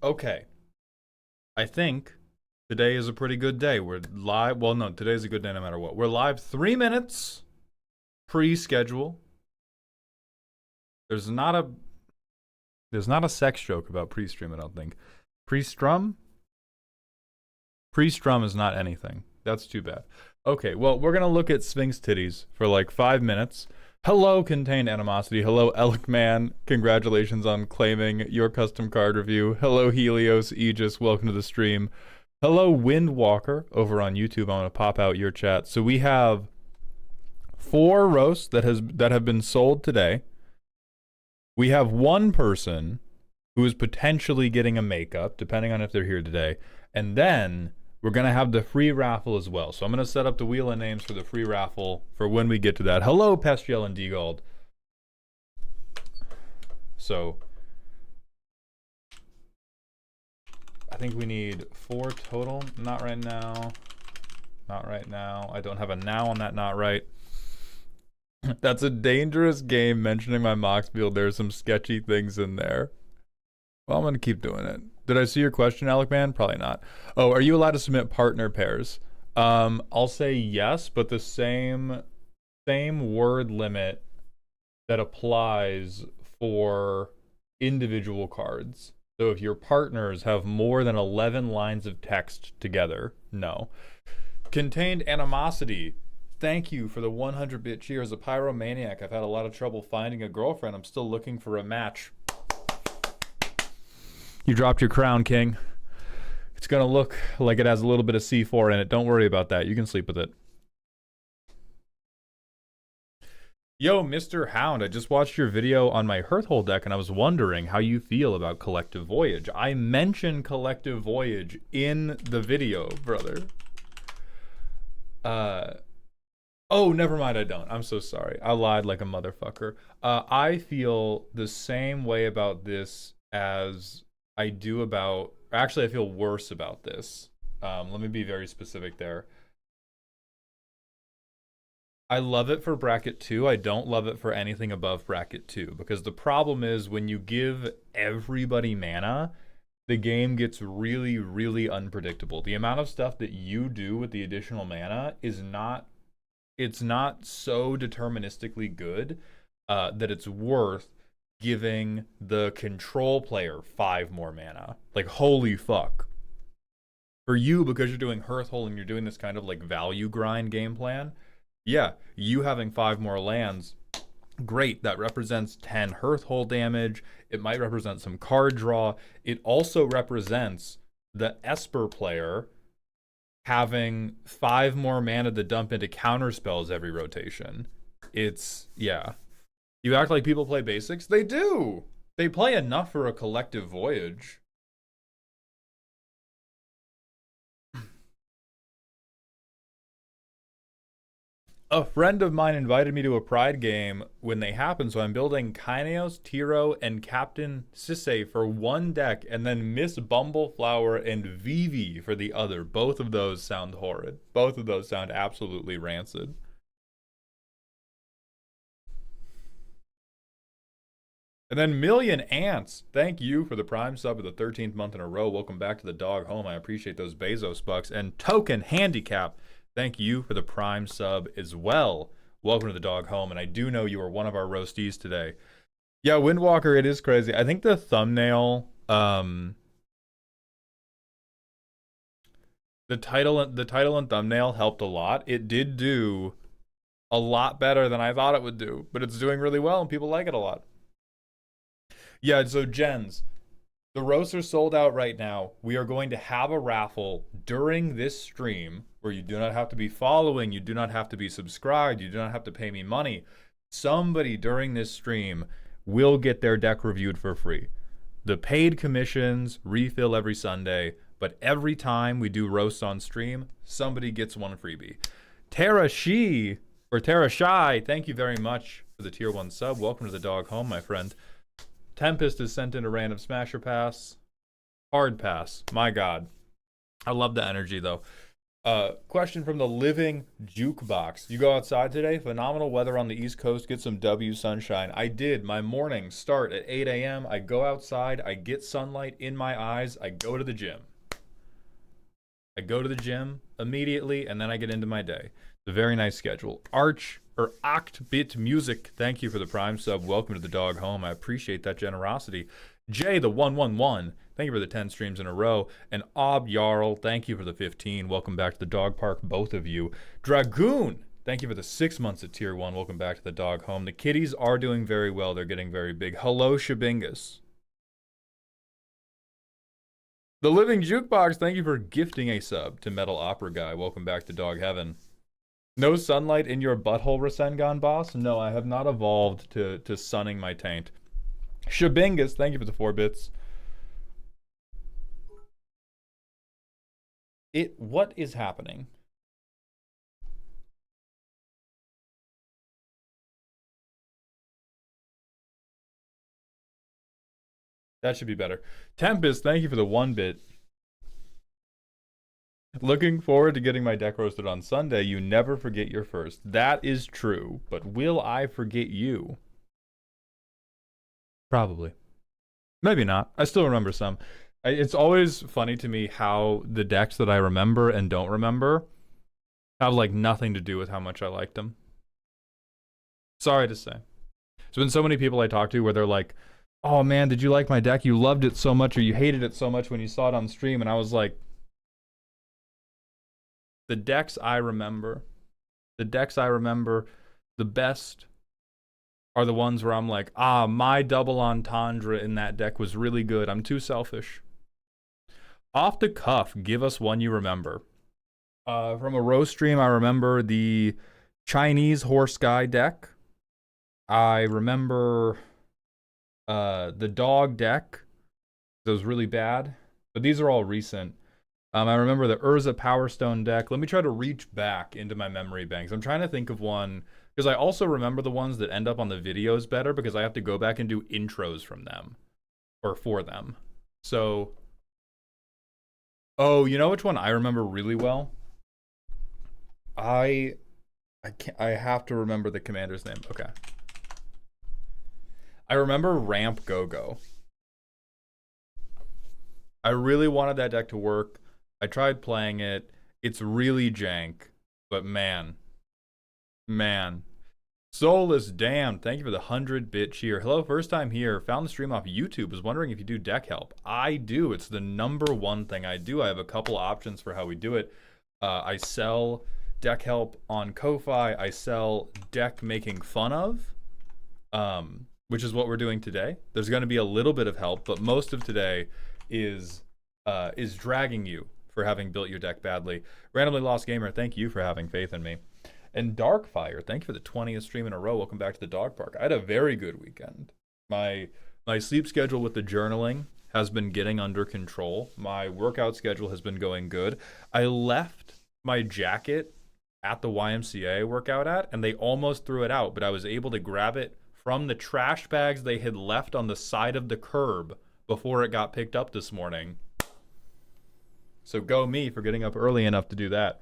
Okay. I think today is a pretty good day. We're live. Well, no, today's a good day no matter what. We're live 3 minutes pre-schedule. There's not a sex joke about pre-stream, I don't think. Pre-strum? Pre-strum is not anything. That's too bad. Okay, well, we're gonna look at Sphinx titties for like 5 minutes. Hello, Contained Animosity. Hello, Elkman. Congratulations on claiming your custom card review. Hello, Helios, Aegis. Welcome to the stream. Hello, Windwalker over on YouTube. I'm gonna pop out your chat. So we have 4 roasts that have been sold today. We have one person who is potentially getting a makeup, depending on if they're here today. And then we're going to have the free raffle as well. So I'm going to set up the wheel of names for the free raffle for when we get to that. Hello, Pestiel and Degold. So I think we need 4 total. Not right now. Not right now. I don't have a now on that not right. That's a dangerous game. Mentioning my Mox build, there's some sketchy things in there. Well, I'm going to keep doing it. Did I see your question, Alec Man? Probably not. Oh, are you allowed to submit partner pairs? I'll say yes, but the same word limit that applies for individual cards. So if your partners have more than 11 lines of text together, no. Contained Animosity. Thank you for the 100-bit cheer. As a pyromaniac, I've had a lot of trouble finding a girlfriend. I'm still looking for a match. You dropped your crown, King. It's gonna look like it has a little bit of C4 in it. Don't worry about that. You can sleep with it. Yo, Mr. Hound, I just watched your video on my Hearthhole deck and I was wondering how you feel about Collective Voyage. I mentioned Collective Voyage in the video, brother. Oh, never mind, I don't. I'm so sorry. I lied like a motherfucker. I feel the same way about this as I do about... Actually, I feel worse about this. Let me be very specific there. I love it for bracket 2. I don't love it for anything above bracket 2. Because the problem is when you give everybody mana, the game gets really, really unpredictable. The amount of stuff that you do with the additional mana is not... It's not so deterministically good that it's worth giving the control player 5 more mana. Like, holy fuck. For you, because you're doing Hearthhole and you're doing this kind of like value grind game plan, yeah, you having 5 more lands, great. That represents 10 Hearthhole damage. It might represent some card draw. It also represents the Esper player having 5 more mana to dump into counter spells every rotation. It's, yeah. You act like people play basics? They do! They play enough for a Collective Voyage. A friend of mine invited me to a Pride game when they happened, so I'm building Kaineos, Tiro, and Captain Sisse for one deck, and then Miss Bumbleflower and Vivi for the other. Both of those sound horrid. Both of those sound absolutely rancid. And then Million Ants, thank you for the Prime sub of the 13th month in a row. Welcome back to the dog home. I appreciate those Bezos bucks. And Token Handicap, thank you for the Prime sub as well. Welcome to the dog home. And I do know you are one of our roasties today. Yeah, Windwalker, it is crazy. I think the thumbnail, the title and thumbnail helped a lot. It did do a lot better than I thought it would do, but it's doing really well and people like it a lot. Yeah, so Jens, the roasts are sold out right now. We are going to have a raffle during this stream where you do not have to be following, you do not have to be subscribed, you do not have to pay me money. Somebody during this stream will get their deck reviewed for free. The paid commissions refill every Sunday, but every time we do roasts on stream, somebody gets one freebie. Tara Shai, thank you very much for the tier 1 sub. Welcome to the dog home, my friend. Tempest is sent in a random smasher pass. Hard pass. My god. I love the energy, though. Question from the living jukebox. You go outside today? Phenomenal weather on the East Coast. Get some W sunshine. I did. My mornings start at 8 a.m. I go outside. I get sunlight in my eyes. I go to the gym. I go to the gym immediately, and then I get into my day. It's a very nice schedule. Octbit Music, thank you for the Prime sub. Welcome to the dog home. I appreciate that generosity. Jay, the 111, thank you for the 10 streams in a row. And Ob Jarl, thank you for the 15. Welcome back to the dog park, both of you. Dragoon, thank you for the 6 months at tier 1. Welcome back to the dog home. The kitties are doing very well. They're getting very big. Hello, Shabingus. The Living Jukebox, thank you for gifting a sub to Metal Opera Guy. Welcome back to Dog Heaven. No sunlight in your butthole, Rasengan boss? No, I have not evolved to sunning my taint. Shabingus, thank you for the 4 bits. What is happening? That should be better. Tempest, thank you for the 1 bit. Looking forward to getting my deck roasted on Sunday. You never forget your first. That is true, but will I forget you? Probably. Maybe not. I still remember some. It's always funny to me how the decks that I remember and don't remember have like nothing to do with how much I liked them. Sorry to say. There's been so many people I talk to where they're like, oh man, did you like my deck? You loved it so much or you hated it so much when you saw it on stream. And I was like, the decks I remember the best are the ones where I'm like, my double entendre in that deck was really good. I'm too selfish. Off the cuff, give us one you remember. From a roast stream, I remember the Chinese Horse Guy deck. I remember the dog deck. That was really bad. But these are all recent. I remember the Urza Power Stone deck. Let me try to reach back into my memory banks. I'm trying to think of one, because I also remember the ones that end up on the videos better, because I have to go back and do intros from them, or for them. So, oh, you know which one I remember really well? I have to remember the commander's name. Okay. I remember Ramp Go-Go. I really wanted that deck to work. I tried playing it. It's really jank, but man. Soulless Damn, thank you for the 100-bit cheer. Hello, first time here. Found the stream off YouTube. Was wondering if you do deck help. I do. It's the #1 thing I do. I have a couple options for how we do it. I sell deck help on Ko-Fi. I sell deck making fun of, which is what we're doing today. There's going to be a little bit of help, but most of today is dragging you for having built your deck badly. Randomly Lost Gamer, thank you for having faith in me. And Darkfire, thank you for the 20th stream in a row. Welcome back to the dog park. I had a very good weekend. My sleep schedule with the journaling has been getting under control. My workout schedule has been going good. I left my jacket at the YMCA I work out at, and they almost threw it out, but I was able to grab it from the trash bags they had left on the side of the curb before it got picked up this morning. So go me for getting up early enough to do that.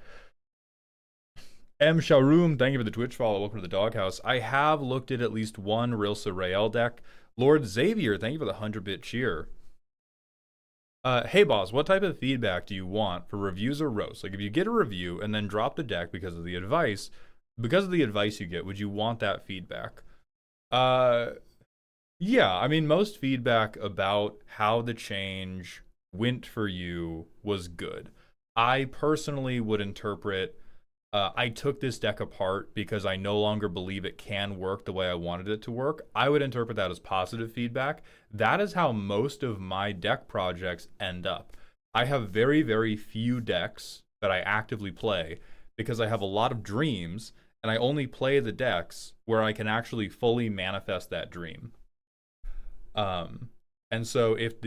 M. Sharoom, thank you for the Twitch follow. Welcome to the doghouse. I have looked at least one Rilsa Rael deck. Lord Xavier, thank you for the 100-bit cheer. Hey boss, what type of feedback do you want for reviews or roasts? Like if you get a review and then drop the deck because of the advice you get, would you want that feedback? Yeah, I mean, most feedback about how the change went for you was good. I personally would interpret, I took this deck apart because I no longer believe it can work the way I wanted it to work. I would interpret that as positive feedback. That is how most of my deck projects end up. I have very, very few decks that I actively play because I have a lot of dreams, and I only play the decks where I can actually fully manifest that dream. And so if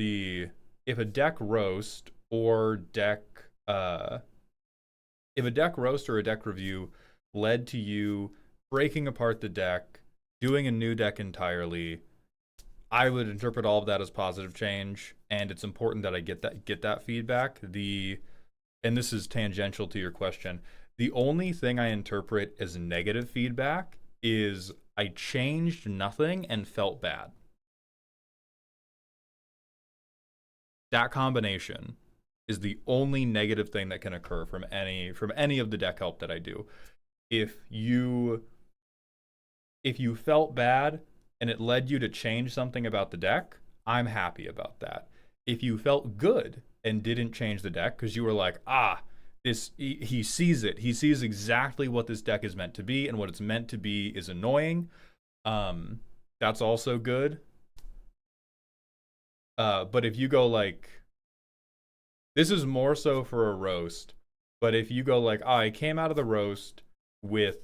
a deck roast or if a deck roast or a deck review led to you breaking apart the deck, doing a new deck entirely, I would interpret all of that as positive change, and it's important that I get that feedback. The and this is tangential to your question, the only thing I interpret as negative feedback is I changed nothing and felt bad. That combination is the only negative thing that can occur from any of the deck help that I do. If you felt bad and it led you to change something about the deck, I'm happy about that. If you felt good and didn't change the deck because you were like, he sees it. He sees exactly what this deck is meant to be, and what it's meant to be is annoying. That's also good. But if you go like, this is more so for a roast, but if you go like, I came out of the roast with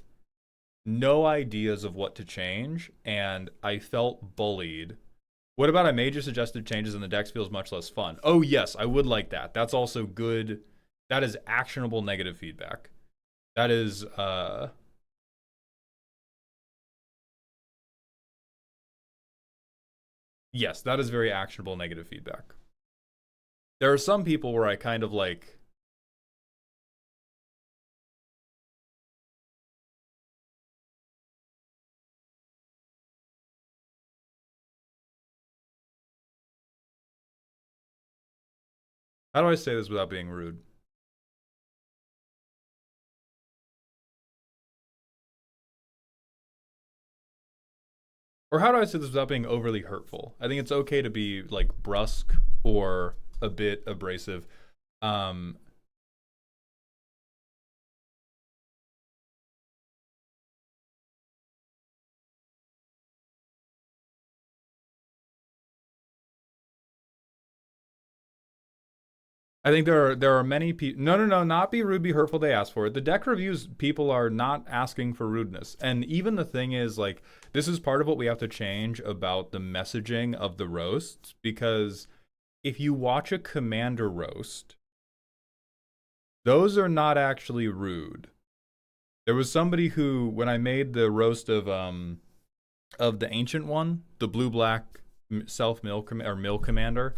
no ideas of what to change, and I felt bullied. What about I made your suggested changes and the deck feels much less fun? Oh yes, I would like that. That's also good. That is actionable negative feedback. That is, yes, that is very actionable negative feedback. There are some people where I kind of like, how do I say this without being rude? Or how do I say this without being overly hurtful? I think it's okay to be like brusque or a bit abrasive. Um, I think there are many people. No, not be rude, be hurtful. They ask for it. The deck reviews people are not asking for rudeness, and even the thing is like this is part of what we have to change about the messaging of the roasts, because if you watch a commander roast, those are not actually rude. There was somebody who, when I made the roast of the ancient one, the blue black self mill or mill commander.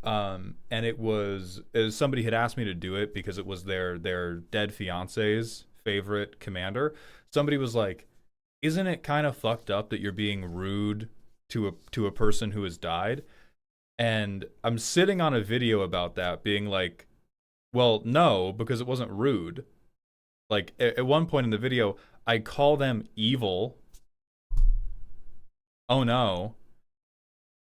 And it was somebody had asked me to do it because it was their dead fiance's favorite commander. Somebody was like, "Isn't it kind of fucked up that you're being rude to a person who has died?" And I'm sitting on a video about that, being like, "Well, no, because it wasn't rude." Like at one point in the video, I call them evil. Oh no.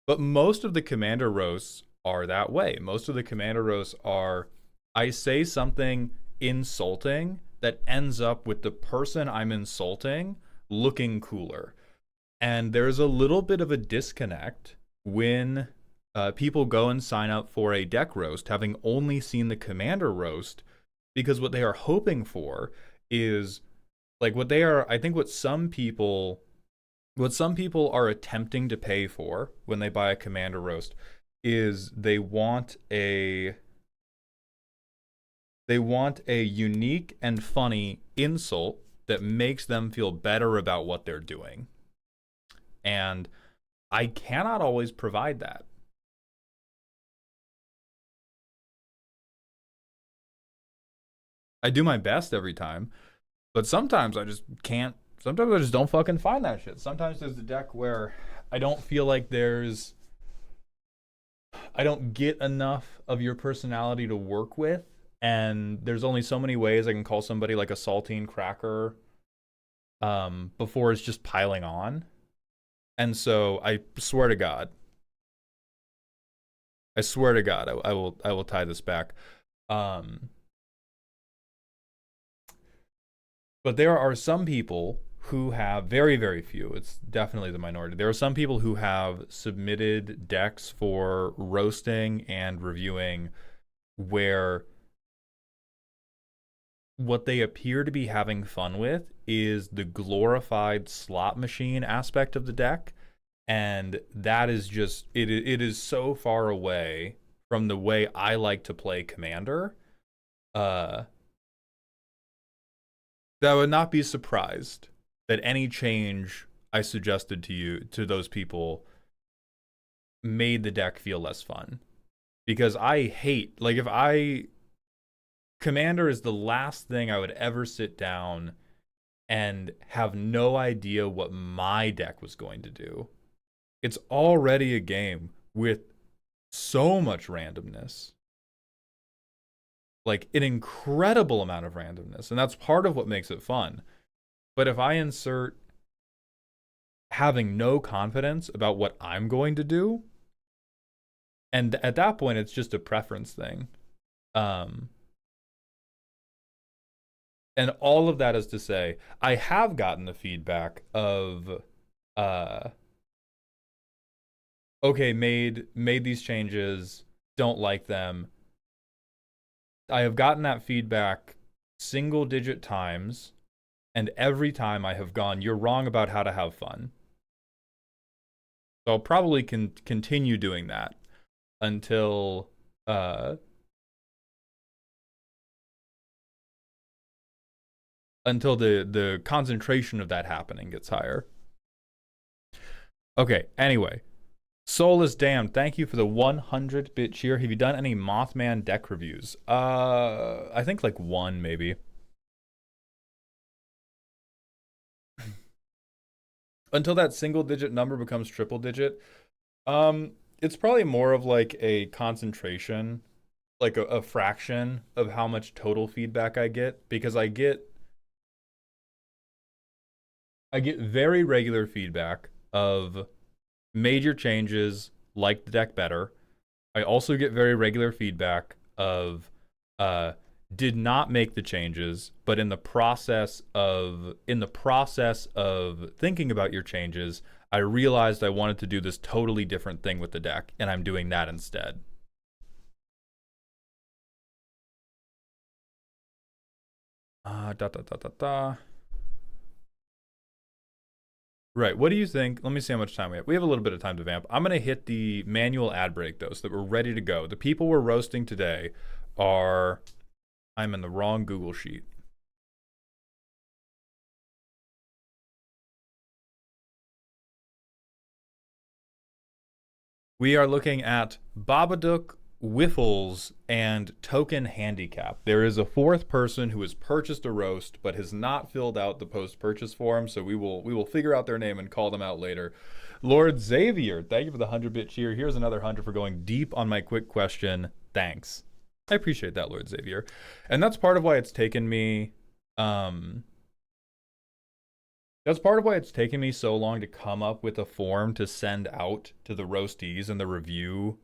But most of the commander roasts are that way. Most of the commander roasts are, I say something insulting that ends up with the person I'm insulting looking cooler. And there's a little bit of a disconnect when people go and sign up for a deck roast having only seen the commander roast, because what they are hoping for is like I think what some people are attempting to pay for when they buy a commander roast is they want a unique and funny insult that makes them feel better about what they're doing. And I cannot always provide that. I do my best every time, but sometimes I just can't. Sometimes I just don't fucking find that shit. Sometimes there's a deck where I don't feel like I don't get enough of your personality to work with, and there's only so many ways I can call somebody like a saltine cracker before it's just piling on. And so I swear to God, I will tie this back. But there are some people who have, very, very few, it's definitely the minority. There are some people who have submitted decks for roasting and reviewing where what they appear to be having fun with is the glorified slot machine aspect of the deck. And that is just, it is so far away from the way I like to play Commander. That I would not be surprised that any change I suggested to those people made the deck feel less fun. Because I hate, like, if I Commander is the last thing I would ever sit down and have no idea what my deck was going to do. It's already a game with so much randomness. Like an incredible amount of randomness. And that's part of what makes it fun. But if I insert having no confidence about what I'm going to do, and at that point it's just a preference thing. And all of that is to say, I have gotten the feedback of okay, made these changes, don't like them. I have gotten that feedback single digit times, and every time I have gone, you're wrong about how to have fun. So I'll probably continue doing that until the concentration of that happening gets higher. Okay, anyway. Soulless Damned, thank you for the 100-bit cheer. Have you done any Mothman deck reviews? I think like one, maybe. Until that single-digit number becomes triple-digit. It's probably more of like a concentration, like a fraction of how much total feedback I get, because I get very regular feedback of major changes, like the deck better. I also get very regular feedback of did not make the changes, but in the process of thinking about your changes, I realized I wanted to do this totally different thing with the deck, and I'm doing that instead. Right. What do you think? Let me see how much time we have. We have a little bit of time to vamp. I'm going to hit the manual ad break, though, so that we're ready to go. The people we're roasting today are... I'm in the wrong Google sheet. We are looking at Babadook, Wiffles, and Token Handicap. There is a fourth person who has purchased a roast but has not filled out the post-purchase form, so we will figure out their name and call them out later. Lord Xavier, thank you for the 100-bit cheer. Here's another 100 for going deep on my quick question. Thanks. I appreciate that, Lord Xavier. And that's part of why it's taken me that's part of why it's taken me so long to come up with a form to send out to the roastees and the review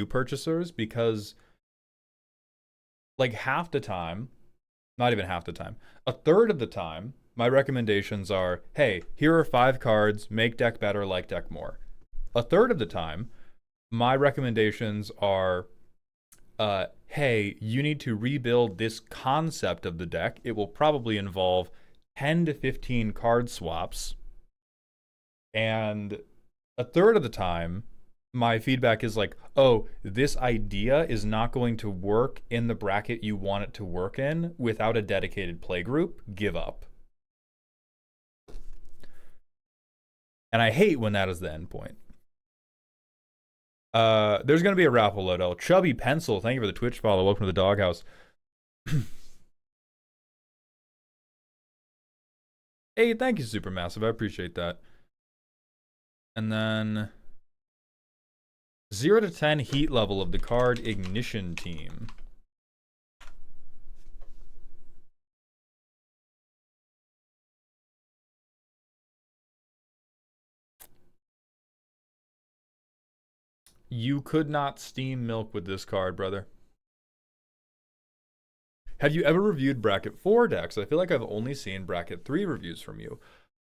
purchasers, because like half the time, not even half the time, a third of the time, my recommendations are, hey, here are 5 cards, make deck better, like deck more. A third of the time, my recommendations are, hey, you need to rebuild this concept of the deck. It will probably involve 10 to 15 card swaps. And a third of the time, my feedback is like, oh, this idea is not going to work in the bracket you want it to work in without a dedicated play group. Give up. And I hate when that is the end point. There's going to be a raffle loadout. Chubby Pencil, thank you for the Twitch follow. Welcome to the doghouse. Hey, thank you, Supermassive. I appreciate that. And then 0 to 10 heat level of the card Ignition Team. You could not steam milk with this card, brother. Have you ever reviewed bracket 4 decks? I feel like I've only seen bracket 3 reviews from you.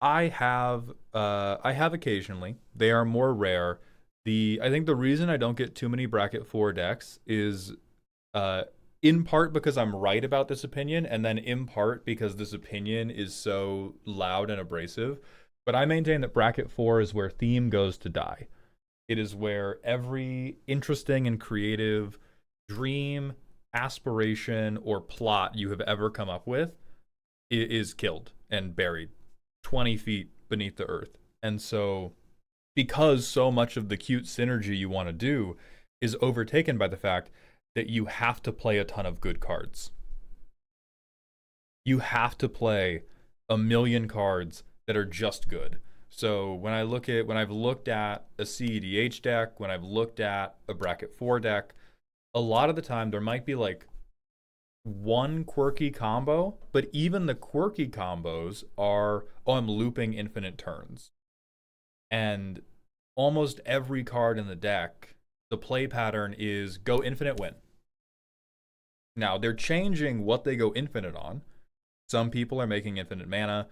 I have occasionally. They are more rare. I think the reason I don't get too many bracket 4 decks is in part because I'm right about this opinion, and then in part because this opinion is so loud and abrasive. But I maintain that bracket 4 is where theme goes to die. It is where every interesting and creative dream, aspiration, or plot you have ever come up with is killed and buried 20 feet beneath the earth. And so, because so much of the cute synergy you want to do is overtaken by the fact that you have to play a ton of good cards. You have to play a million cards that are just good. So when I've looked at a CEDH deck, when I've looked at a bracket 4 deck, a lot of the time there might be like one quirky combo, but even the quirky combos are, oh, I'm looping infinite turns. And almost every card in the deck, the play pattern is go infinite, win. Now, they're changing what they go infinite on. Some people are making infinite mana.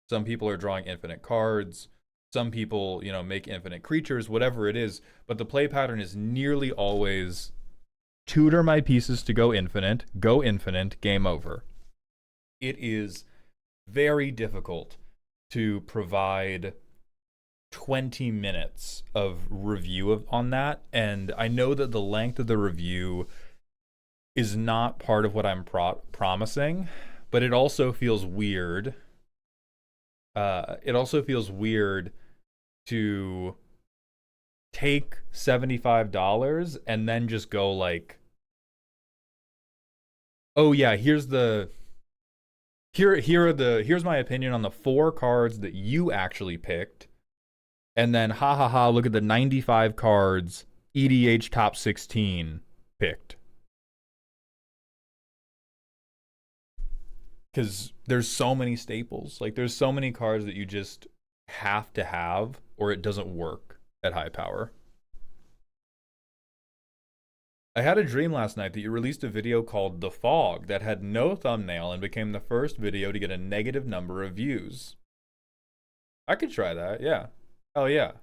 Some people are drawing infinite cards. Some people, make infinite creatures, whatever it is. But the play pattern is nearly always tutor my pieces to go infinite, game over. It is very difficult to provide 20 minutes of review on that. And I know that the length of the review is not part of what I'm promising, but it also feels weird. It also feels weird to take $75 and then just go like, oh yeah, here's my opinion on the 4 cards that you actually picked, and then look at the 95 cards EDH top 16 picked. Because there's so many staples. Like, there's so many cards that you just have to have, or it doesn't work at high power. I had a dream last night that you released a video called The Fog that had no thumbnail and became the first video to get a negative number of views. I could try that, yeah. Hell yeah.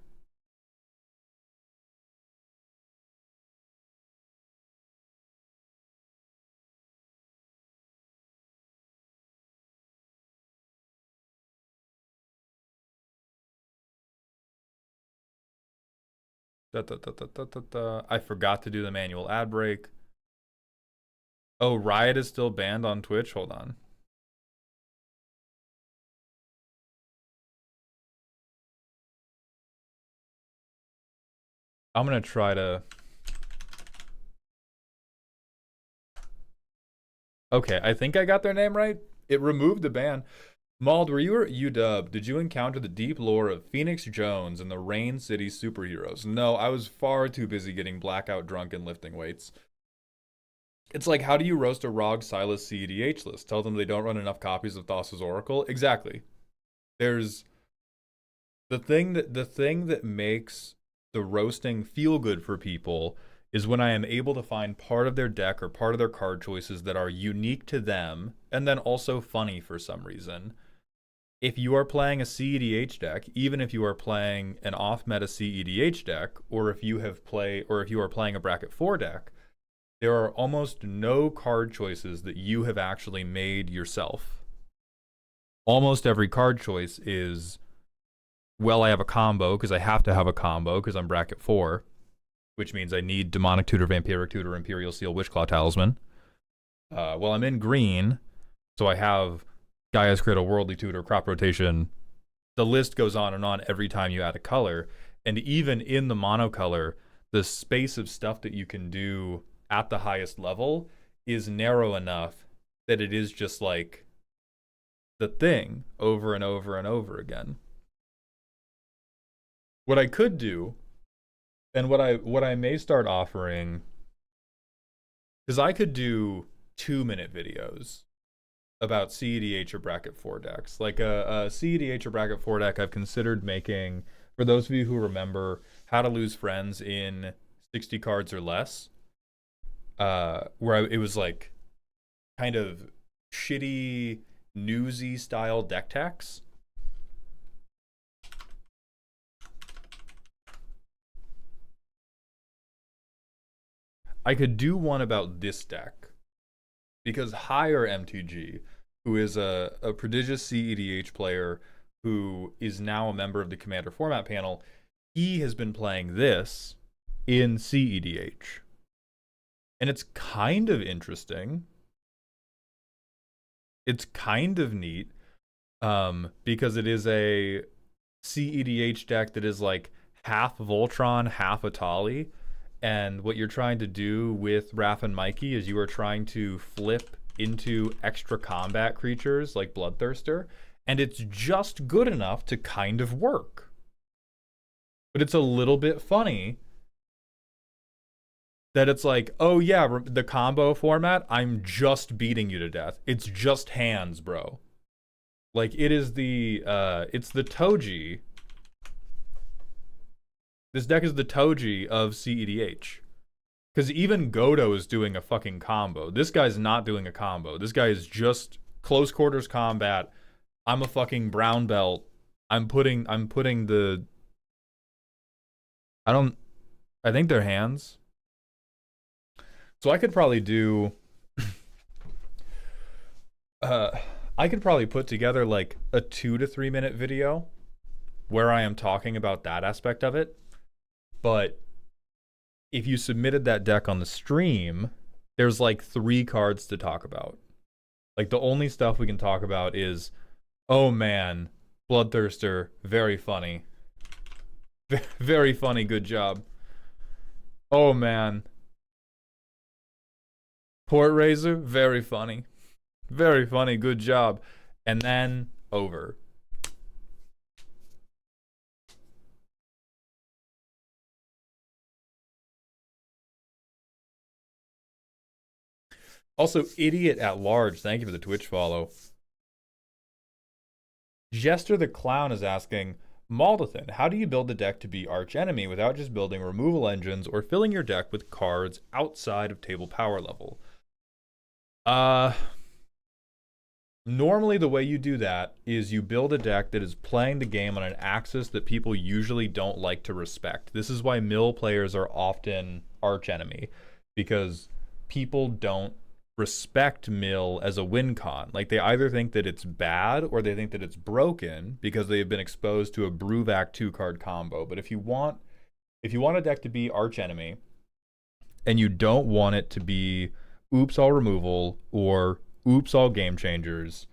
I forgot to do the manual ad break. Oh, Riot is still banned on Twitch? Hold on. I'm gonna try to... Okay, I think I got their name right. It removed the ban. Mauld, were you at UW? Did you encounter the deep lore of Phoenix Jones and the Rain City superheroes? No, I was far too busy getting blackout drunk and lifting weights. It's like, how do you roast a Rog Silas CEDH list? Tell them they don't run enough copies of Thassa's Oracle? Exactly. There's the thing that makes the roasting feel good for people is when I am able to find part of their deck or part of their card choices that are unique to them and then also funny for some reason. If you are playing a CEDH deck, even if you are playing an off-meta CEDH deck, or if you are playing a bracket 4 deck, there are almost no card choices that you have actually made yourself. Almost every card choice is, well, I have a combo because I have to have a combo because I'm bracket 4, which means I need Demonic Tutor, Vampiric Tutor, Imperial Seal, Witchclaw Talisman. Well, I'm in green, so I have Gaia's Cradle, Worldly Tutor, Crop Rotation. The list goes on and on every time you add a color. And even in the monocolor, the space of stuff that you can do at the highest level is narrow enough that it is just like the thing over and over and over again. What I could do, and what I may start offering, is I could do 2-minute videos about CEDH or bracket 4 decks. Like a CEDH or bracket 4 deck I've considered making, for those of you who remember How to Lose Friends in 60 cards or less, where it was like kind of shitty, newsy style deck techs. I could do one about this deck, because Higher MTG, who is a prodigious CEDH player who is now a member of the Commander Format panel, he has been playing this in CEDH. And it's kind of interesting. It's kind of neat, because it is a CEDH deck that is like half Voltron, half Atali. And what you're trying to do with Raph and Mikey is you are trying to flip into extra combat creatures like Bloodthirster, and it's just good enough to kind of work. But it's a little bit funny that it's like, oh yeah, the combo format, I'm just beating you to death. It's just hands, bro. Like, it is it's the Toji. This deck is the Toji of CEDH. Because even Godo is doing a fucking combo. This guy's not doing a combo. This guy is just close quarters combat. I'm a fucking brown belt. I'm putting the... I think they're hands. So I could probably do... I could probably put together like a 2 to 3 minute video where I am talking about that aspect of it. But if you submitted that deck on the stream, there's like 3 cards to talk about. Like, the only stuff we can talk about is, oh man, Bloodthirster, very funny. Very funny, good job. Oh man. Port Razor, very funny. Very funny, good job. And then, over. Also, Idiot at Large, thank you for the Twitch follow. Jester the Clown is asking, Maldathan, how do you build the deck to be archenemy without just building removal engines or filling your deck with cards outside of table power level? Normally the way you do that is you build a deck that is playing the game on an axis that people usually don't like to respect. This is why mill players are often archenemy, because people don't respect mill as a win con. Like, they either think that it's bad or they think that it's broken because they have been exposed to a Bruvac 2-card combo. But if you want a deck to be archenemy and you don't want it to be oops all removal or oops all game changers,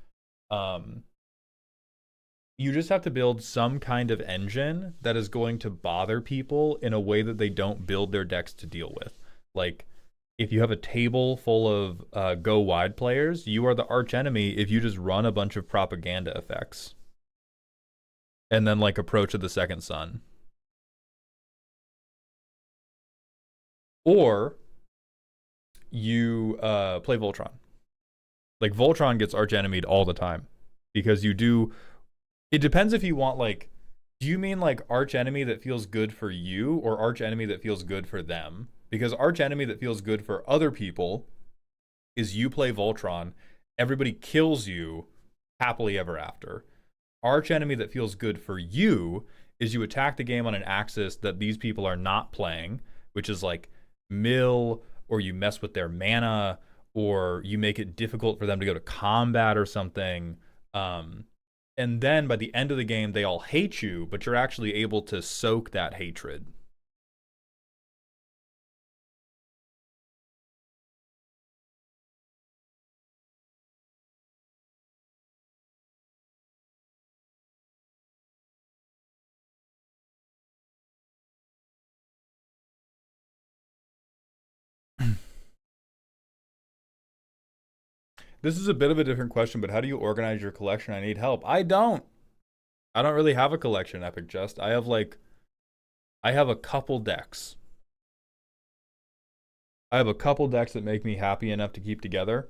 you just have to build some kind of engine that is going to bother people in a way that they don't build their decks to deal with. Like, if you have a table full of go wide players, you are the archenemy if you just run a bunch of propaganda effects and then like Approach of the Second Sun. Or you play Voltron. Like, Voltron gets archenemied all the time because you do... It depends if you want, like... Do you mean, like, archenemy that feels good for you or archenemy that feels good for them? Because archenemy that feels good for other people is you play Voltron, everybody kills you happily ever after. Archenemy that feels good for you is you attack the game on an axis that these people are not playing, which is like mill, or you mess with their mana, or you make it difficult for them to go to combat or something. And then by the end of the game, they all hate you, but you're actually able to soak that hatred. This is a bit of a different question, but how do you organize your collection? I need help. I don't really have a collection, Epic Just. I have a couple decks. I have a couple decks that make me happy enough to keep together.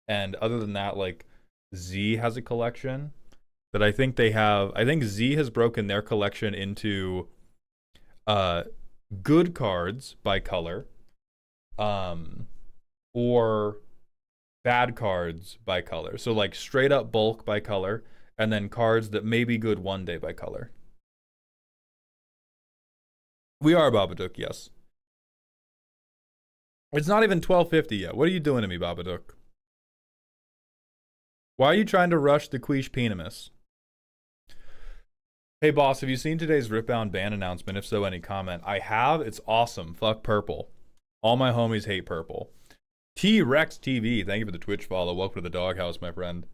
And other than that, like, Z has a collection that I think they have. I think Z has broken their collection into good cards by color, or bad cards by color. So like straight up bulk by color, and then cards that may be good one day by color. We are Babadook, yes. It's not even 12:50 yet. What are you doing to me, Babadook? Why are you trying to rush the Quiche Peanemis? Hey boss, have you seen today's Ripbound ban announcement? If so, any comment? I have. It's awesome. Fuck purple. All my homies hate purple. T-Rex TV, thank you for the Twitch follow. Welcome to the doghouse, my friend.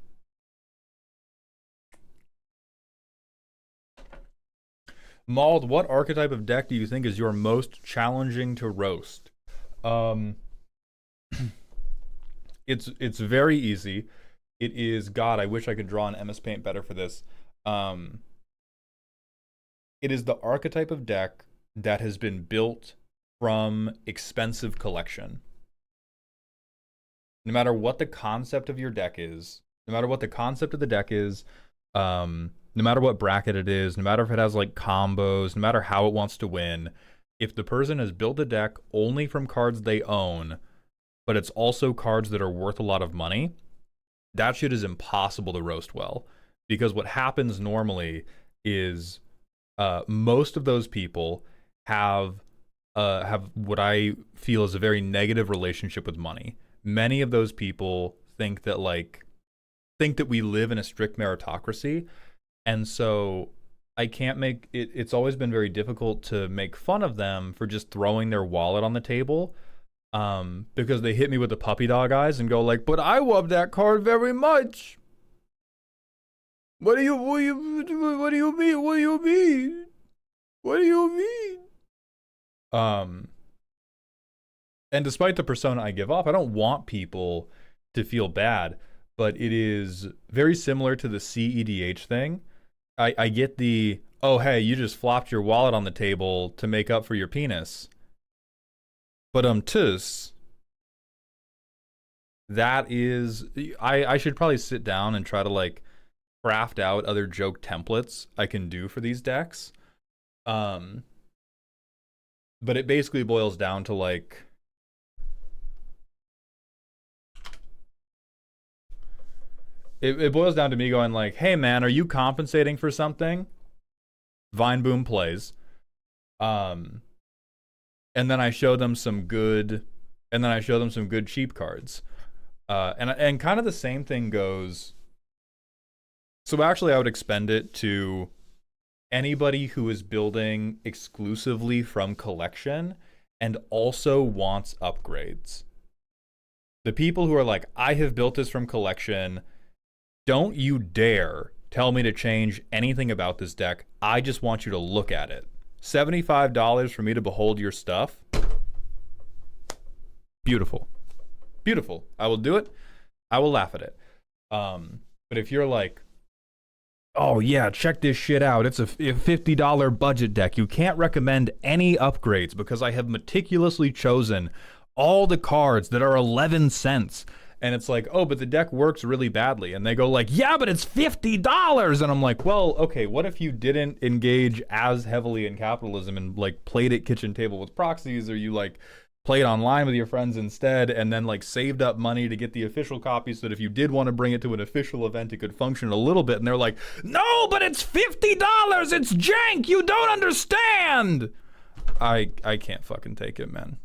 Mauled, what archetype of deck do you think is your most challenging to roast? Um, it's very easy. It is, God, I wish I could draw an MS Paint better for this. Um, it is the archetype of deck that has been built from expensive collection. No matter what the concept of your deck is, no matter what the concept of the deck is, no matter what bracket it is, no matter if it has like combos, no matter how it wants to win, if the person has built a deck only from cards they own, but it's also cards that are worth a lot of money, that shit is impossible to roast well. Because what happens normally is most of those people have what I feel is a very negative relationship with money. Many of those people think that we live in a strict meritocracy, and so I can't make it. It's always been very difficult to make fun of them for just throwing their wallet on the table, because they hit me with the puppy dog eyes and go like, "But I love that card very much. What do you mean? What do you mean? What do you mean?" And despite the persona I give off, I don't want people to feel bad, but it is very similar to the CEDH thing. I get the, oh, hey, you just flopped your wallet on the table to make up for your penis. But that is, I should probably sit down and try to like craft out other joke templates I can do for these decks. But it basically boils down to like, it boils down to me going like, hey man, are you compensating for something? Vine Boom plays. And then I show them some good cheap cards. And kind of the same thing goes. So actually I would expend it to anybody who is building exclusively from collection and also wants upgrades. The people who are like, I have built this from collection, don't you dare tell me to change anything about this deck. I just want you to look at it. $75 for me to behold your stuff. Beautiful. Beautiful. I will do it. I will laugh at it. But if you're like, oh yeah, check this shit out, it's a $50 budget deck, you can't recommend any upgrades because I have meticulously chosen all the cards that are 11 cents. And it's like, oh, but the deck works really badly. And they go like, yeah, but it's $50. And I'm like, well, okay, what if you didn't engage as heavily in capitalism and like played at kitchen table with proxies, or you like played online with your friends instead, and then like saved up money to get the official copy so that if you did want to bring it to an official event, it could function a little bit. And they're like, no, but it's $50. It's jank. You don't understand. I can't fucking take it, man.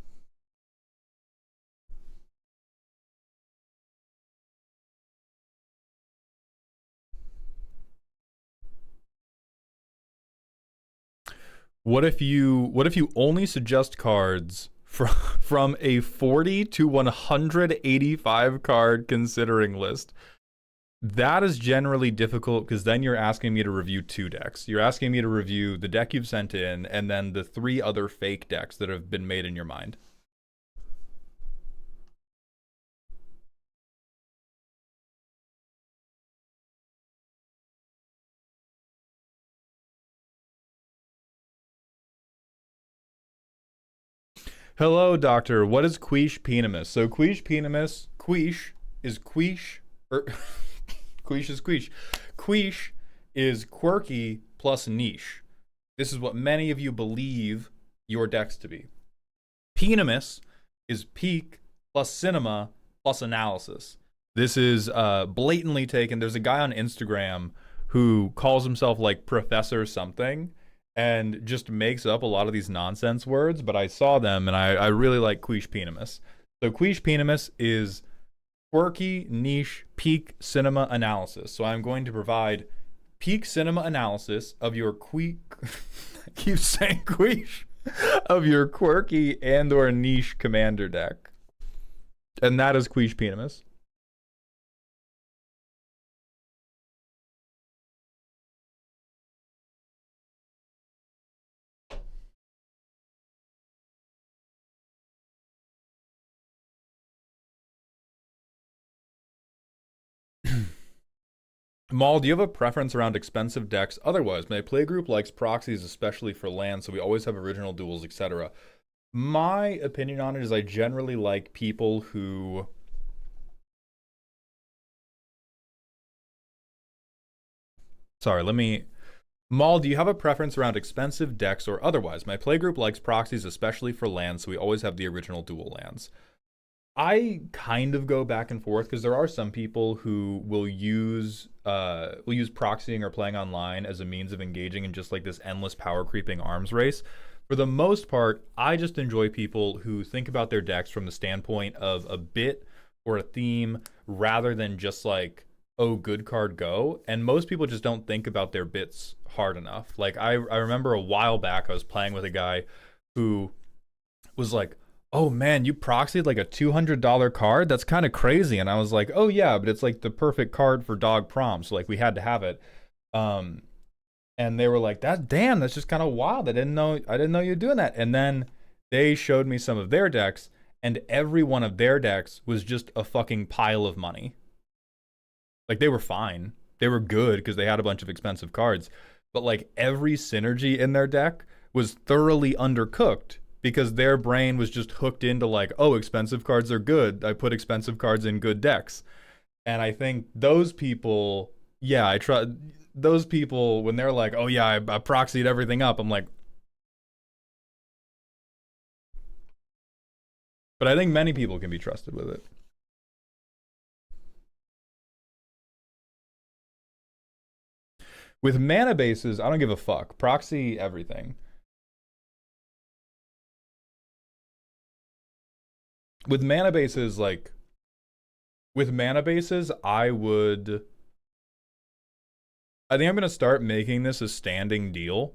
What if you only suggest cards from a 40 to 185 card considering list? That is generally difficult because then you're asking me to review 2 decks. You're asking me to review the deck you've sent in and then the 3 other fake decks that have been made in your mind. Hello, doctor. What is Quiche Peanemis? So Quiche Peanemis, Quiche is Quiche, or Quiche is Quiche. Quiche is quirky plus niche. This is what many of you believe your decks to be. Penamis is peak plus cinema plus analysis. This is blatantly taken. There's a guy on Instagram who calls himself like Professor something and just makes up a lot of these nonsense words, but I saw them and I really like Quiche Peanemis. So Quiche Peanemis is quirky, niche, peak cinema analysis. So I'm going to provide peak cinema analysis of your I keep saying Quiche, of your quirky and or niche commander deck. And that is Quiche Peanemis. Maul, do you have a preference around expensive decks? Otherwise, my playgroup likes proxies, especially for land, so we always have original duels, etc. My opinion on it is I generally like people who... Sorry, let me... Maul, do you have a preference around expensive decks or otherwise? My playgroup likes proxies, especially for lands, so we always have the original dual lands. I kind of go back and forth because there are some people who will use proxying or playing online as a means of engaging in just like this endless power creeping arms race. For the most part, I just enjoy people who think about their decks from the standpoint of a bit or a theme rather than just like, oh, good card, go. And most people just don't think about their bits hard enough. Like I remember a while back I was playing with a guy who was like, oh man, you proxied like a $200 card? That's kind of crazy. And I was like, oh yeah, but it's like the perfect card for dog prom. So like we had to have it. And they were like, that's just kind of wild. I didn't know you were doing that. And then they showed me some of their decks, and every one of their decks was just a fucking pile of money. Like they were fine. They were good because they had a bunch of expensive cards. But like every synergy in their deck was thoroughly undercooked because their brain was just hooked into like, oh, expensive cards are good. I put expensive cards in good decks. And I think those people, yeah, I try those people when they're like, oh yeah, I proxied everything up. I'm like, but I think many people can be trusted with it. With mana bases, I don't give a fuck. Proxy everything. With mana bases, like, with mana bases, I think I'm going to start making this a standing deal.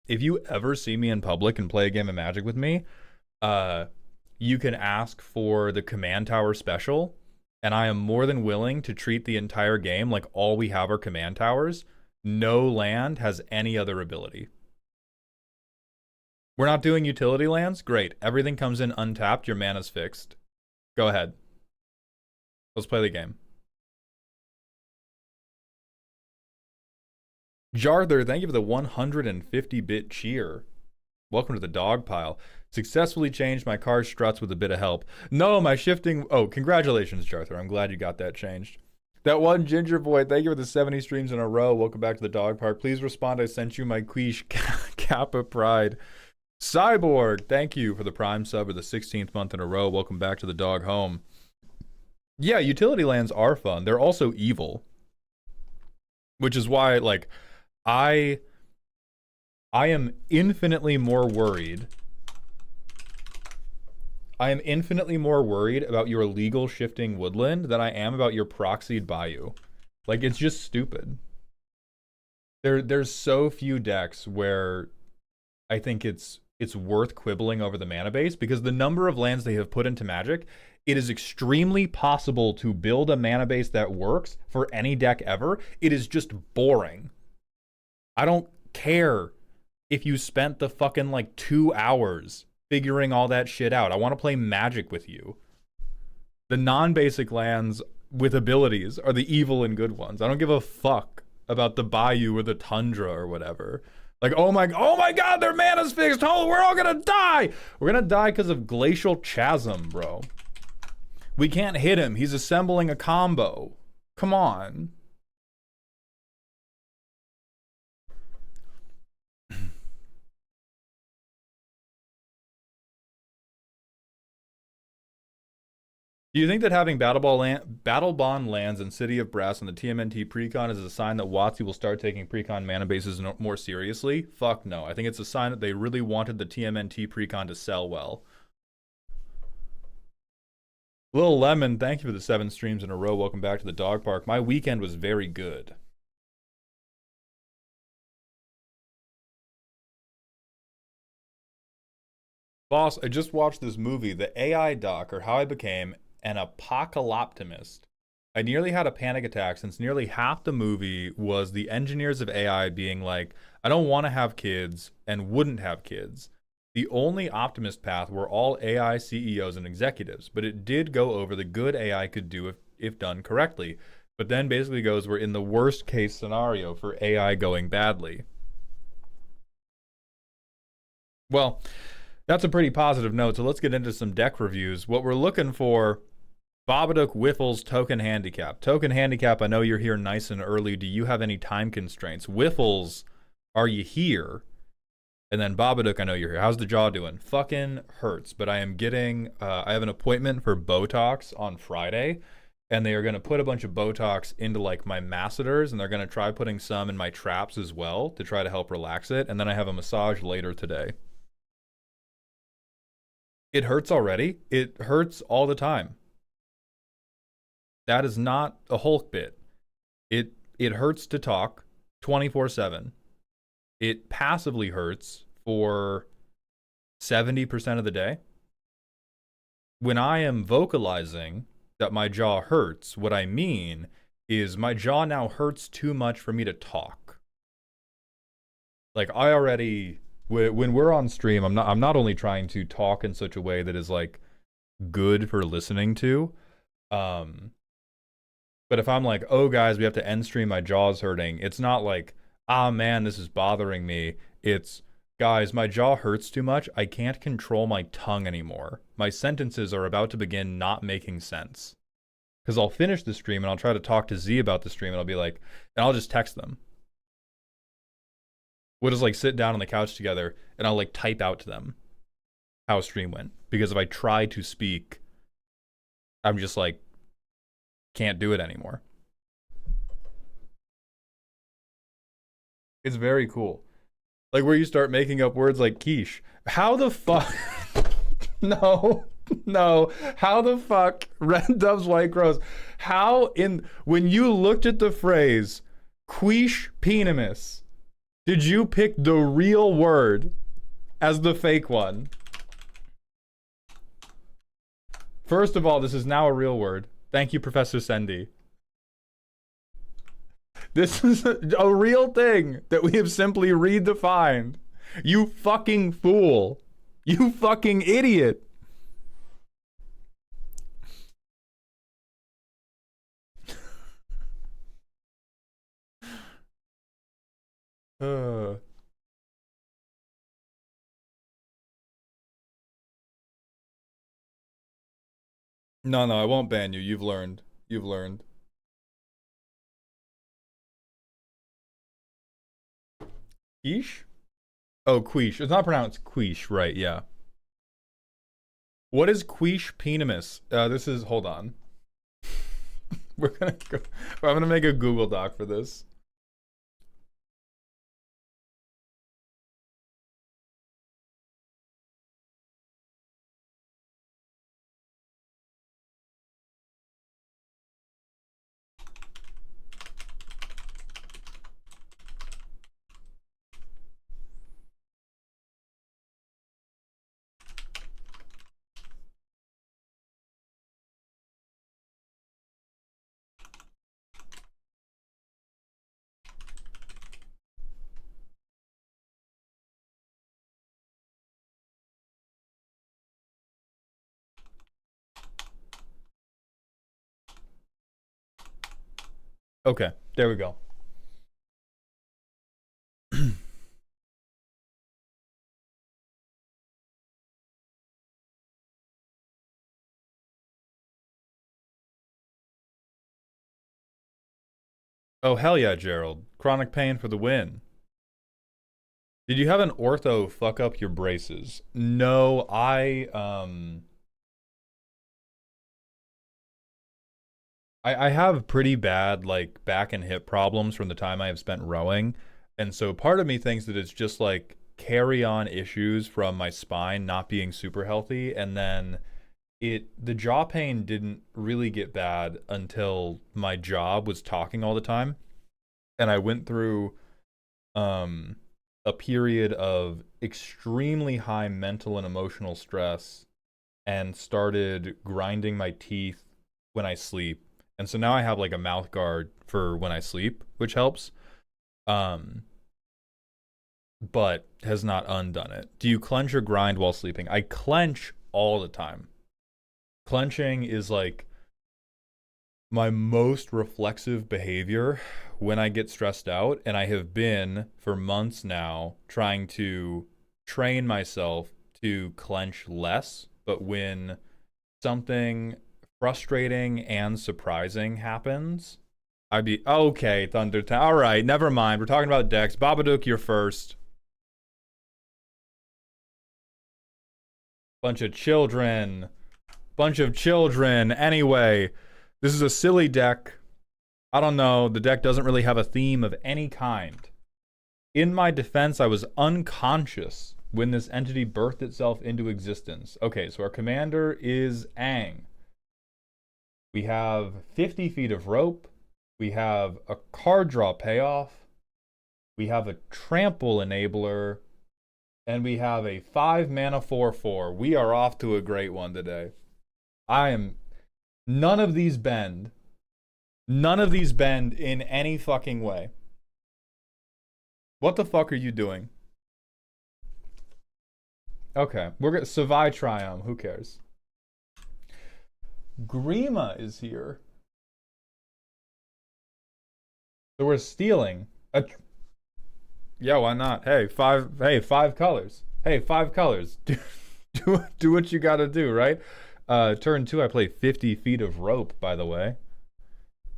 If you ever see me in public and play a game of Magic with me, you can ask for the command tower special, and I am more than willing to treat the entire game like all we have are command towers. No land has any other ability. We're not doing utility lands? Great. Everything comes in untapped. Your mana's fixed. Go ahead. Let's play the game. Jarther, thank you for the 150-bit cheer. Welcome to the dog pile. Successfully changed my car struts with a bit of help. No, my shifting... Oh, congratulations, Jarther. I'm glad you got that changed. That one Ginger Boy, thank you for the 70 streams in a row. Welcome back to the dog park. Please respond. I sent you my Quiche Kappa Pride. Cyborg, thank you for the Prime sub for the 16th month in a row. Welcome back to the dog home. Yeah, utility lands are fun. They're also evil. Which is why, like, I am infinitely more worried. I am infinitely more worried about your illegal shifting woodland than I am about your proxied bayou. Like, it's just stupid. There's so few decks where I think it's worth quibbling over the mana base, because the number of lands they have put into Magic, it is extremely possible to build a mana base that works for any deck ever. It is just boring. I don't care if you spent the fucking like 2 hours figuring all that shit out. I want to play Magic with you. The non-basic lands with abilities are the evil and good ones. I don't give a fuck about the Bayou or the Tundra or whatever. Like, oh my god, their mana's fixed. Oh, we're all gonna die. We're gonna die because of Glacial Chasm, bro. We can't hit him. He's assembling a combo. Come on. Do you think that having Battle Bond lands and City of Brass on the TMNT precon is a sign that WotC will start taking precon mana bases more seriously? Fuck no. I think it's a sign that they really wanted the TMNT precon to sell well. Lil Lemon, thank you for the 7 streams in a row. Welcome back to the dog park. My weekend was very good. Boss, I just watched this movie, the AI doc, or How I Became an Apocalyptimist. I nearly had a panic attack since nearly half the movie was the engineers of AI being like, I don't want to have kids and wouldn't have kids. The only optimist path were all AI CEOs and executives, but it did go over the good AI could do if done correctly. But then basically goes, we're in the worst case scenario for AI going badly. Well, that's a pretty positive note, so let's get into some deck reviews. What we're looking for, Babadook Whiffle's Token Handicap. Token Handicap, I know you're here nice and early. Do you have any time constraints? Whiffles, are you here? And then Babadook, I know you're here. How's the jaw doing? Fucking hurts, but I am getting, I have an appointment for Botox on Friday, and they are going to put a bunch of Botox into like my masseters, and they're going to try putting some in my traps as well to try to help relax it. And then I have a massage later today. It hurts already. It hurts all the time. That is not a Hulk bit. It hurts to talk 24/7. It passively hurts for 70% of the day. When I am vocalizing that my jaw hurts, what I mean is my jaw now hurts too much for me to talk. Like I already, when we're on stream, I'm not only trying to talk in such a way that is like good for listening to, but if I'm like, oh guys, we have to end stream, my jaw's hurting, it's not like, ah man, this is bothering me. It's, guys, my jaw hurts too much. I can't control my tongue anymore. My sentences are about to begin not making sense. Because I'll finish the stream and I'll try to talk to Z about the stream and I'll be like, and I'll just text them. We'll just like sit down on the couch together and I'll like type out to them how stream went. Because if I try to speak, I'm just like, can't do it anymore. It's very cool. Like where you start making up words like quiche. How the fuck? No. How the fuck? Red doves, white crows. How when you looked at the phrase quiche Peanemis, did you pick the real word as the fake one? First of all, this is now a real word. Thank you, Professor Sendy. This is a real thing that we have simply redefined. You fucking fool. You fucking idiot. No, I won't ban you. You've learned. You've learned. Quiche? Oh, quiche. It's not pronounced quiche, right? Yeah. What is quiche Penamis? This is, hold on. We're gonna go. I'm gonna make a Google Doc for this. Okay, there we go. Oh, hell yeah, Gerald. Chronic pain for the win. Did you have an ortho fuck up your braces? No, I have pretty bad like back and hip problems from the time I have spent rowing. And so part of me thinks that it's just like carry on issues from my spine not being super healthy, and then the jaw pain didn't really get bad until my job was talking all the time. And I went through a period of extremely high mental and emotional stress and started grinding my teeth when I sleep. And so now I have like a mouth guard for when I sleep, which helps. But has not undone it. Do you clench or grind while sleeping? I clench all the time. Clenching is like my most reflexive behavior when I get stressed out, and I have been for months now trying to train myself to clench less, but when something frustrating and surprising happens, I'd be, okay, Thundertown. All right, never mind. We're talking about decks. Babadook, you're first. Bunch of children. Anyway, this is a silly deck. I don't know. The deck doesn't really have a theme of any kind. In my defense, I was unconscious when this entity birthed itself into existence. Okay, so our commander is Aang. We have 50 feet of rope. We have a card draw payoff. We have a trample enabler. And we have a 5 mana 4/4. We are off to a great one today. None of these bend. None of these bend in any fucking way. What the fuck are you doing? Okay, we're gonna Savai Triumph. Who cares? Grima is here. So we're stealing. Yeah, why not? Hey, five colors. Hey, 5 colors. Do what you gotta do, right? Turn 2, I play 50 feet of rope, by the way.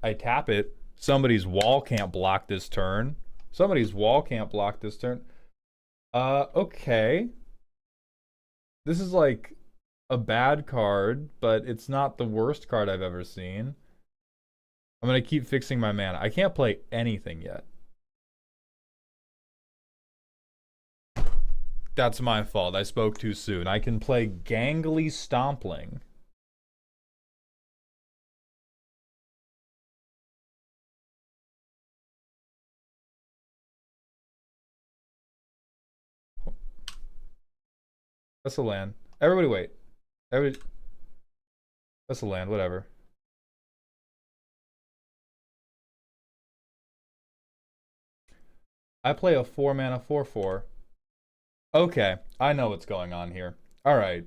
I tap it. Somebody's wall can't block this turn. Okay. This is like a bad card, but it's not the worst card I've ever seen. I'm gonna keep fixing my mana. I can't play anything yet. That's my fault. I spoke too soon. I can play Gangly Stompling. That's a land. Everybody wait. That's a land, whatever. I play a 4 mana 4/4. Okay, I know what's going on here. Alright,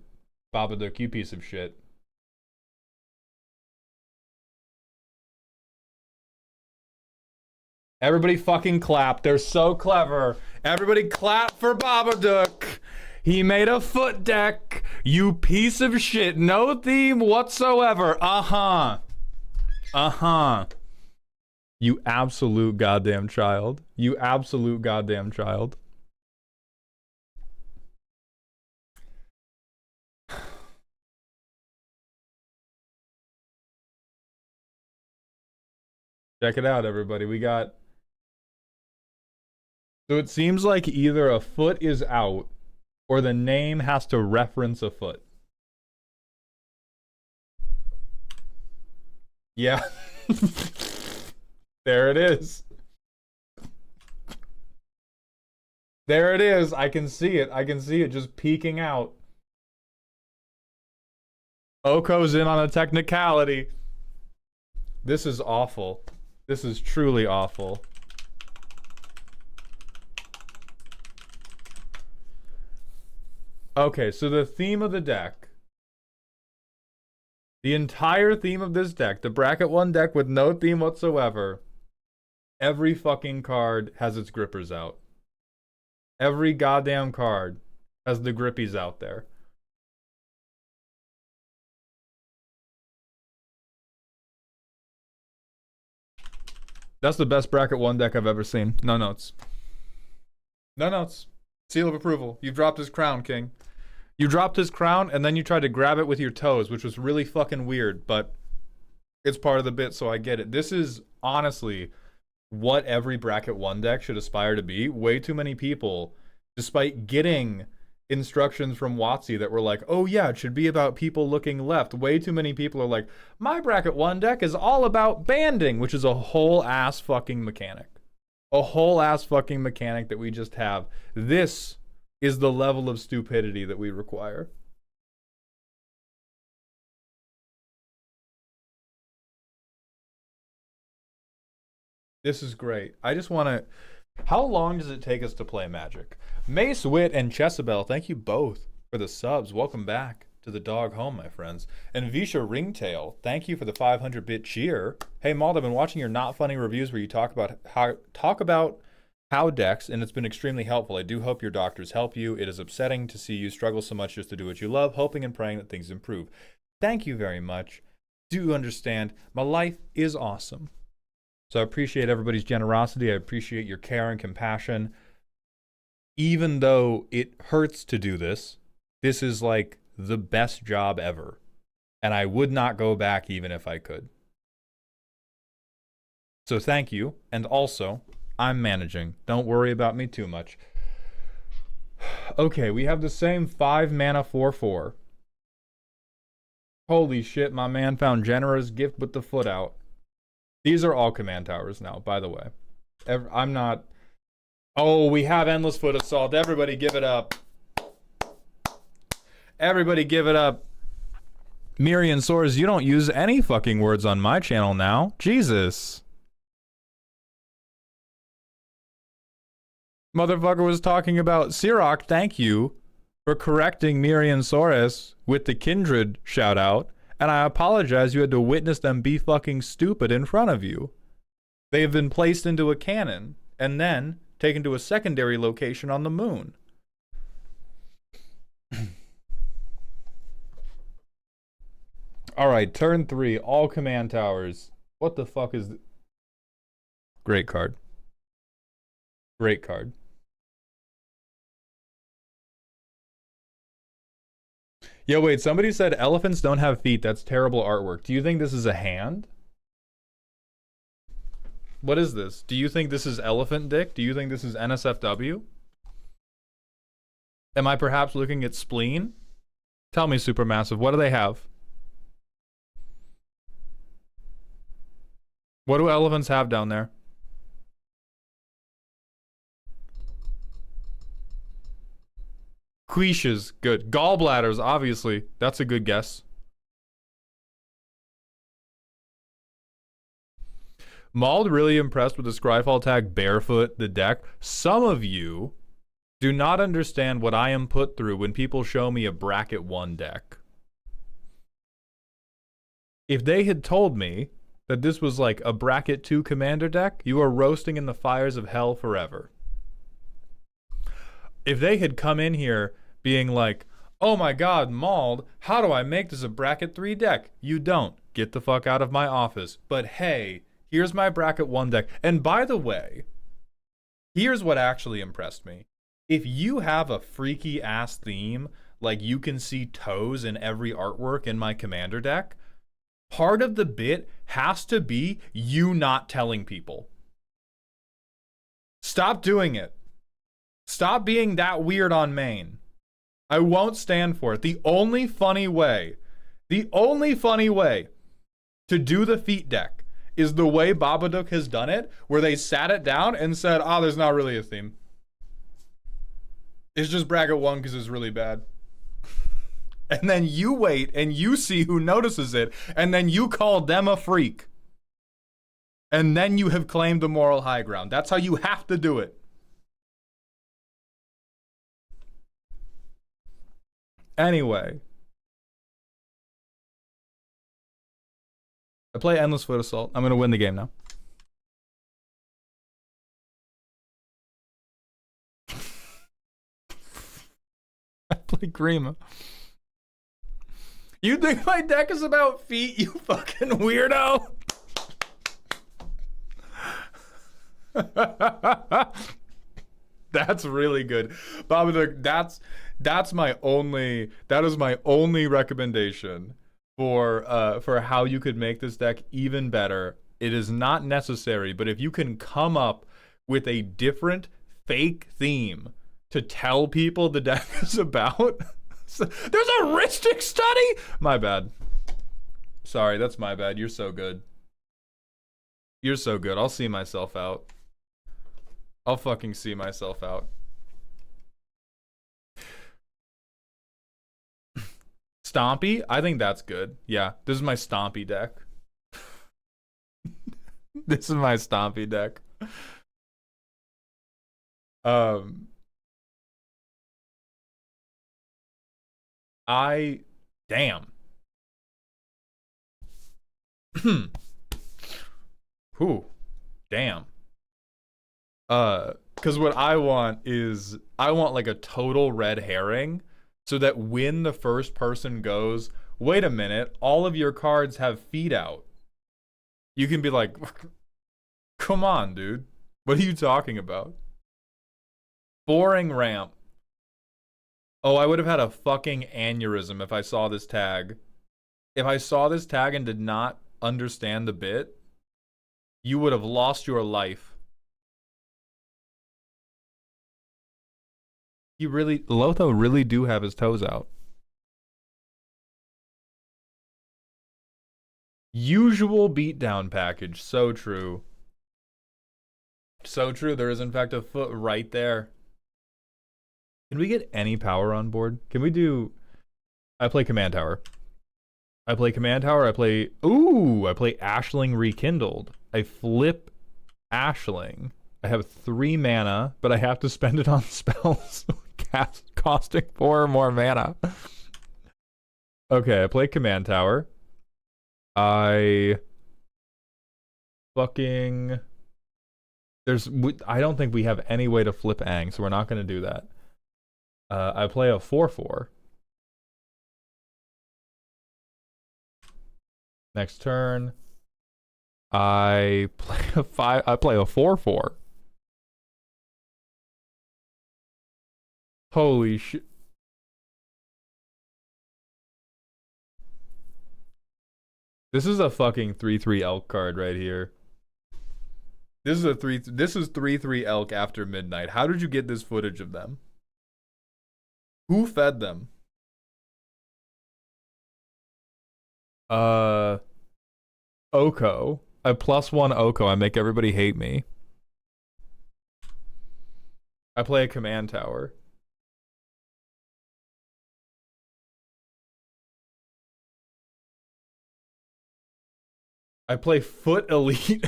Babadook, you piece of shit. Everybody fucking clap. They're so clever. Everybody clap for Babadook. He made a foot deck. You piece of shit. No theme whatsoever. Uh-huh. You absolute goddamn child. Check it out, everybody. So it seems like either a foot is out or the name has to reference a foot. Yeah. There it is. I can see it just peeking out. Oko's in on a technicality. This is awful. This is truly awful. Okay, so the theme of the deck. The entire theme of this deck, the bracket 1 deck with no theme whatsoever. Every fucking card has its grippers out. Every goddamn card has the grippies out there. That's the best bracket 1 deck I've ever seen. No notes. Seal of approval. You've dropped his crown, King. You dropped his crown, and then you tried to grab it with your toes, which was really fucking weird, but it's part of the bit, so I get it. This is, honestly, what every bracket 1 deck should aspire to be. Way too many people, despite getting instructions from WotC that were like, oh yeah, it should be about people looking left. Way too many people are like, my bracket 1 deck is all about banding, which is a whole ass fucking mechanic. A whole ass fucking mechanic that we just have. This is the level of stupidity that we require. This is great. I just want to... How long does it take us to play Magic? Mace Wit and Chesabel, thank you both for the subs. Welcome back to to the dog home, my friends. And Visha Ringtail, thank you for the 500-bit cheer. Hey, Mald, I've been watching your not funny reviews where you talk about how decks, and it's been extremely helpful. I do hope your doctors help you. It is upsetting to see you struggle so much just to do what you love, hoping and praying that things improve. Thank you very much. Do understand, my life is awesome. So I appreciate everybody's generosity. I appreciate your care and compassion. Even though it hurts to do this, this is like the best job ever. And I would not go back even if I could. So thank you. And also, I'm managing. Don't worry about me too much. Okay, we have the same 5 mana 4/4. Holy shit, my man found Genera's gift with the foot out. These are all command towers now, by the way. I'm not... Oh, we have Endless Foot Assault. Everybody give it up. Everybody give it up. Mirian Soares, you don't use any fucking words on my channel now. Jesus. Motherfucker was talking about Sirach. Thank you for correcting Mirian Soares with the Kindred shout out. And I apologize you had to witness them be fucking stupid in front of you. They have been placed into a cannon and then taken to a secondary location on the moon. Alright, turn 3, all command towers. What the fuck is... Great card. Great card. Yo, wait, somebody said elephants don't have feet. That's terrible artwork. Do you think this is a hand? What is this? Do you think this is elephant dick? Do you think this is NSFW? Am I perhaps looking at spleen? Tell me, Supermassive, what do they have? What do elephants have down there? Quiches, good. Gallbladders, obviously. That's a good guess. Mauled really impressed with the Scryfall tag Barefoot, the deck. Some of you do not understand what I am put through when people show me a bracket 1 deck. If they had told me that this was like a bracket 2 commander deck, you are roasting in the fires of hell forever. If they had come in here being like, oh my god, Mauled, how do I make this a bracket 3 deck? You don't. Get the fuck out of my office. But hey, here's my bracket 1 deck. And by the way, here's what actually impressed me. If you have a freaky ass theme, like you can see toes in every artwork in my commander deck, part of the bit has to be you not telling people. Stop doing it. Stop being that weird on main. I won't stand for it. The only funny way to do the feet deck is the way Babadook has done it, where they sat it down and said, oh, there's not really a theme. It's just bracket 1 because it's really bad. And then you wait and you see who notices it, and then you call them a freak. And then you have claimed the moral high ground. That's how you have to do it. Anyway. I play Endless Foot Assault. I'm going to win the game now. I play Grima. You think my deck is about feet, you fucking weirdo? That's really good. Babadook, that is my only recommendation for how you could make this deck even better. It is not necessary, but if you can come up with a different fake theme to tell people the deck is about. There's a heuristic study? My bad. Sorry, that's my bad. You're so good. You're so good. I'll see myself out. I'll fucking see myself out. Stompy? I think that's good. Yeah, this is my Stompy deck. This is my Stompy deck. Damn. Whew. Damn. Because what I want is, I want like a total red herring so that when the first person goes, wait a minute, all of your cards have feet out, you can be like, come on, dude. What are you talking about? Boring ramp. Oh, I would have had a fucking aneurysm if I saw this tag. If I saw this tag and did not understand the bit, you would have lost your life. Lotho really do have his toes out. Usual beatdown package, so true. So true, there is in fact a foot right there. Can we get any power on board? Can we do... I play Command Tower. I play Ashling Rekindled. I flip Ashling. I have 3 mana, but I have to spend it on spells costing 4 or more mana. Okay, I play Command Tower. I don't think we have any way to flip Aang, so we're not going to do that. I play a 4/4. Next turn, I play a 4/4. Holy shit. This is a fucking 3/3 elk card right here. This is 3/3 elk after midnight. How did you get this footage of them? Who fed them? Oko. I +1 Oko. I make everybody hate me. I play a Command Tower. I play Foot Elite.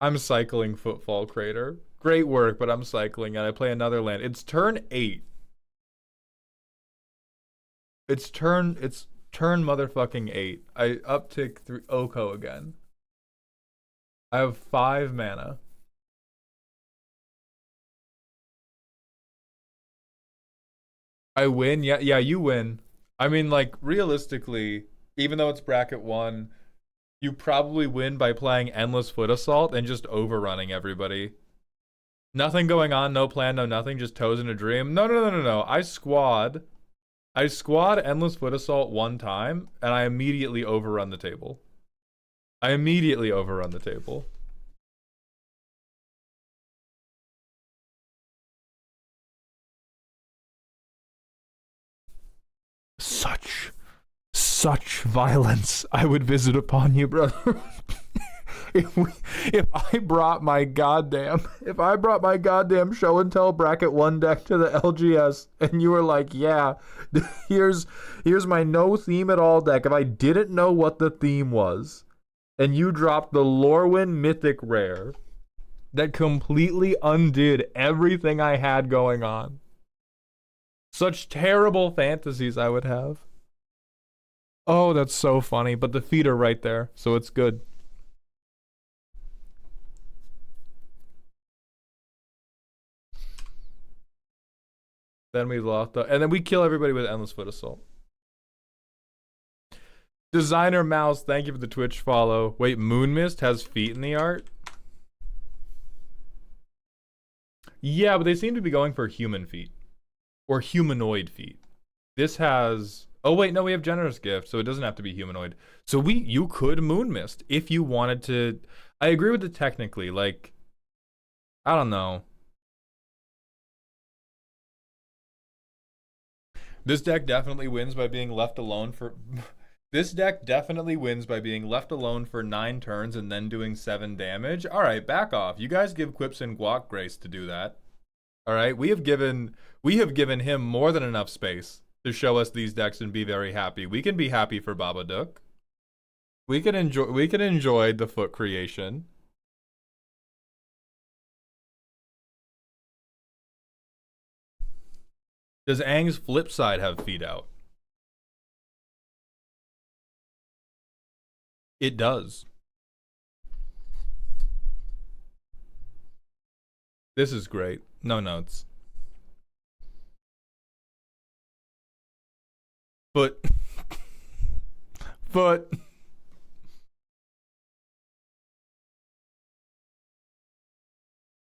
I'm cycling Footfall Crater. Great work, but I'm cycling and I play another land. It's turn 8. It's turn motherfucking 8. I uptick through Oko again. I have 5 mana. I win? Yeah, you win. I mean, like, realistically, even though it's bracket 1, you probably win by playing Endless Foot Assault and just overrunning everybody. Nothing going on, no plan, no nothing, just toes in a dream. No. I squad Endless Foot Assault 1 time, and I immediately overrun the table. Such violence I would visit upon you, brother. if I brought my goddamn show and tell bracket 1 deck to the LGS and you were like, yeah, here's my no theme at all deck. If I didn't know what the theme was and you dropped the Lorwyn Mythic Rare that completely undid everything I had going on. Such terrible fantasies I would have. Oh, that's so funny, but the feet are right there, so it's good. Then we lost and then we kill everybody with Endless Foot Assault. Designer Mouse, thank you for the Twitch follow. Wait, Moonmist has feet in the art? Yeah, but they seem to be going for human feet. Or humanoid feet. This has... Oh wait, no, we have Generous Gift, so it doesn't have to be humanoid. So you could Moonmist if you wanted to. I agree with it technically, like, I don't know. This deck definitely wins by being left alone for... This deck definitely wins by being left alone for 9 turns and then doing 7 damage. Alright, back off. You guys give Quips and Guac grace to do that. Alright, we have given him more than enough space to show us these decks and be very happy. We can be happy for Babadook. We can enjoy the foot creation. Does Aang's flip side have feet out? It does. This is great. No notes. Foot. Foot.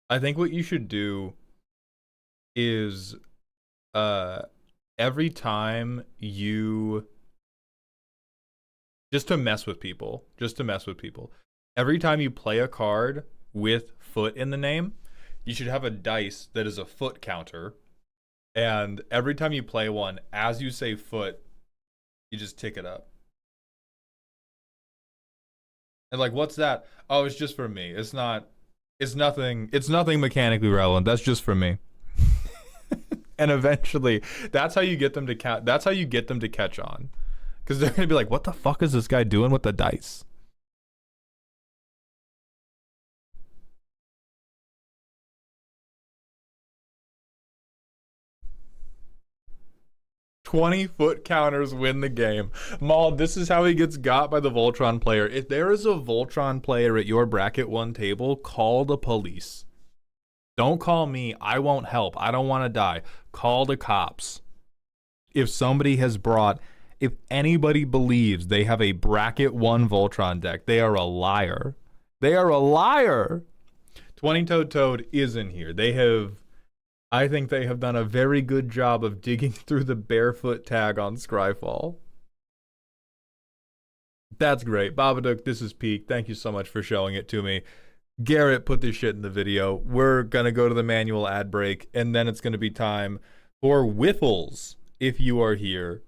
I think what you should do is every time you just to mess with people, every time you play a card with foot in the name, you should have a dice that is a foot counter. And every time you play one, as you say foot, you just tick it up. And like, what's that? Oh, it's just for me. It's nothing mechanically relevant. That's just for me. And eventually, that's how you get them to catch on. Because they're gonna be like, what the fuck is this guy doing with the dice? "20-foot counters win the game." Maul, this is how he gets got by the Voltron player. If there is a Voltron player at your bracket 1 table, call the police. Don't call me. I won't help. I don't want to die. Call the cops. If anybody believes they have a bracket 1 Voltron deck, they are a liar. They are a liar. 20-Toed Toad is in here. I think they have done a very good job of digging through the barefoot tag on Scryfall. That's great. Babadook, this is Peak. Thank you so much for showing it to me. Garrett put this shit in the video. We're going to go to the manual ad break, and then it's going to be time for Whiffles, if you are here.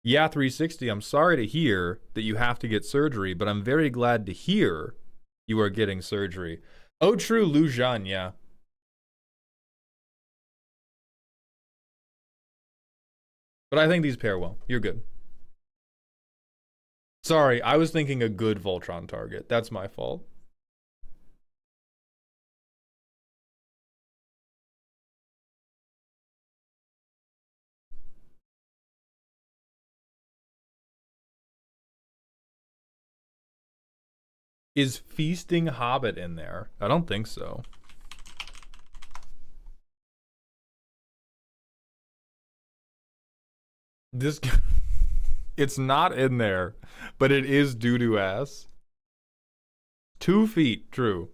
Yeah, 360, I'm sorry to hear that you have to get surgery, but I'm very glad to hear you are getting surgery. Oh, true, Lu Zhan, yeah. But I think these pair well. You're good. Sorry, I was thinking a good Voltron target. That's my fault. Is Feasting Hobbit in there? I don't think so. This it's not in there, but it is doo-doo ass. 2 feet, true.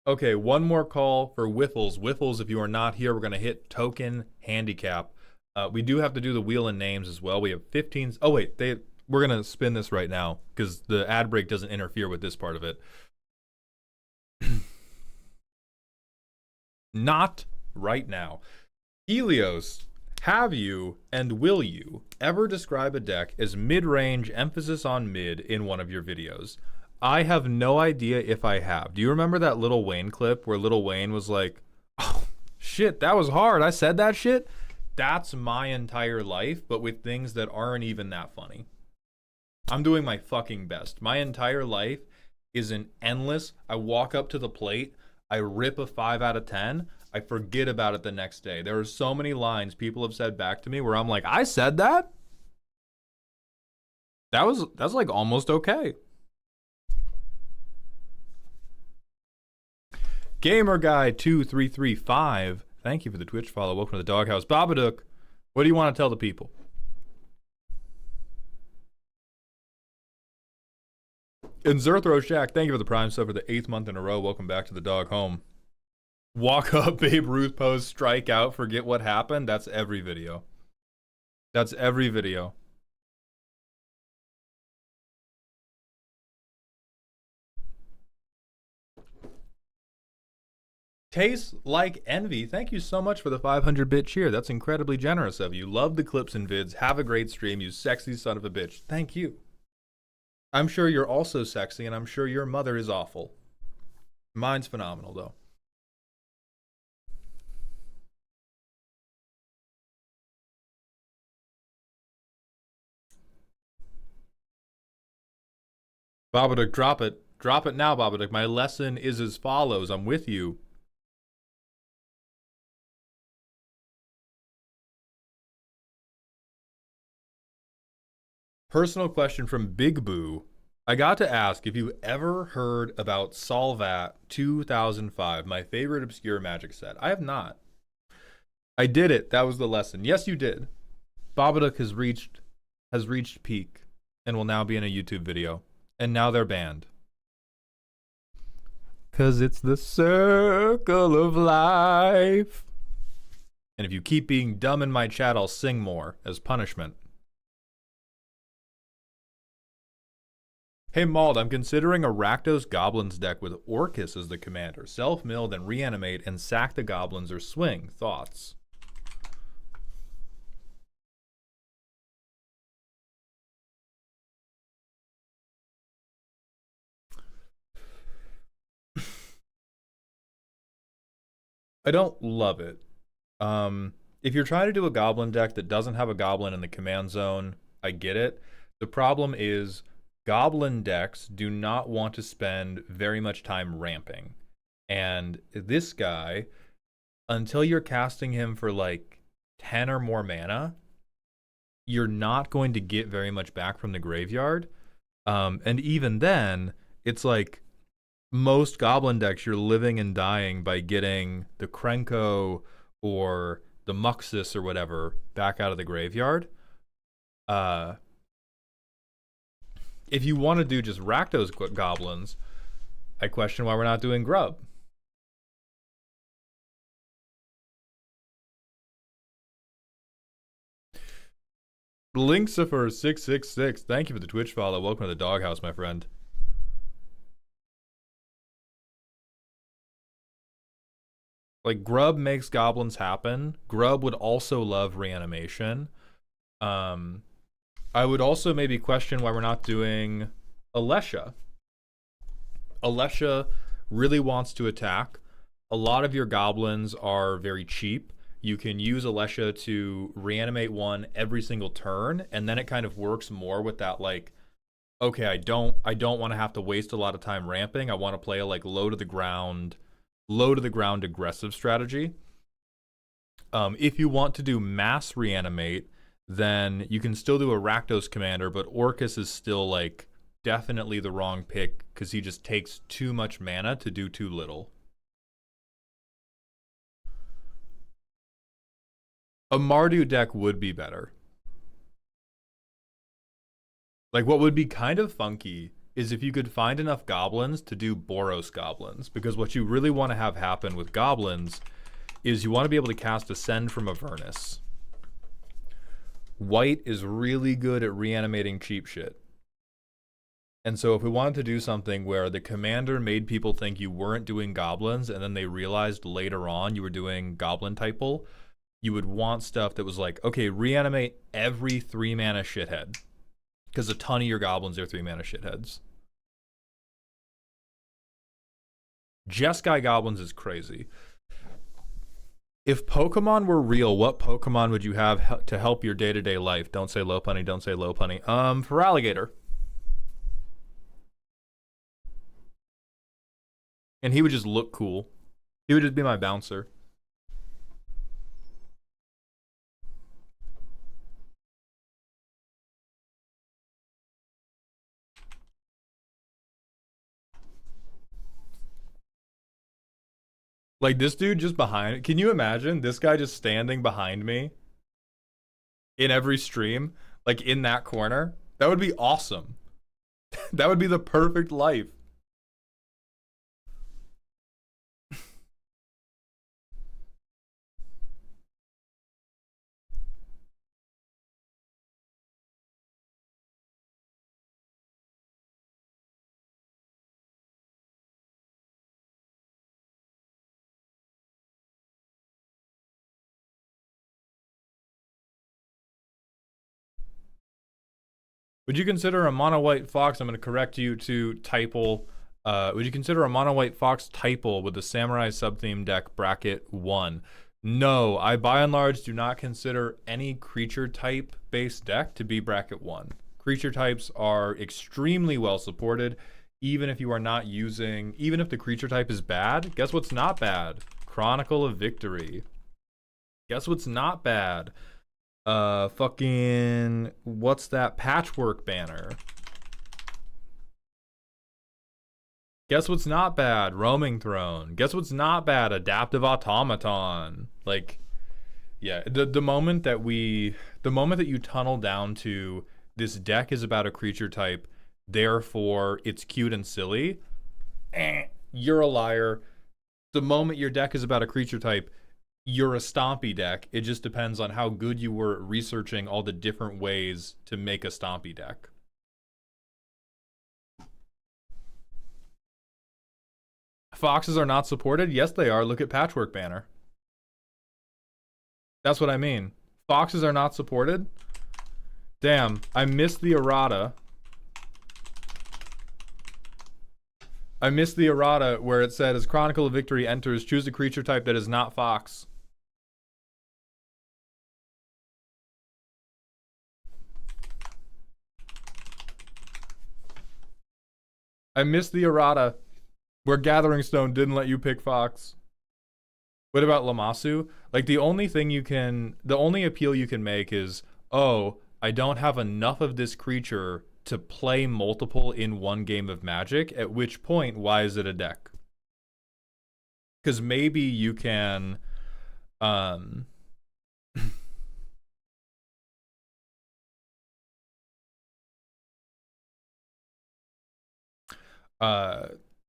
Okay, one more call for Whiffles. Whiffles, if you are not here, we're going to hit token handicap. We do have to do the wheel and names as well. We have 15. Oh, wait, we're going to spin this right now because the ad break doesn't interfere with this part of it. Not right now. Helios, have you and will you ever describe a deck as mid-range, emphasis on mid, in one of your videos? I have no idea if I have. Do you remember that Lil Wayne clip where Lil Wayne was like, oh, shit, that was hard. I said that shit? That's my entire life, but with things that aren't even that funny. I'm doing my fucking best. My entire life is an endless, I walk up to the plate, I rip a 5 out of 10, I forget about it the next day. There are so many lines people have said back to me where I'm like, I said that? That's like almost okay. Gamer Guy 2335, thank you for the Twitch follow. Welcome to the Doghouse. Babadook, what do you want to tell the people? And Zerthro Shack, thank you for the Prime sub for the 8th month in a row. Welcome back to the dog home. Walk up, Babe Ruth pose, strike out, forget what happened. That's every video. That's every video. Tastes like envy. Thank you so much for the 500-bit cheer. That's incredibly generous of you. Love the clips and vids. Have a great stream, you sexy son of a bitch. Thank you. I'm sure you're also sexy, and I'm sure your mother is awful. Mine's phenomenal, though. Babadook, drop it. Drop it now, Babadook. My lesson is as follows. I'm with you. Personal question from Big Boo. I got to ask if you ever heard about Solvat 2005, my favorite obscure magic set. I have not. I did it. That was the lesson. Yes, you did. Babadook has reached peak and will now be in a YouTube video. And now they're banned. Cause it's the circle of life. And if you keep being dumb in my chat, I'll sing more as punishment. Hey Mauld, I'm considering a Rakdos Goblins deck with Orcus as the commander. Self-mill, then reanimate and sack the goblins or swing. Thoughts? I don't love it. If you're trying to do a goblin deck that doesn't have a goblin in the command zone, I get it. The problem is goblin decks do not want to spend very much time ramping. And this guy, until you're casting him for like 10 or more mana, you're not going to get very much back from the graveyard. And even then, it's like most goblin decks, you're living and dying by getting the Krenko or the Muxus or whatever back out of the graveyard. If you want to do just Rakdos goblins, I question why we're not doing Grub. Linksifer666, thank you for the Twitch follow. Welcome to the doghouse, my friend. Like, Grub makes goblins happen. Grub would also love reanimation. I would also maybe question why we're not doing Alesha. Alesha really wants to attack. A lot of your goblins are very cheap. You can use Alesha to reanimate one every single turn, and then it kind of works more with that, like, okay, I don't want to have to waste a lot of time ramping. I want to play a like low to the ground aggressive strategy. If you want to do mass reanimate, then you can still do a Rakdos commander, but Orcus is still like definitely the wrong pick because he just takes too much mana to do too little. A Mardu deck would be better. Like, what would be kind of funky is if you could find enough goblins to do Boros goblins, because what you really want to have happen with goblins is you want to be able to cast Ascend from Avernus. White is really good at reanimating cheap shit. And so if we wanted to do something where the commander made people think you weren't doing goblins and then they realized later on you were doing goblin typal, you would want stuff that was like, okay, reanimate every 3 mana shithead. Because a ton of your goblins are 3 mana shitheads. Jeskai goblins is crazy. If Pokemon were real, what Pokemon would you have to help your day-to-day life? Don't say low punny, don't say low punny. For alligator. And he would just look cool. He would just be my bouncer. Like, this dude just behind. Can you imagine this guy just standing behind me in every stream? Like, in that corner? That would be awesome. That would be the perfect life. Would you consider a mono white fox? I'm going to correct you to typle. Would you consider a mono white fox typle with the samurai subtheme deck bracket 1? No, I by and large do not consider any creature type based deck to be bracket 1. Creature types are extremely well supported, even if you are not using, even if the creature type is bad. Guess what's not bad? Chronicle of Victory. Guess what's not bad? Fucking, what's that? Patchwork Banner. Guess what's not bad? Roaming Throne. Guess what's not bad? Adaptive Automaton. Like, yeah, the moment that you tunnel down to this deck is about a creature type, therefore it's cute and silly, you're a liar. The moment your deck is about a creature type, you're a stompy deck. It just depends on how good you were at researching all the different ways to make a stompy deck. Foxes are not supported? Yes, they are. Look at Patchwork Banner. That's what I mean. Foxes are not supported? Damn, I missed the errata. I missed the errata where it said, as Chronicle of Victory enters, choose a creature type that is not fox. I missed the errata where Gathering Stone didn't let you pick fox. What about Lamasu? Like, the only appeal you can make is, oh, I don't have enough of this creature to play multiple in one game of Magic, at which point, why is it a deck? Because maybe you can,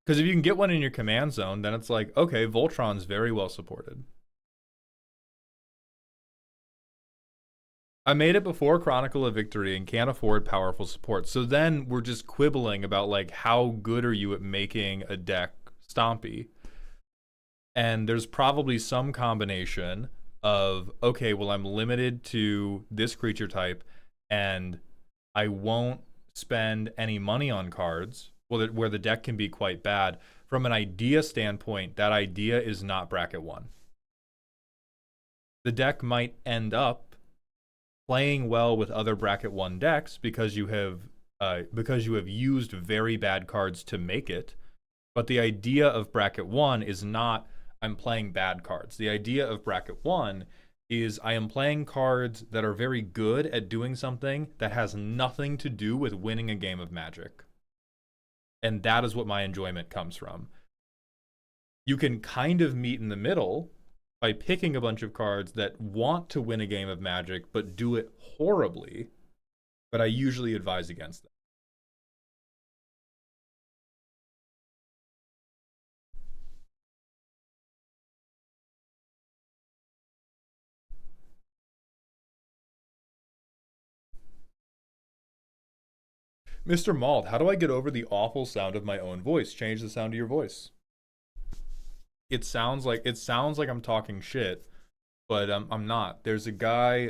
because if you can get one in your command zone, then it's like, okay, Voltron's very well supported. I made it before Chronicle of Victory and can't afford powerful support. So then we're just quibbling about, like, how good are you at making a deck stompy? And there's probably some combination of, okay, well, I'm limited to this creature type and I won't spend any money on cards where the deck can be quite bad. From an idea standpoint, that idea is not bracket 1. The deck might end up playing well with other bracket 1 decks because you have used very bad cards to make it. But the idea of bracket 1 is not, I'm playing bad cards. The idea of bracket 1 is, I am playing cards that are very good at doing something that has nothing to do with winning a game of Magic. And that is what my enjoyment comes from. You can kind of meet in the middle by picking a bunch of cards that want to win a game of Magic but do it horribly, but I usually advise against them. Mr. Mald, how do I get over the awful sound of my own voice? Change the sound of your voice. It sounds like I'm talking shit, but I'm not. There's a guy,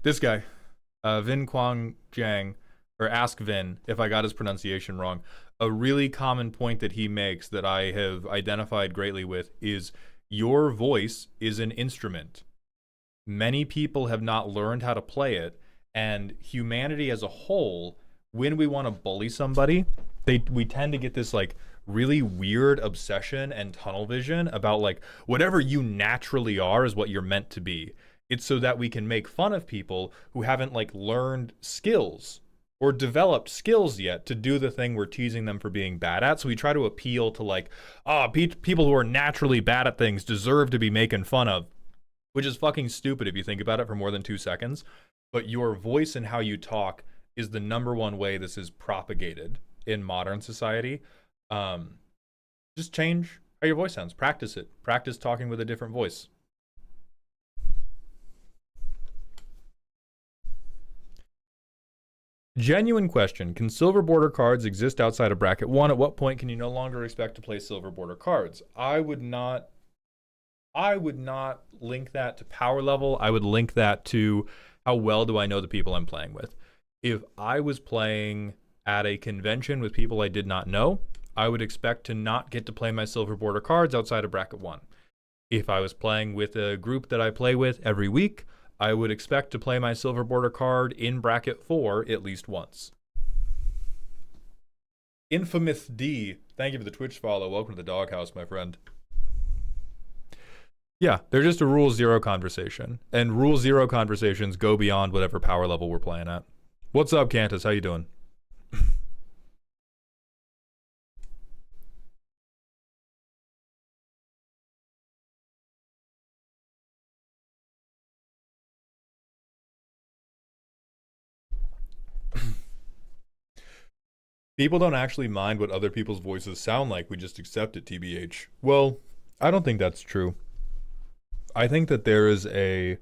this guy, Vin Quang Jiang, or Ask Vin, if I got his pronunciation wrong. A really common point that he makes that I have identified greatly with is, your voice is an instrument. Many people have not learned how to play it, and humanity as a whole, when we want to bully somebody, we tend to get this, like, really weird obsession and tunnel vision about, like, whatever you naturally are is what you're meant to be. It's so that we can make fun of people who haven't, like, learned skills or developed skills yet to do the thing we're teasing them for being bad at. So we try to appeal to, like, people who are naturally bad at things deserve to be making fun of, which is fucking stupid if you think about it for more than 2 seconds. But your voice and how you talk is the #1 way this is propagated in modern society. Just change how your voice sounds. Practice it. Practice talking with a different voice. Genuine question. Can silver border cards exist outside of bracket 1? At what point can you no longer expect to play silver border cards? I would not I would not link that to power level. I would link that to how well do I know the people I'm playing with. If I was playing at a convention with people I did not know, I would expect to not get to play my silver border cards outside of bracket 1. If I was playing with a group that I play with every week, I would expect to play my silver border card in bracket 4 at least once. Infamous D, thank you for the Twitch follow. Welcome to the doghouse, my friend. Yeah, they're just a rule 0 conversation. And rule 0 conversations go beyond whatever power level we're playing at. What's up, Cantus? How you doing? People don't actually mind what other people's voices sound like. We just accept it, TBH. Well, I don't think that's true. I think that there's a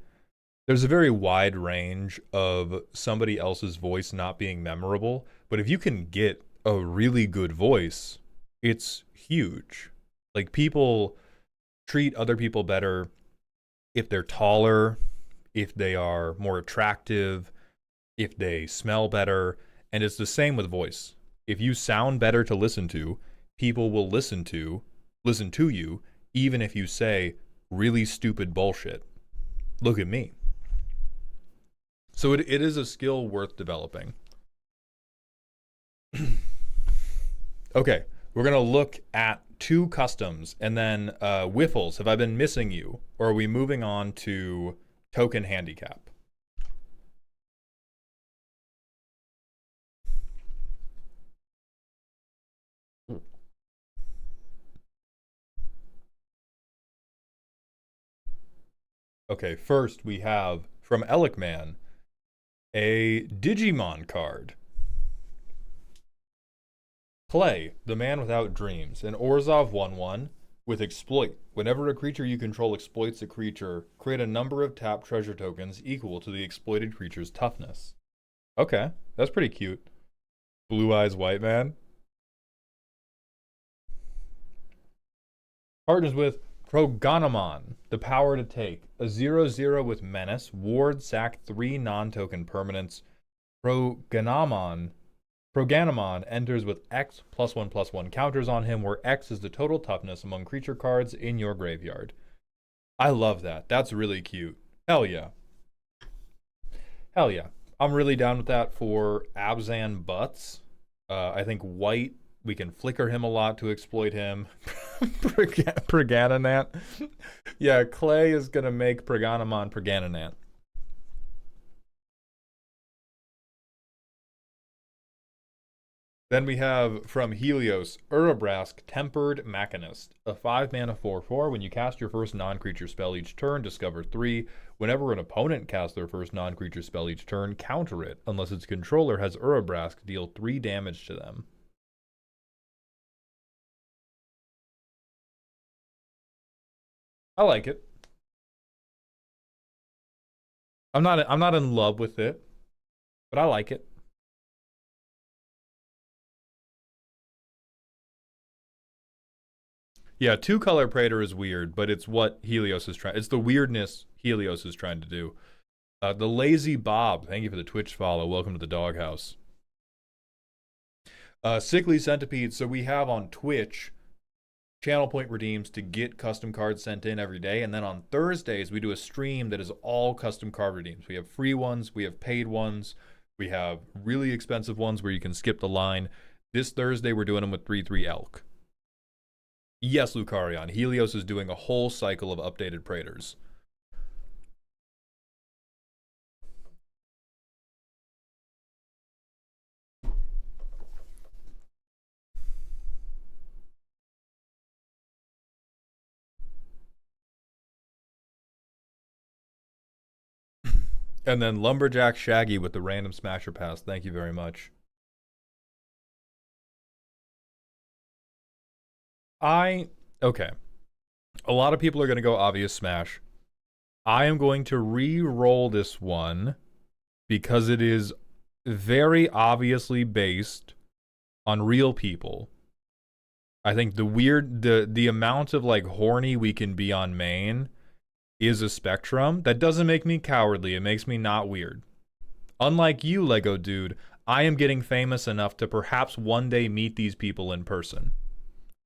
very wide range of somebody else's voice not being memorable, but if you can get a really good voice, it's huge. Like, people treat other people better if they're taller, if they are more attractive, if they smell better, and it's the same with voice. If you sound better to listen to, people will listen to you, even if you say really stupid bullshit. Look at me. So it is a skill worth developing. Okay, we're going to look at 2 customs, and then Whiffles, have I been missing you? Or are we moving on to token handicap? Okay, first we have, from Elikman, a Digimon card. Play, the man without dreams, an Orzhov 1/1 with exploit. Whenever a creature you control exploits a creature, create a number of tap treasure tokens equal to the exploited creature's toughness. Okay, that's pretty cute. Blue Eyes White Man. Partners with Progonomon, the power to take. A 0/0 with menace, ward, sack 3 non-token permanents. Proganomon enters with X +1/+1 counters on him, where X is the total toughness among creature cards in your graveyard. I love that. That's really cute. Hell yeah. Hell yeah. I'm really down with that for Abzan Butts. I think white, we can flicker him a lot to exploit him. Pregananant. Yeah, Clay is going to make Preganomon Pregananant. Then we have, from Helios, Urabrask, Tempered Machinist. A 5-mana 4/4. When you cast your first non-creature spell each turn, discover 3. Whenever an opponent casts their first non-creature spell each turn, counter it, unless its controller has Urabrask deal 3 damage to them. I like it. I'm not in love with it, but I like it. Yeah, 2-color Praetor is weird, but it's what Helios is trying. It's the weirdness Helios is trying to do. The Lazy Bob, thank you for the Twitch follow. Welcome to the doghouse. Sickly Centipede. So we have on Twitch channel point redeems to get custom cards sent in every day, and then on Thursdays we do a stream that is all custom card redeems. We have free ones, we have paid ones, we have really expensive ones where you can skip the line. This Thursday we're doing them with 3/3 Elk. Yes, Lucarion. Helios is doing a whole cycle of updated Praetors. And then Lumberjack Shaggy with the random Smasher Pass. Thank you very much. Okay. A lot of people are going to go obvious smash. I am going to re-roll this one because it is very obviously based on real people. I think the amount of like horny we can be on main is a spectrum. That doesn't make me cowardly. It makes me not weird. Unlike you, Lego dude, I am getting famous enough to perhaps one day meet these people in person.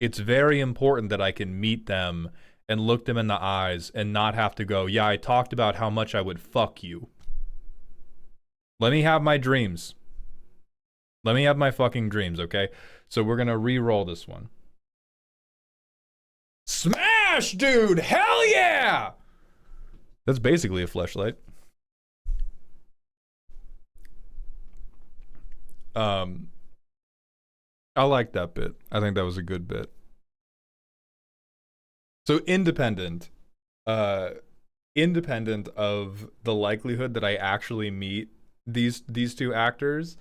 It's very important that I can meet them and look them in the eyes and not have to go, yeah, I talked about how much I would fuck you. Let me have my dreams. Let me have my fucking dreams, okay? So we're gonna re-roll this one. Smash, dude! Hell yeah! That's basically a fleshlight. I like that bit. I think that was a good bit. So independent of the likelihood that I actually meet these two actors,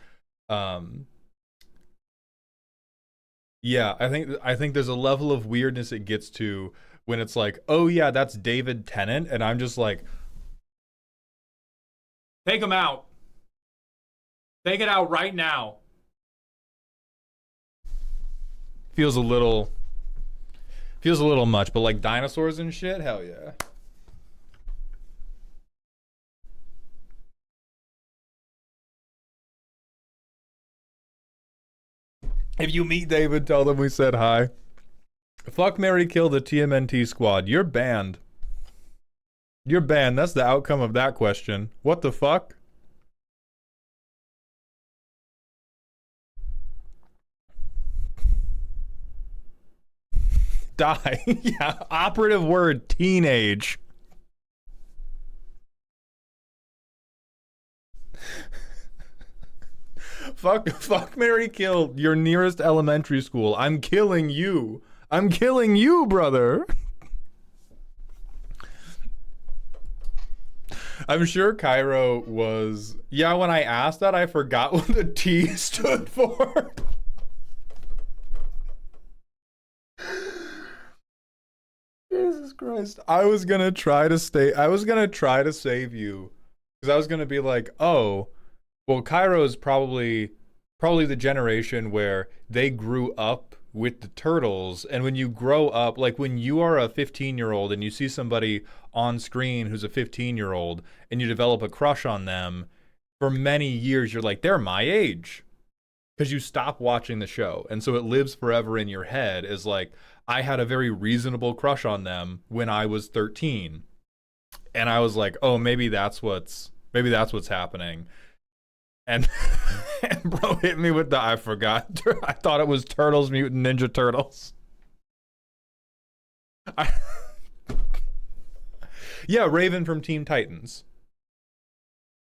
yeah, I think there's a level of weirdness it gets to when it's like, oh yeah, that's David Tennant, and I'm just like, take him out. Take it out right now. Feels a little much, but like dinosaurs and shit, hell yeah. If you meet David, tell them we said hi. Fuck, marry, kill the TMNT squad. You're banned. You're banned. That's the outcome of that question. What the fuck? Die. Yeah, operative word, teenage. Fuck, marry, kill your nearest elementary school. I'm killing you. I'm killing you, brother. I'm sure Cairo was... Yeah, when I asked that, I forgot what the T stood for. Jesus Christ. I was gonna try to save you. Because I was gonna be like, oh... Well, Cairo is probably the generation where they grew up with the turtles, and when you grow up, like when you are a 15-year-old and you see somebody on screen who's a 15-year-old and you develop a crush on them, for many years you're like, they're my age. Because you stop watching the show, and so it lives forever in your head as like, I had a very reasonable crush on them when I was 13. And I was like, oh, maybe that's what's happening. And, and bro hit me with the, I forgot. I thought it was Turtles Mutant Ninja Turtles. Yeah, Raven from Teen Titans.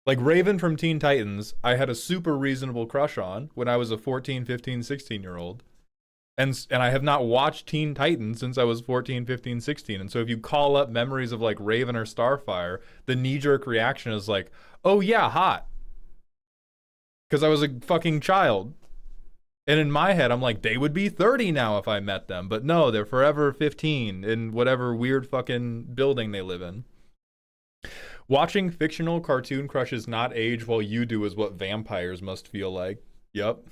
Like Raven from Teen Titans, I had a super reasonable crush on when I was a 14, 15, 16-year-old. And I have not watched Teen Titans since I was 14, 15, 16. And so if you call up memories of like Raven or Starfire, the knee-jerk reaction is like, oh yeah, hot. Because I was a fucking child. And in my head, I'm like, they would be 30 now if I met them. But no, they're forever 15 in whatever weird fucking building they live in. Watching fictional cartoon crushes not age while you do is what vampires must feel like. Yep.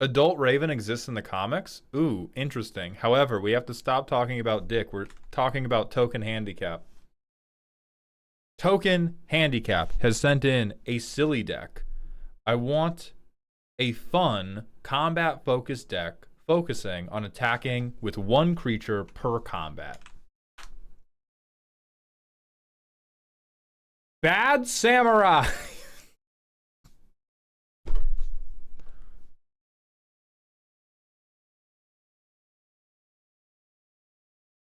Adult Raven exists in the comics? Ooh, interesting. However, we have to stop talking about dick. We're talking about Token Handicap. Token Handicap has sent in a silly deck. I want a fun, combat-focused deck focusing on attacking with one creature per combat. Bad Samurai!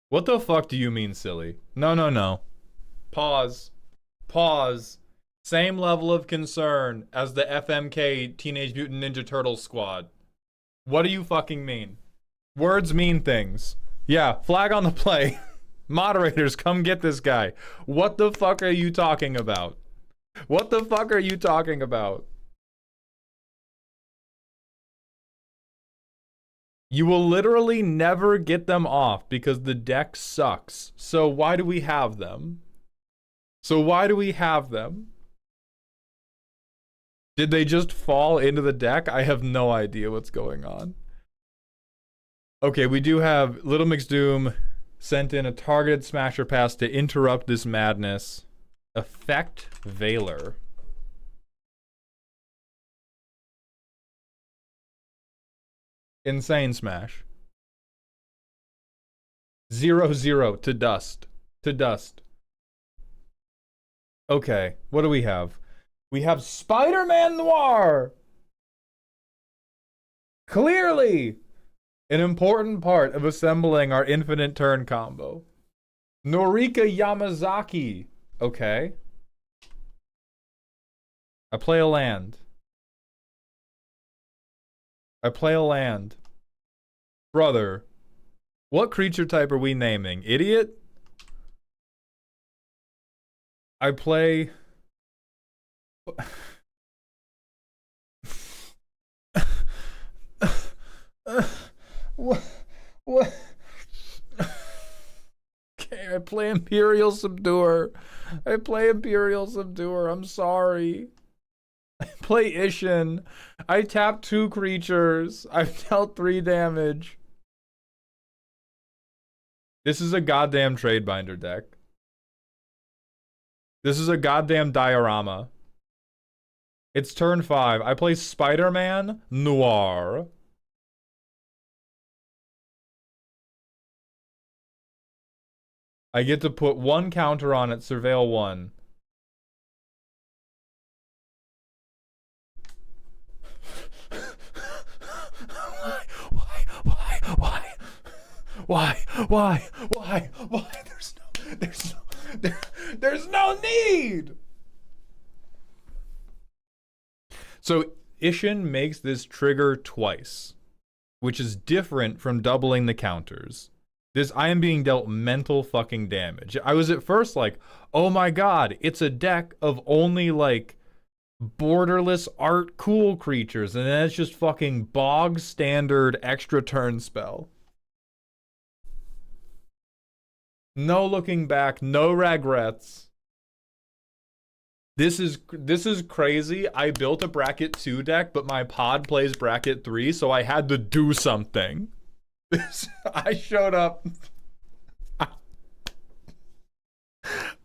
What the fuck do you mean, silly? No. Pause. Same level of concern as the FMK Teenage Mutant Ninja Turtles squad. What do you fucking mean? Words mean things. Yeah, flag on the play. Moderators, come get this guy. What the fuck are you talking about? What the fuck are you talking about? You will literally never get them off because the deck sucks. So why do we have them? So why do we have them? Did they just fall into the deck? I have no idea what's going on. Okay, we do have Little McDoom sent in a targeted smasher pass to interrupt this madness. Effect Veiler. Insane smash. 0/0 to dust. To dust. Okay, what do we have? We have Spider-Man Noir! Clearly an important part of assembling our infinite turn combo. Norika Yamazaki. Okay. I play a land. I play a land. Brother, what creature type are we naming? Idiot? I play... What? Okay, I play Imperial Subduer. I play Imperial Subduer. I'm sorry. I play Ishin. I tap 2 creatures. I've dealt 3 damage. This is a goddamn trade binder deck. This is a goddamn diorama. It's turn 5. I play Spider-Man Noir. I get to put 1 counter on it, surveil 1. Why? There's no need! So Ishin makes this trigger twice, which is different from doubling the counters. I am being dealt mental fucking damage. I was at first like, oh my god, it's a deck of only like borderless art cool creatures, and then it's just fucking bog standard extra turn spell. No looking back, no regrets. This is crazy. I built a bracket 2 deck, but my pod plays bracket 3, so I had to do something. I showed up.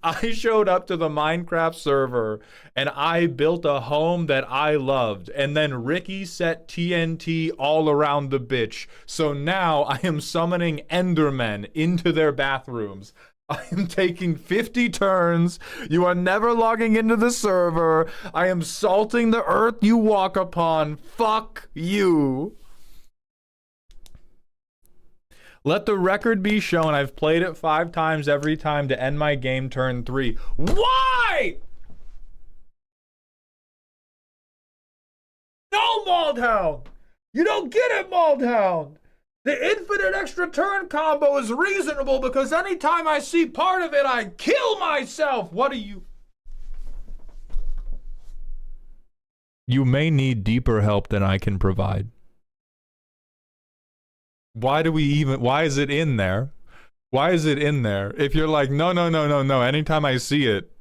I showed up to the Minecraft server and I built a home that I loved. And then Ricky set TNT all around the bitch. So now I am summoning Endermen into their bathrooms. I am taking 50 turns. You are never logging into the server. I am salting the earth you walk upon. Fuck you. Let the record be shown. I've played it 5 times every time to end my game turn 3. Why? No, Mauled. You don't get it, Mauled. The infinite extra turn combo is reasonable because anytime I see part of it, I kill myself. What are you? You may need deeper help than I can provide. Why is it in there? Why is it in there? If you're like, no. Anytime I see it,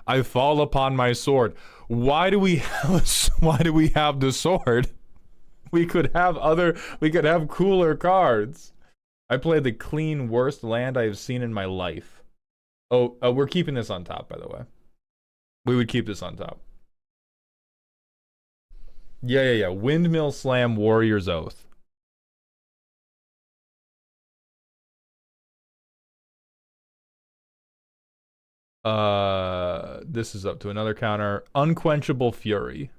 I fall upon my sword. Why do we have the sword? We could have cooler cards. I play the clean worst land I have seen in my life. Oh, we're keeping this on top, by the way. We would keep this on top. Yeah. Windmill Slam, Warrior's Oath. This is up to another counter. Unquenchable Fury.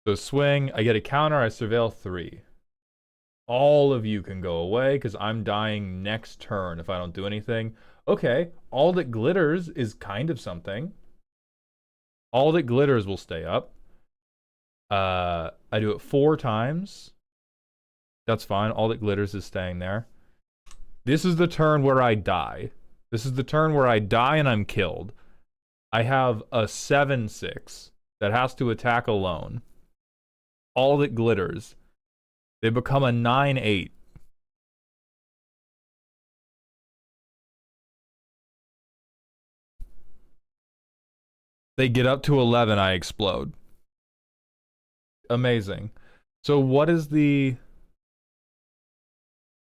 So swing, I get a counter, I surveil 3. All of you can go away, because I'm dying next turn if I don't do anything. Okay, All That Glitters is kind of something. All That Glitters will stay up. I do it 4 times. That's fine, All That Glitters is staying there. This is the turn where I die. This is the turn where I die and I'm killed. I have a 7/6 that has to attack alone. All That Glitters. They become a 9/8. They get up to 11, I explode. Amazing. So what is the...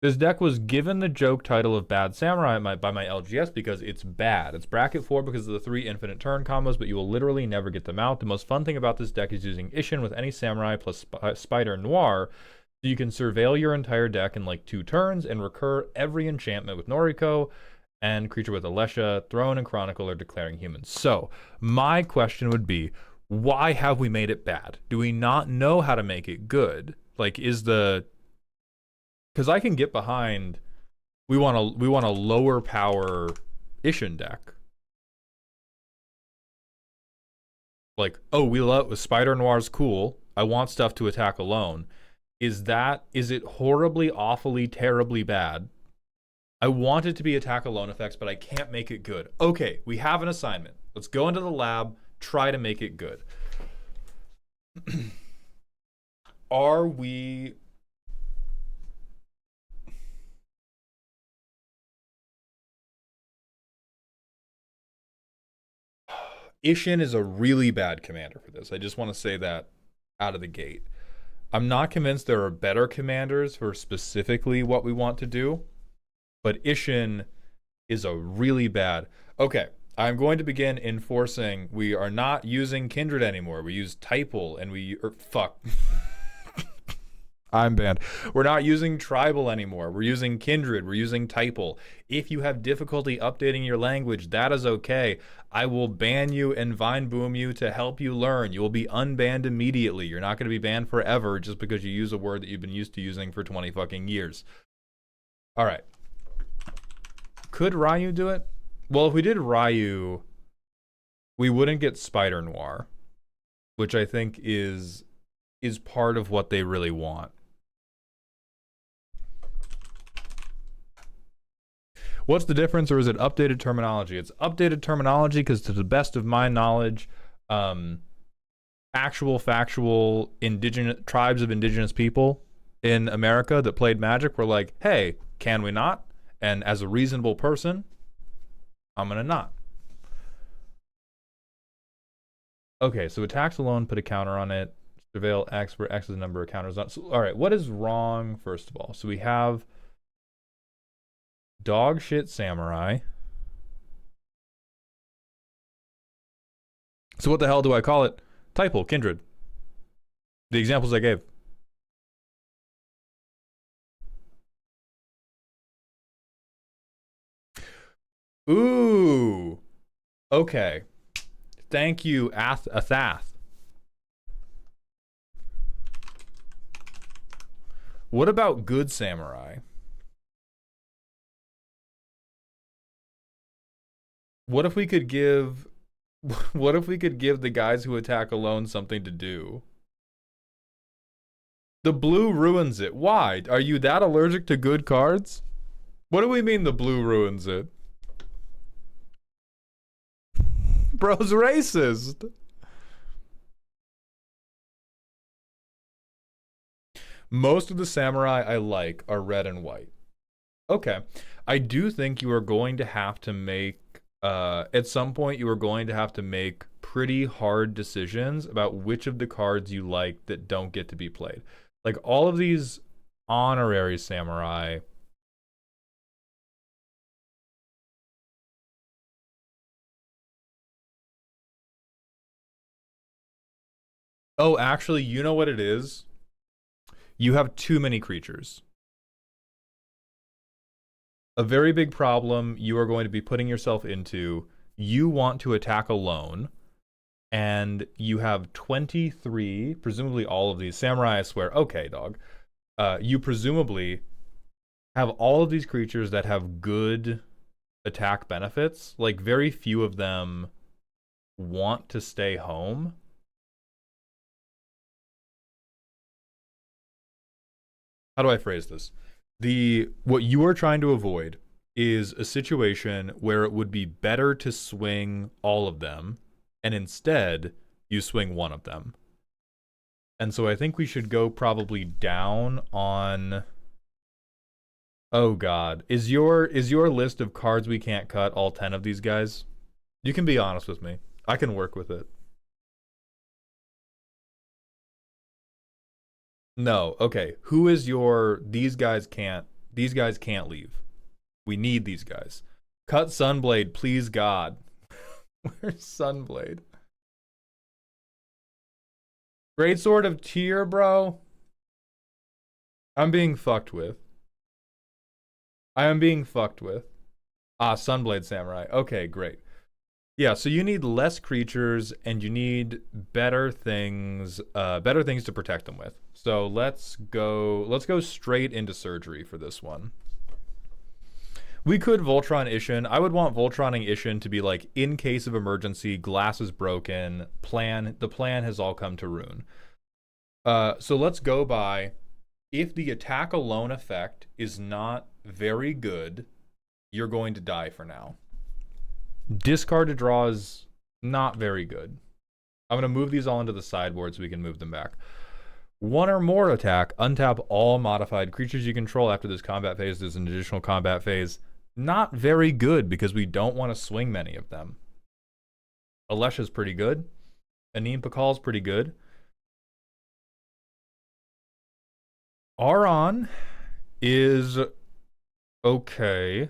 This deck was given the joke title of Bad Samurai by my LGS because it's bad. It's bracket 4 because of the 3 infinite turn combos, but you will literally never get them out. The most fun thing about this deck is using Ishin with any Samurai plus Spider Noir, so you can surveil your entire deck in like 2 turns and recur every enchantment with Noriko and creature with Alesha, Throne and Chronicle, or Declaring Humans. So, my question would be, why have we made it bad? Do we not know how to make it good? Like, is the... Because I can get behind, we want a lower power Ishin deck. Like, oh, we love Spider Noir's cool. I want stuff to attack alone. Is it horribly, awfully, terribly bad? I want it to be attack alone effects, but I can't make it good. Okay, we have an assignment. Let's go into the lab, try to make it good. Are we... Ishin is a really bad commander for this. I just want to say that out of the gate. I'm not convinced there are better commanders for specifically what we want to do, but Ishin is a really bad... Okay, I'm going to begin enforcing we are not using Kindred anymore. We use Typal and fuck. I'm banned. We're not using Tribal anymore. We're using Kindred. We're using Typal. If you have difficulty updating your language, that is okay. I will ban you and Vine Boom you to help you learn. You will be unbanned immediately. You're not going to be banned forever just because you use a word that you've been used to using for 20 fucking years. All right. Could Ryu do it? Well, if we did Ryu, we wouldn't get Spider Noir, which I think is part of what they really want. What's the difference, or is it updated terminology? It's updated terminology because, to the best of my knowledge, actual factual indigenous tribes of indigenous people in America that played Magic were like, hey, can we not? And as a reasonable person, I'm gonna not. Okay, so attacks alone, put a counter on it. Surveil X, where X is the number of counters on. So, all right, what is wrong, first of all? So we have dog shit samurai. So what the hell do I call it? Typal, Kindred. The examples I gave. Ooh. Okay. Thank you, Athath. What about good samurai? What if we could give the guys who attack alone something to do? The blue ruins it. Why? Are you that allergic to good cards? What do we mean the blue ruins it? Bro's racist. Most of the samurai I like are red and white. Okay. I do think you are going to have to make at some point you are going to have to make pretty hard decisions about which of the cards you like that don't get to be played. Like all of these honorary samurai. Oh, actually, you know what it is? You have too many creatures. A very big problem you are going to be putting yourself into. You want to attack alone, and you have 23, presumably all of these. Samurai, I swear. Okay, dog. You presumably have all of these creatures that have good attack benefits. Like, very few of them want to stay home. How do I phrase this? What you are trying to avoid is a situation where it would be better to swing all of them, and instead you swing one of them. And so I think we should go probably down on... Oh god. Is your list of cards we can't cut all 10 of these guys? You can be honest with me. I can work with it. No, okay. Who is your these guys can't leave. We need these guys. Cut Sunblade, please God. Where's Sunblade? Great Sword of Tyr, bro. I'm being fucked with. I am being fucked with. Ah, Sunblade Samurai. Okay, great. Yeah, so you need less creatures and you need better things to protect them with. So let's go straight into surgery for this one. We could Voltron Ishin. I would want Voltroning Ishin to be like, in case of emergency, glass is broken, the plan has all come to ruin. So let's go by, if the attack alone effect is not very good, you're going to die for now. Discard to draw is not very good. I'm going to move these all into the sideboard so we can move them back. One or more attack, untap all modified creatures you control after this combat phase. There's an additional combat phase. Not very good because we don't want to swing many of them. Alesha's pretty good. Anim Pakal's pretty good. Aron is okay.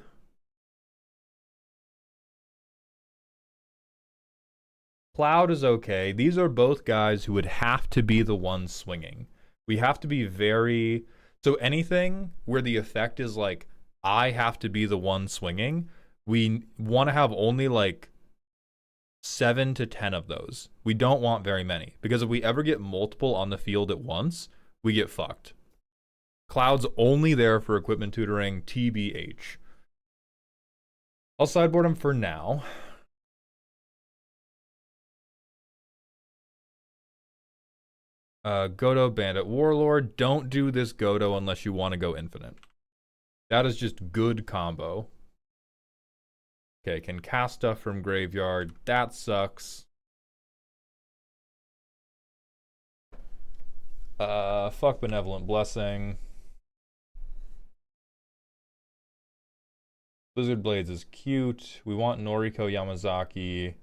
Cloud is okay. These are both guys who would have to be the ones swinging. We have to be very... So anything where the effect is like, I have to be the one swinging, we want to have only like 7 to 10 of those. We don't want very many. Because if we ever get multiple on the field at once, we get fucked. Cloud's only there for equipment tutoring, TBH. I'll sideboard him for now. Godo, Bandit, Warlord. Don't do this Godo unless you want to go infinite. That is just good combo. Okay, can cast stuff from graveyard. That sucks. Fuck Benevolent Blessing. Blizzard Blades is cute. We want Noriko Yamazaki.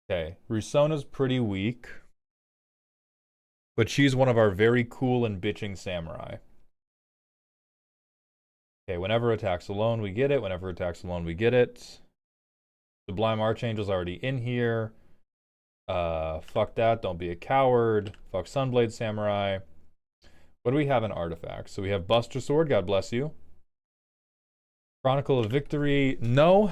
Okay, Rusona's pretty weak. But she's one of our very cool and bitching samurai. Okay, whenever attacks alone, we get it. Whenever attacks alone, we get it. Sublime Archangel's already in here. Fuck that, don't be a coward. Fuck Sunblade Samurai. What do we have in artifacts? So we have Buster Sword, God bless you. Chronicle of Victory, no.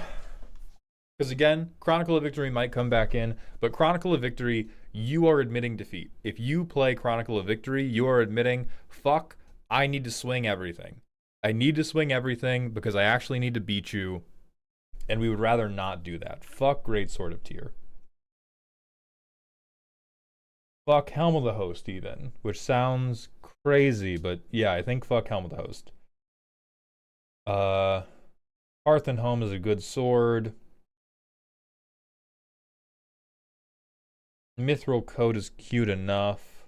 Because again, Chronicle of Victory might come back in, but Chronicle of Victory, you are admitting defeat. If you play Chronicle of Victory, you are admitting, fuck, I need to swing everything. I need to swing everything because I actually need to beat you, and we would rather not do that. Fuck Great Sword of Tyr. Fuck Helm of the Host even, which sounds crazy, but yeah, I think fuck Helm of the Host. Hearth and Home is a good sword. Mithril Coat is cute enough.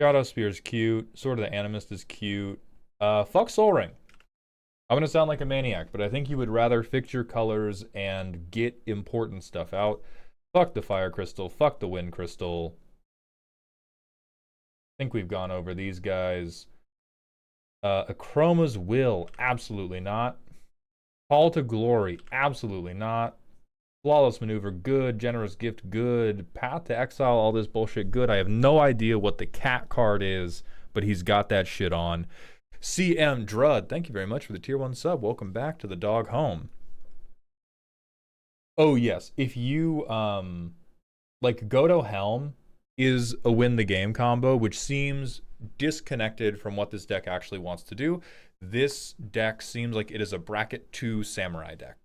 Shadow Spear is cute. Sword of the Animist is cute. Fuck Soul Ring. I'm gonna sound like a maniac, but I think you would rather fix your colors and get important stuff out. Fuck the Fire Crystal. Fuck the Wind Crystal. I think we've gone over these guys. Achroma's Will. Absolutely not. Call to Glory, absolutely not. Flawless Maneuver, good. Generous Gift, good. Path to Exile, all this bullshit, good. I have no idea what the cat card is, but he's got that shit on. CM Drud, thank you very much for the tier 1 sub. Welcome back to the dog home. Oh, yes. If you, like, Godo Helm is a win the game combo, which seems disconnected from what this deck actually wants to do. This deck seems like it is a bracket 2 samurai deck.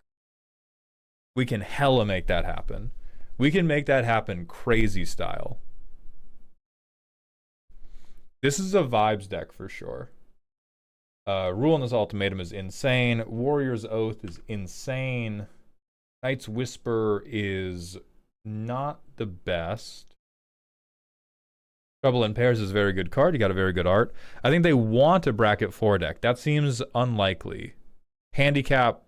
We can hella make that happen. We can make that happen crazy style. This is a vibes deck for sure. Rule in this ultimatum is insane. Warrior's Oath is insane. Knight's Whisper is not the best. Trouble in Pairs is a very good card. You got a very good art. I think they want a bracket 4 deck. That seems unlikely. Handicap.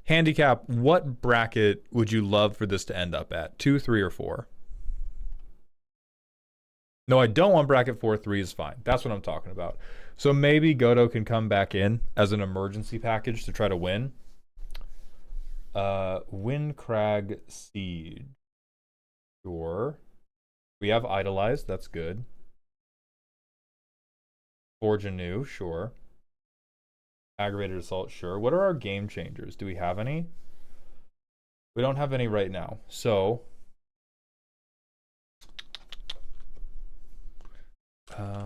Handicap, what bracket would you love for this to end up at? 2, 3, or 4? No, I don't want bracket 4. 3 is fine. That's what I'm talking about. So maybe Godo can come back in as an emergency package to try to win. Windcrag Siege. Sure. We have Idolized. That's good. Forge anew. Sure. Aggravated Assault. Sure. What are our game changers? Do we have any? We don't have any right now. So...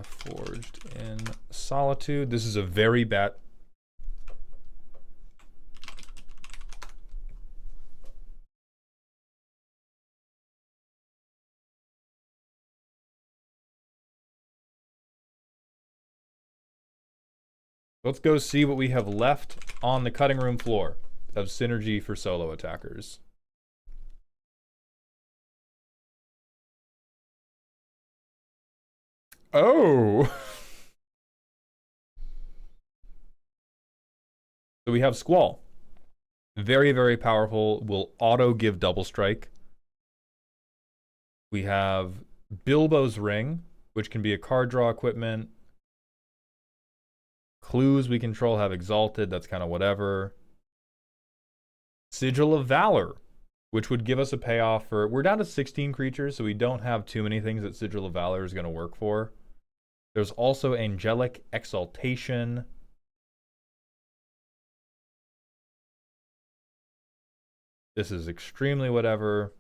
Forged in Solitude. This is a very bad... Let's go see what we have left on the cutting room floor of synergy for solo attackers. Oh! So we have Squall. Very, very powerful. Will auto give double strike. We have Bilbo's Ring, which can be a card draw equipment. Clues we control have Exalted. That's kind of whatever. Sigil of Valor, which would give us a payoff for... We're down to 16 creatures, so we don't have too many things that Sigil of Valor is going to work for. There's also Angelic Exaltation. This is extremely whatever.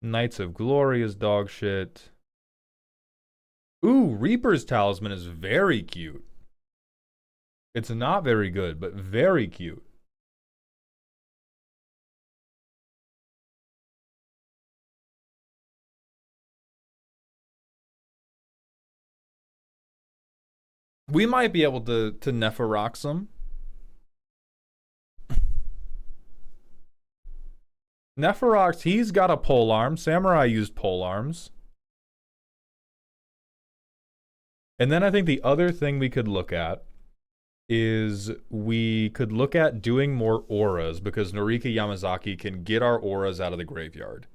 Knights of Glory is dog shit. Ooh, Reaper's Talisman is very cute. It's not very good, but very cute. We might be able to Neferox them. Neferox, he's got a pole arm. Samurai used pole arms. And then I think the other thing we could look at is we could look at doing more auras because Norika Yamazaki can get our auras out of the graveyard.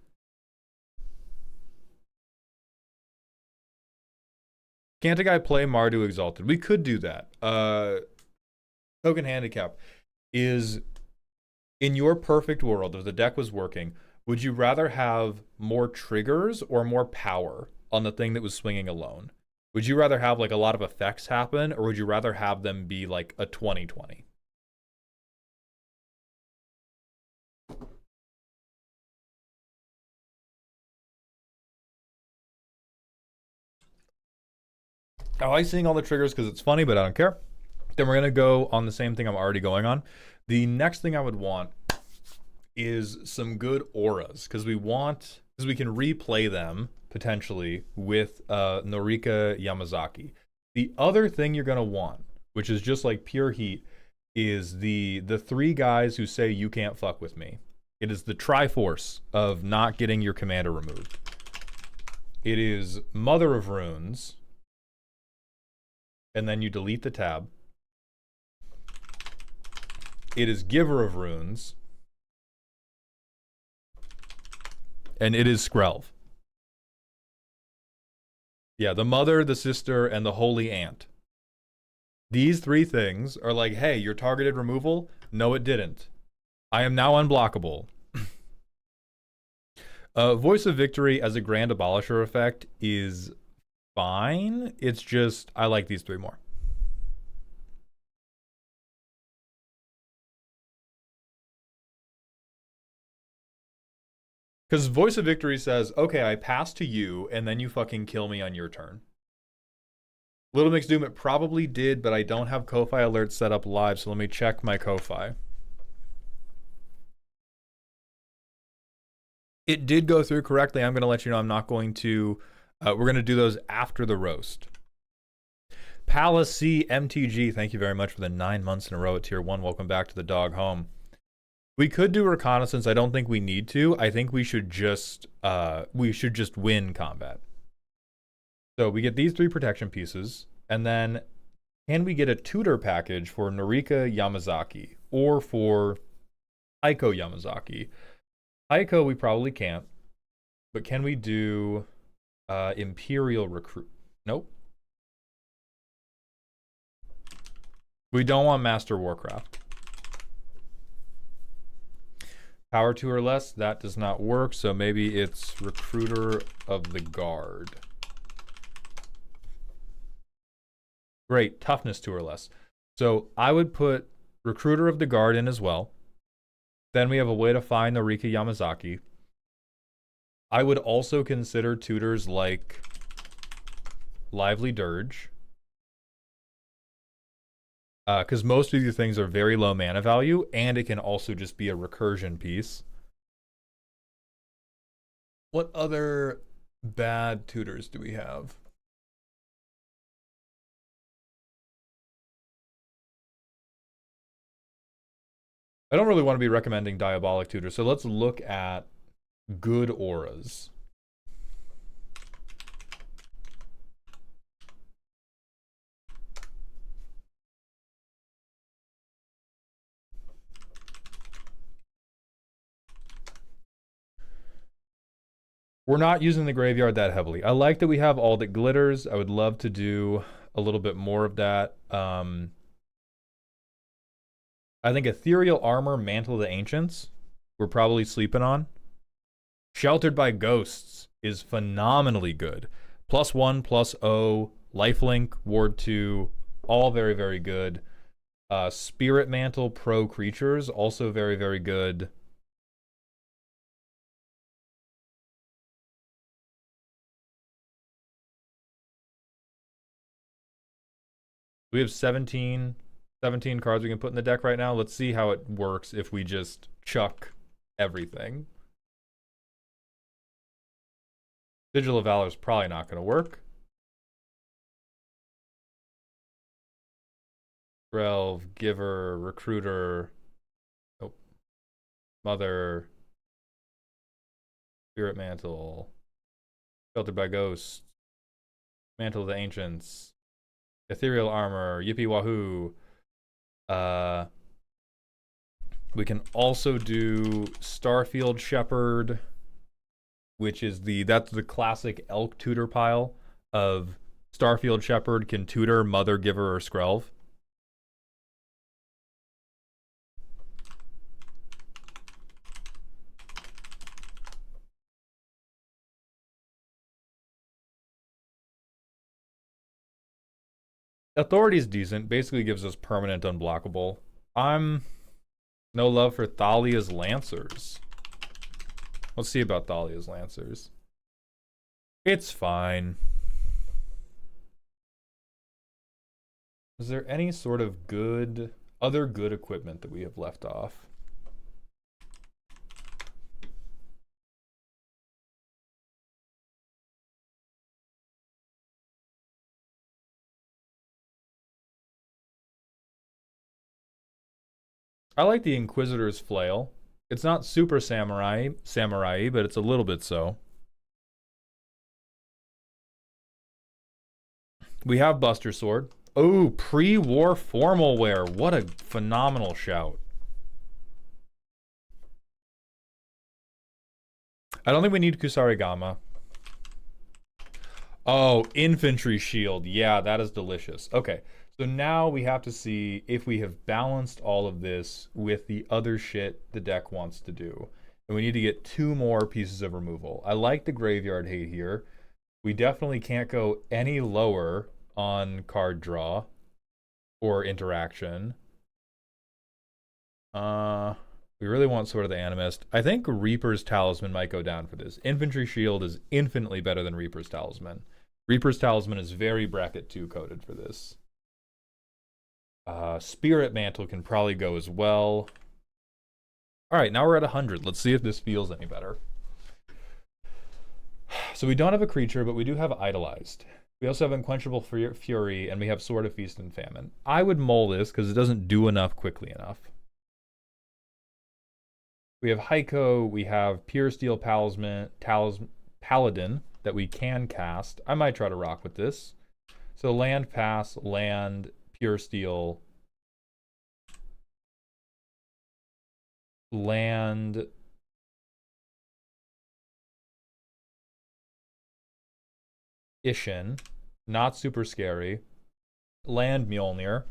Can't a guy play Mardu Exalted? We could do that. Token handicap is... In your perfect world, if the deck was working, would you rather have more triggers or more power on the thing that was swinging alone? Would you rather have like a lot of effects happen, or would you rather have them be like a 20-20? I like seeing all the triggers because it's funny, but I don't care. Then we're going to go on the same thing I'm already going on. The next thing I would want is some good auras because we can replay them potentially with Norika Yamazaki. The other thing you're going to want, which is just like pure heat, is the 3 guys who say you can't fuck with me. It is the Triforce of not getting your commander removed. It is Mother of Runes, and then you delete the tab. It is Giver of Runes. And it is Skrelv. Yeah, the mother, the sister, and the holy aunt. These 3 things are like, hey, your targeted removal? No, it didn't. I am now unblockable. Voice of Victory as a Grand Abolisher effect is fine. It's just, I like these 3 more. Because Voice of Victory says, okay, I pass to you, and then you fucking kill me on your turn. Little Mix Doom, it probably did, but I don't have Ko-Fi alerts set up live, so let me check my Ko-Fi. It did go through correctly. I'm going to let you know I'm not going to... we're going to do those after the roast. Palace C MTG, thank you very much for the 9 months in a row at Tier 1. Welcome back to the dog home. We could do reconnaissance. I don't think we need to. I think we should just win combat. So we get these 3 protection pieces, and then can we get a tutor package for Norika Yamazaki or for Aiko Yamazaki? Aiko we probably can't, but can we do Imperial Recruit? Nope. We don't want Master Warcraft. Power 2 or less, that does not work, so maybe it's Recruiter of the Guard. Great, Toughness 2 or less. So I would put Recruiter of the Guard in as well. Then we have a way to find the Rika Yamazaki. I would also consider tutors like Lively Dirge. Because most of these things are very low mana value, and it can also just be a recursion piece. What other bad tutors do we have? I don't really want to be recommending Diabolic Tutor, so let's look at good auras. We're not using the graveyard that heavily. I like that we have all that glitters. I would love to do a little bit more of that. I think Ethereal Armor, Mantle of the Ancients, we're probably sleeping on. Sheltered by Ghosts is phenomenally good. +1/+0, Lifelink, Ward 2, all very, very good. Spirit Mantle, Pro Creatures, also very, very good. We have 17 cards we can put in the deck right now. Let's see how it works if we just chuck everything. Vigil of Valor is probably not going to work. Relv, Giver, Recruiter. Nope. Mother. Spirit Mantle. Sheltered by Ghosts. Mantle of the Ancients. Ethereal Armor, Yippee Wahoo. We can also do Starfield Shepherd, which is that's the classic elk tutor pile of Starfield Shepherd can tutor Mother, Giver, or Skrelv. Authority is decent. Basically gives us permanent unblockable. I'm no love for Thalia's Lancers. Let's see about Thalia's Lancers. It's fine. Is there any sort of other good equipment that we have left off? I like the Inquisitor's Flail. It's not super samurai, but it's a little bit so. We have Buster Sword. Oh, pre-war formal wear. What a phenomenal shout. I don't think we need Kusarigama. Oh, Infantry Shield. Yeah, that is delicious. Okay. So now we have to see if we have balanced all of this with the other shit the deck wants to do. And we need to get 2 more pieces of removal. I like the graveyard hate here. We definitely can't go any lower on card draw or interaction. We really want Sword of the Animist. I think Reaper's Talisman might go down for this. Infantry Shield is infinitely better than Reaper's Talisman. Reaper's Talisman is very bracket 2 coded for this. Spirit Mantle can probably go as well. Alright, now we're at 100. Let's see if this feels any better. So we don't have a creature, but we do have Idolized. We also have Unquenchable Fury, and we have Sword of Feast and Famine. I would mull this because it doesn't do enough quickly enough. We have Heiko, we have Pure Steel Paladin that we can cast. I might try to rock with this. So land, pass, land, Pure Steel, land, Ishin, not super scary, land Mjolnir.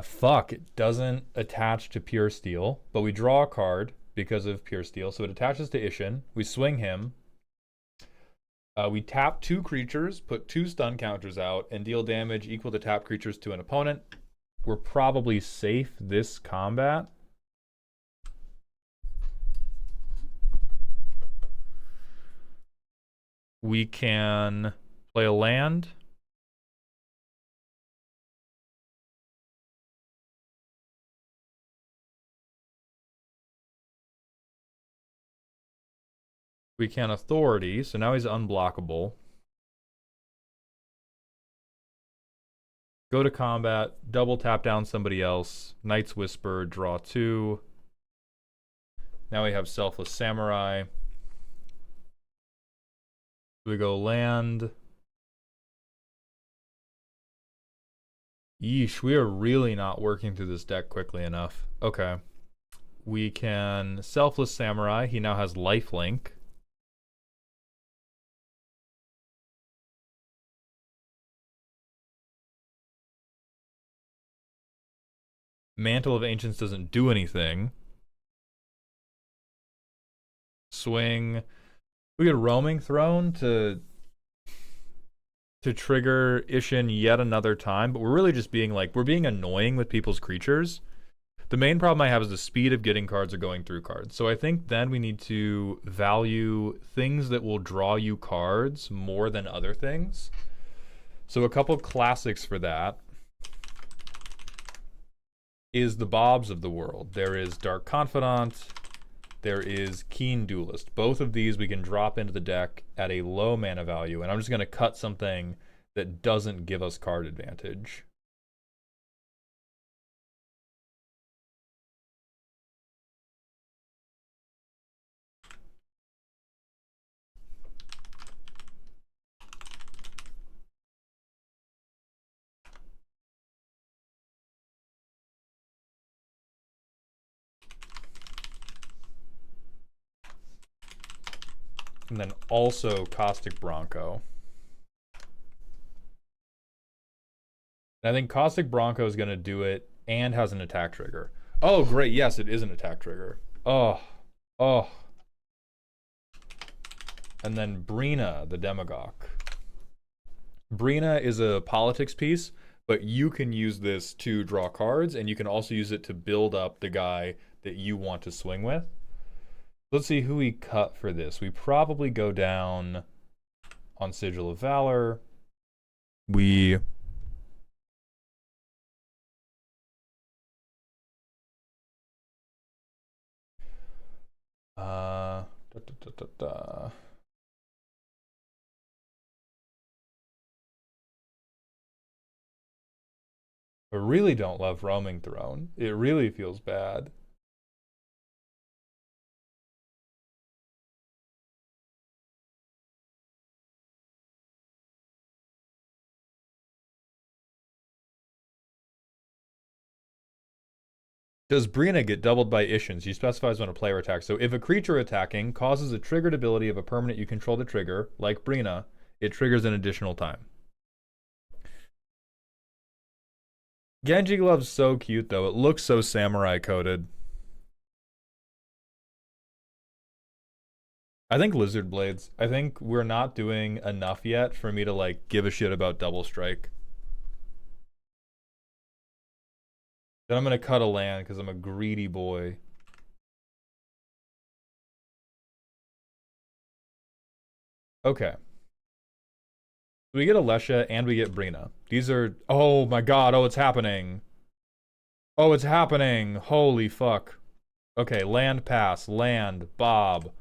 Fuck, it doesn't attach to Pure Steel, but we draw a card because of Pure Steel, so it attaches to Ishin. We swing him. We tap 2 creatures, put 2 stun counters out, and deal damage equal to tap creatures to an opponent. We're probably safe this combat. We can play a land. We can Authority, so now he's unblockable. Go to combat, double tap down somebody else, Knight's Whisper, draw 2. Now we have Selfless Samurai. We go land. Yeesh, we are really not working through this deck quickly enough. Okay. We can Selfless Samurai. He now has Lifelink. Mantle of Ancients doesn't do anything. Swing. We get Roaming Throne to trigger Ishin yet another time, but we're really just being like, we're being annoying with people's creatures. The main problem I have is the speed of getting cards or going through cards. So I think then we need to value things that will draw you cards more than other things. So a couple classics for that is the Bobs of the world. There is Dark Confidant. There is Keen Duelist. Both of these we can drop into the deck at a low mana value, and I'm just going to cut something that doesn't give us card advantage. And then also Caustic Bronco. And I think Caustic Bronco is going to do it and has an attack trigger. Oh, great. Yes, it is an attack trigger. Oh. And then Brina, the Demagogue. Brina is a politics piece, but you can use this to draw cards, and you can also use it to build up the guy that you want to swing with. Let's see who we cut for this. We probably go down on Sigil of Valor. We... I really don't love Roaming Throne. It really feels bad. Does Brina get doubled by Ishin? She specifies when a player attacks. So if a creature attacking causes a triggered ability of a permanent you control to trigger, like Brina, it triggers an additional time. Genji Glove's so cute, though. It looks so samurai-coded. I think Lizard Blades. I think we're not doing enough yet for me to, like, give a shit about Double Strike. Then I'm going to cut a land because I'm a greedy boy. Okay. We get Alessia and we get Brina. These are... Oh my god, oh, it's happening. Oh, it's happening. Holy fuck. Okay, land pass. Land. Bob.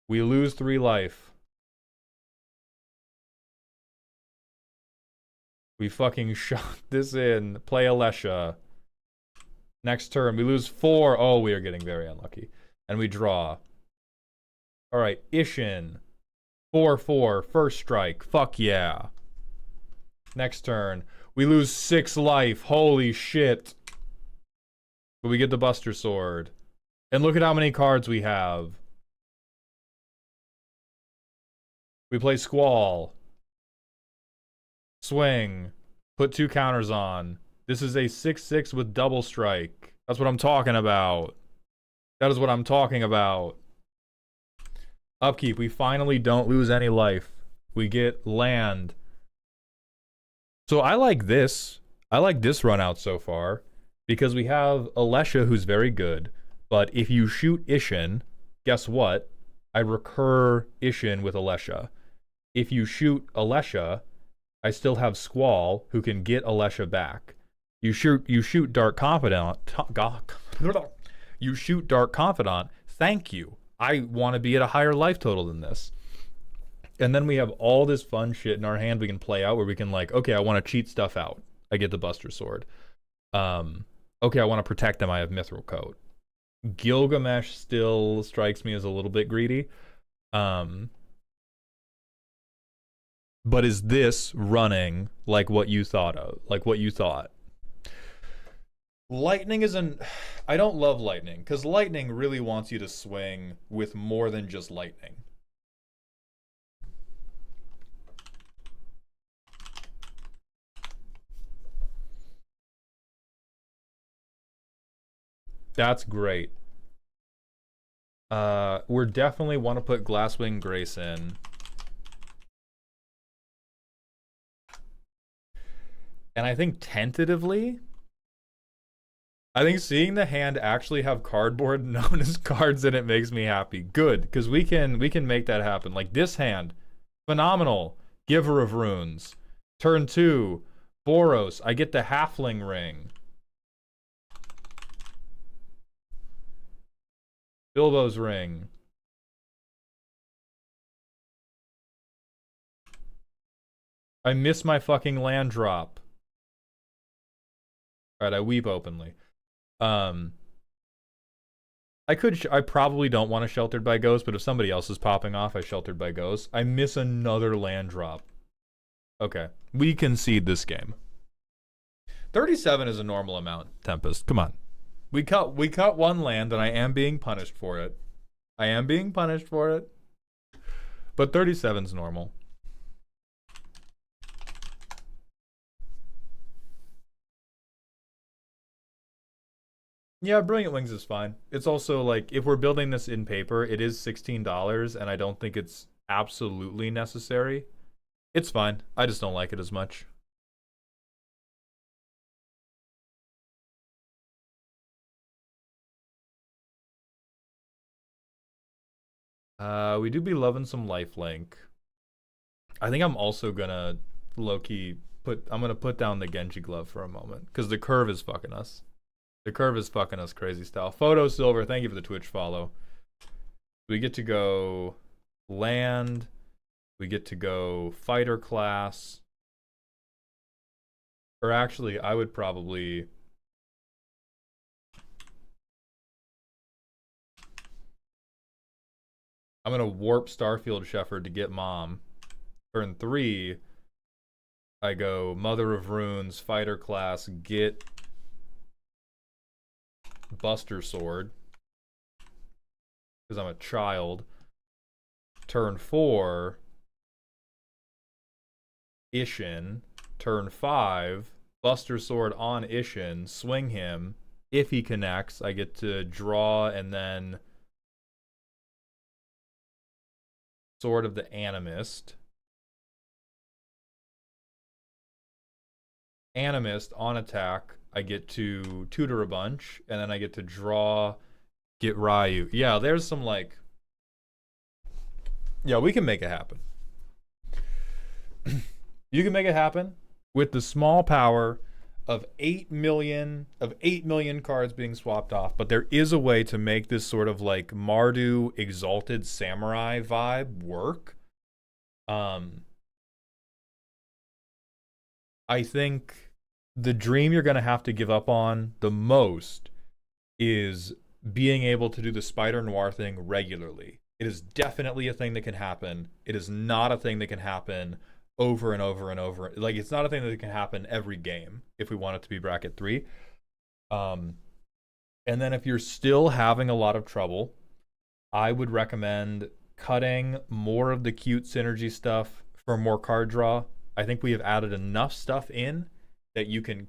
We lose 3 life. We fucking shot this in. Play Alessia. Next turn, we lose 4. Oh, we are getting very unlucky. And we draw. Alright, Ishin. 4/4. First strike. Fuck yeah. Next turn, we lose 6 life. Holy shit. But we get the Buster Sword. And look at how many cards we have. We play Squall. Swing. Put 2 counters on. This is a 6/6 with double strike. That's what I'm talking about. That is what I'm talking about. Upkeep. We finally don't lose any life. We get land. So I like this. I like this run out so far. Because we have Alessia, who's very good. But if you shoot Ishin, guess what? I recur Ishin with Alessia. If you shoot Alessia, I still have Squall, who can get Alessia back. You shoot Dark Confidant. You shoot Dark Confidant. Thank you. I want to be at a higher life total than this. And then we have all this fun shit in our hand we can play out where we can like, okay, I want to cheat stuff out. I get the Buster Sword. Okay, I want to protect them. I have Mithril Coat. Gilgamesh still strikes me as a little bit greedy. But is this running like what you thought of? Like what you thought? Lightning isn't... I don't love lightning, because lightning really wants you to swing with more than just lightning. That's great. We're definitely want to put Glasswing Grace in. And I think tentatively... I think seeing the hand actually have cardboard known as cards in it makes me happy. Good, because we can make that happen. Like this hand, phenomenal. Giver of Runes. Turn 2, Boros. I get the Halfling Ring. Bilbo's Ring. I miss my fucking land drop. Alright, I weep openly. I probably don't want a Sheltered by Ghost, but if somebody else is popping off, I Sheltered by Ghost. I miss another land drop. Okay, we concede this game. 37 is a normal amount, Tempest. Come on. We cut 1 land, and I am being punished for it. I am being punished for it. But 37's normal. Yeah, Brilliant Wings is fine. It's also like, if we're building this in paper, it is $16, and I don't think it's absolutely necessary. It's fine. I just don't like it as much. We do be loving some lifelink. I think I'm also gonna low-key I'm gonna put down the Genji glove for a moment, because the curve is fucking us. The curve is fucking us crazy style. Photo Silver, thank you for the Twitch follow. We get to go land. We get to go fighter class. Or actually, I would probably... I'm going to warp Starfield Shepherd to get Mom. Turn 3, I go Mother of Runes, fighter class, get... Buster Sword, because I'm a child. Turn 4, Ishin. Turn 5, Buster Sword on Ishin, swing him. If he connects, I get to draw and then Sword of the Animist. Animist on attack, I get to tutor a bunch, and then I get to draw, get Ryu. Yeah, there's some like... Yeah, we can make it happen. You can make it happen with the small power of 8 million cards being swapped off, but there is a way to make this sort of like Mardu exalted samurai vibe work. I think the dream you're going to have to give up on the most is being able to do the Spider Noir thing regularly. It is definitely a thing that can happen. It is not a thing that can happen over and over and over. Like, it's not a thing that can happen every game if we want it to be bracket 3. And then if you're still having a lot of trouble, I would recommend cutting more of the cute synergy stuff for more card draw. I think we have added enough stuff in that you can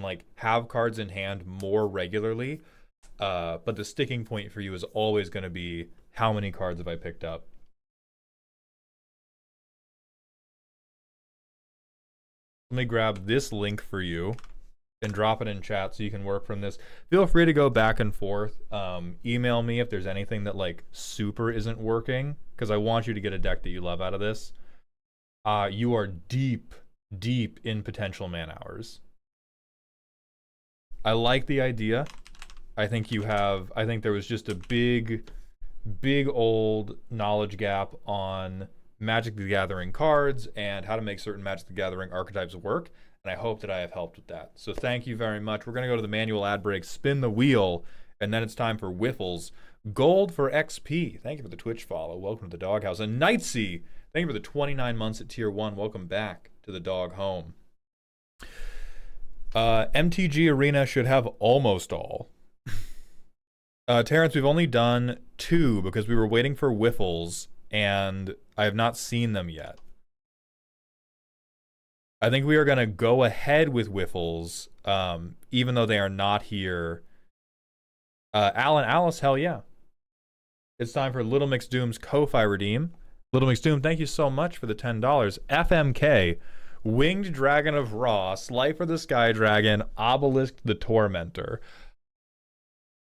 like have cards in hand more regularly. But the sticking point for you is always going to be, how many cards have I picked up? Let me grab this link for you and drop it in chat so you can work from this. Feel free to go back and forth. Email me if there's anything that like super isn't working, because I want you to get a deck that you love out of this. You are deep in potential man hours. I like the idea. I think there was just a big old knowledge gap on Magic the Gathering cards and how to make certain Magic the Gathering archetypes work, and I hope that I have helped with that. So thank you very much. We're going to go to the manual ad break, spin the wheel, and then it's time for Whiffles. Gold for XP. Thank you for the Twitch follow. Welcome to the Doghouse. And Nightsea, thank you for the 29 months at Tier 1. Welcome back to the dog home. MTG Arena should have almost all. Terrence, we've only done 2 because we were waiting for Whiffles, and I have not seen them yet. I think we are going to go ahead with Whiffles, even though they are not here. Alan, Alice, hell yeah. It's time for Little Mix Doom's Ko-Fi redeem. Little Mix Doom, thank you so much for the $10. FMK, Winged Dragon of Ra, Slifer the Sky Dragon, Obelisk the Tormentor.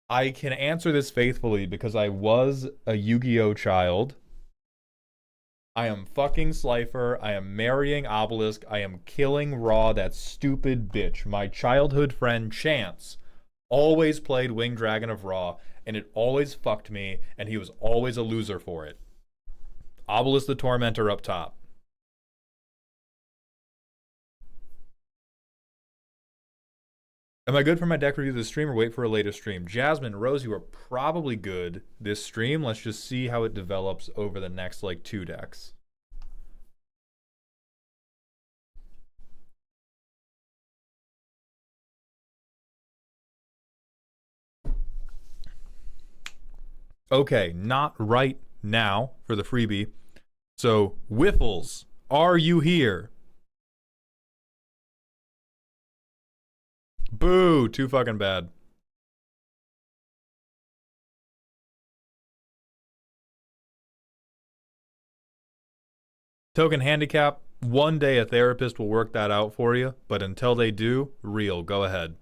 I can answer this faithfully because I was a Yu-Gi-Oh child. I am fucking Slifer. I am marrying Obelisk. I am killing Ra, that stupid bitch. My childhood friend Chance always played Winged Dragon of Ra, and it always fucked me, and he was always a loser for it. Obelisk the Tormentor up top. Am I good for my deck review this stream or wait for a later stream? Jasmine, Rose, you are probably good this stream. Let's just see how it develops over the next, like, 2 decks. Okay, not right now for the freebie. So, Whiffles, are you here? Boo, too fucking bad. Token handicap, one day a therapist will work that out for you, but until they do, real, go ahead.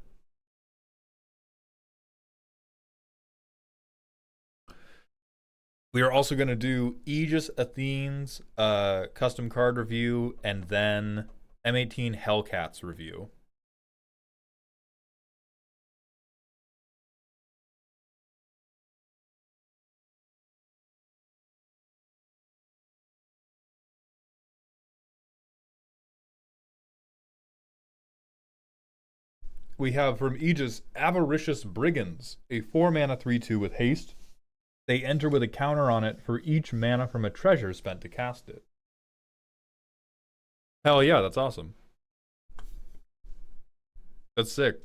We are also going to do Aegis Athene's custom card review and then M18 Hellcat's review. We have from Aegis Avaricious Brigands, a 4-mana 3/2 with haste. They enter with a counter on it for each mana from a treasure spent to cast it. Hell yeah, that's awesome. That's sick.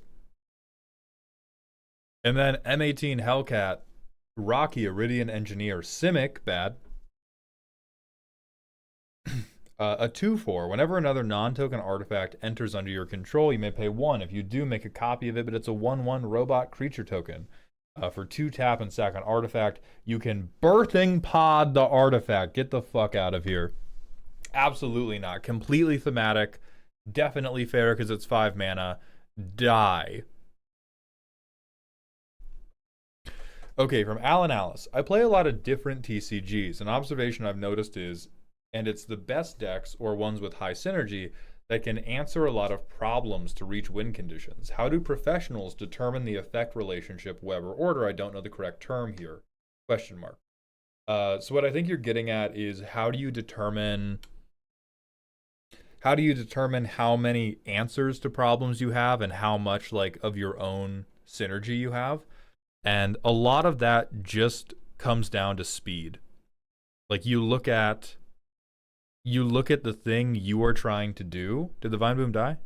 And then M18 Hellcat, Rocky Iridian Engineer, Simic, bad. A 2/4. Whenever another non-token artifact enters under your control, you may pay 1. If you do, make a copy of it, but it's a 1/1 robot creature token. For 2 tap and sack an artifact, you can birthing pod the artifact. Get the fuck out of here. Absolutely not. Completely thematic. Definitely fair because it's 5 mana. Die. Okay, from Alan Alice. I play a lot of different TCGs. An observation I've noticed is And it's the best decks or ones with high synergy that can answer a lot of problems to reach win conditions. How do professionals determine the effect relationship, web, or order? I don't know the correct term here. Question mark. So what I think you're getting at is how do you determine how many answers to problems you have and how much like of your own synergy you have? And a lot of that just comes down to speed. Like you look at the thing you are trying to do. Did the vine boom die?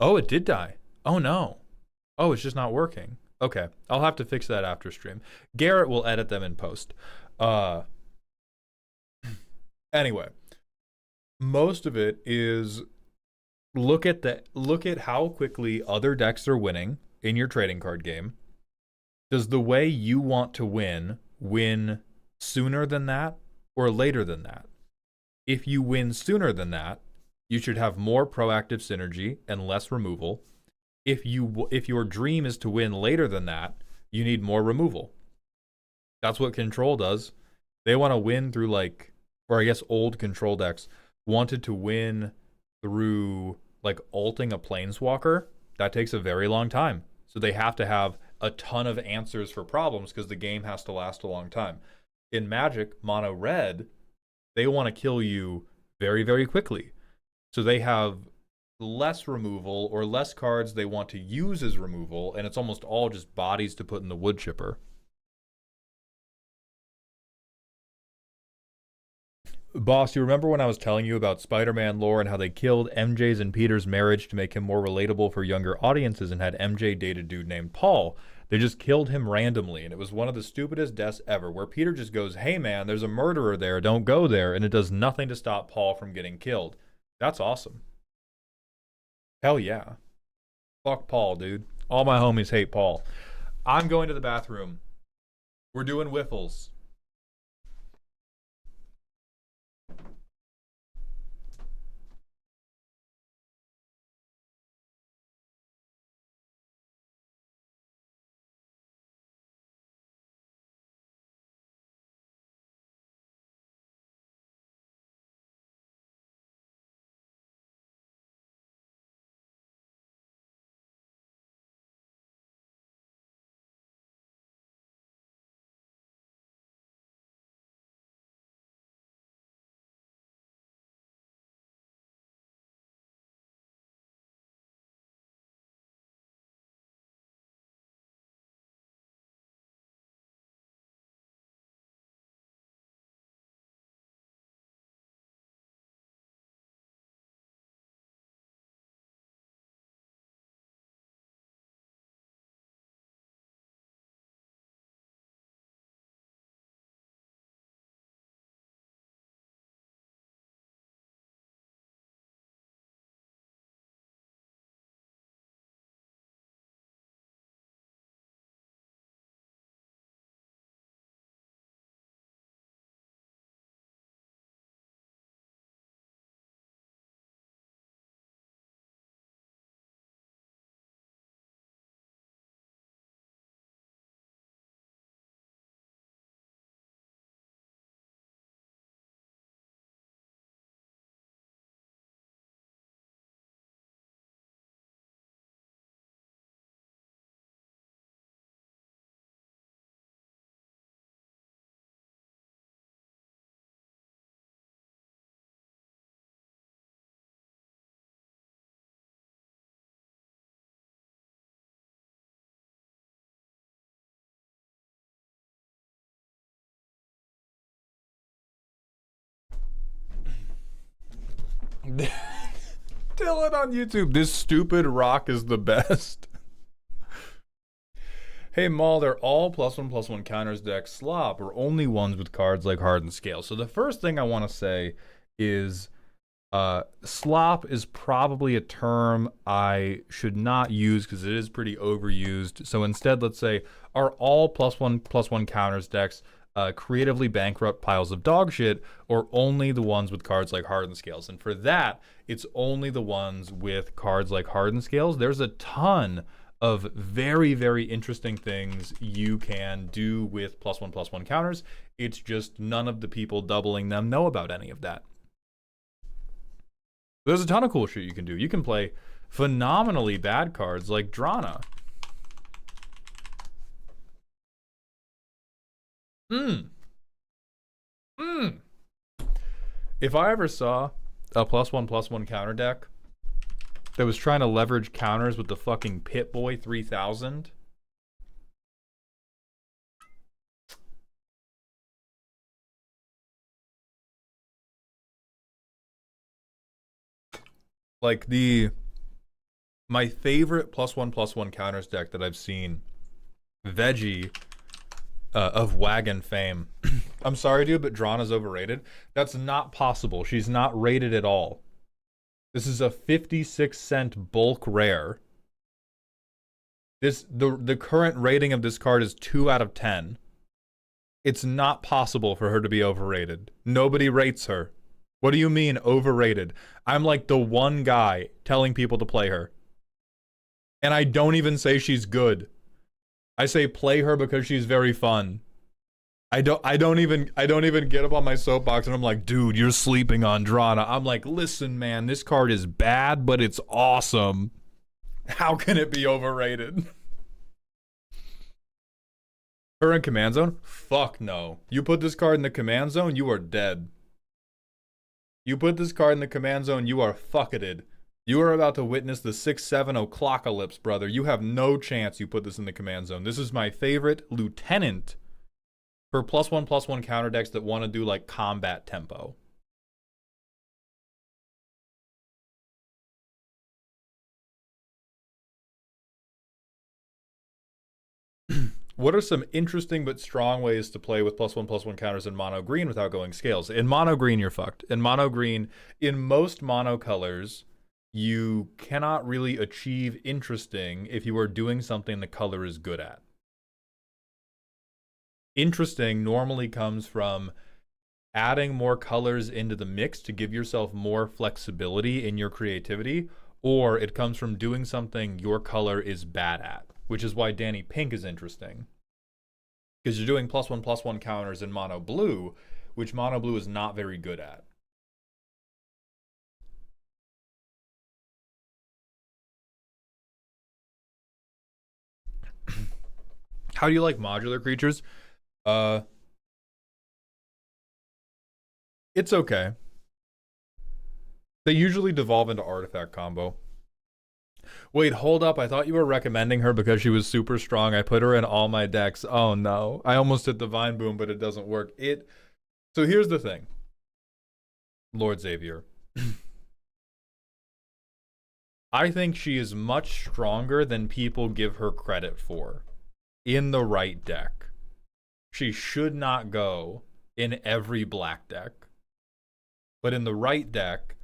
Oh, it did die. Oh no. Oh, it's just not working. Okay, I'll have to fix that after stream. Garrett will edit them in post. Anyway, most of it is look at how quickly other decks are winning in your trading card game. Does the way you want to win sooner than that or later than that? If you win sooner than that, you should have more proactive synergy and less removal. If your dream is to win later than that, you need more removal. That's what control does. They want to win through like, or I guess old control decks wanted to win through like ulting a planeswalker. That takes a very long time. So they have to have a ton of answers for problems because the game has to last a long time. In Magic, mono red, they want to kill you very, very quickly. So they have less removal or less cards they want to use as removal, and it's almost all just bodies to put in the wood chipper. Boss, you remember when I was telling you about Spider-Man lore and how they killed MJ's and Peter's marriage to make him more relatable for younger audiences and had MJ date a dude named Paul? They just killed him randomly, and it was one of the stupidest deaths ever, where Peter just goes, hey man, there's a murderer there, don't go there, and it does nothing to stop Paul from getting killed. That's awesome. Hell yeah. Fuck Paul, dude. All my homies hate Paul. I'm going to the bathroom. We're doing whiffles. Tell it on YouTube. This stupid rock is the best. Hey, Maul, they're all +1/+1 counters decks slop, or only ones with cards like Hardened Scale. So the first thing I want to say is slop is probably a term I should not use because it is pretty overused. So instead, let's say, are all +1/+1 counters decks creatively bankrupt piles of dog shit, or only the ones with cards like Hardened Scales? And for that, it's only the ones with cards like Hardened Scales. There's a ton of very, very interesting things you can do with +1/+1 counters. It's just none of the people doubling them know about any of that. There's a ton of cool shit you can do. You can play phenomenally bad cards like Drana. If I ever saw a +1/+1 counter deck that was trying to leverage counters with the fucking Pit-Boy 3000, like my favorite +1/+1 counters deck that I've seen, Veggie of Wagon fame. I'm sorry, dude, but Drana's overrated. That's not possible. She's not rated at all. This is a 56-cent bulk rare. The current rating of this card is 2 out of 10. It's not possible for her to be overrated. Nobody rates her. What do you mean overrated? I'm like the one guy telling people to play her. And I don't even say she's good. I say play her because she's very fun. I don't even get up on my soapbox and I'm like, dude, you're sleeping on Drana. I'm like, listen, man, this card is bad, but it's awesome. How can it be overrated? Her in command zone? Fuck no. You put this card in the command zone, you are dead. You put this card in the command zone, you are fucketed. You are about to witness the 6/7 o'clockalypse, brother. You have no chance you put this in the command zone. This is my favorite lieutenant for +1/+1 counter decks that want to do like combat tempo. What are some interesting but strong ways to play with +1/+1 counters in mono green without going scales? In mono green, you're fucked. In mono green, in most mono colors, you cannot really achieve interesting if you are doing something the color is good at. Interesting normally comes from adding more colors into the mix to give yourself more flexibility in your creativity, or it comes from doing something your color is bad at, which is why Danny Pink is interesting. Because you're doing +1/+1 counters in mono blue, which mono blue is not very good at. How do you like modular creatures? It's okay. They usually devolve into artifact combo. Wait, hold up. I thought you were recommending her because she was super strong. I put her in all my decks. Oh no. I almost hit Divine Boom, but it doesn't work. So here's the thing. Lord Xavier. I think she is much stronger than people give her credit for in the right deck. She should not go in every black deck. But in the right deck,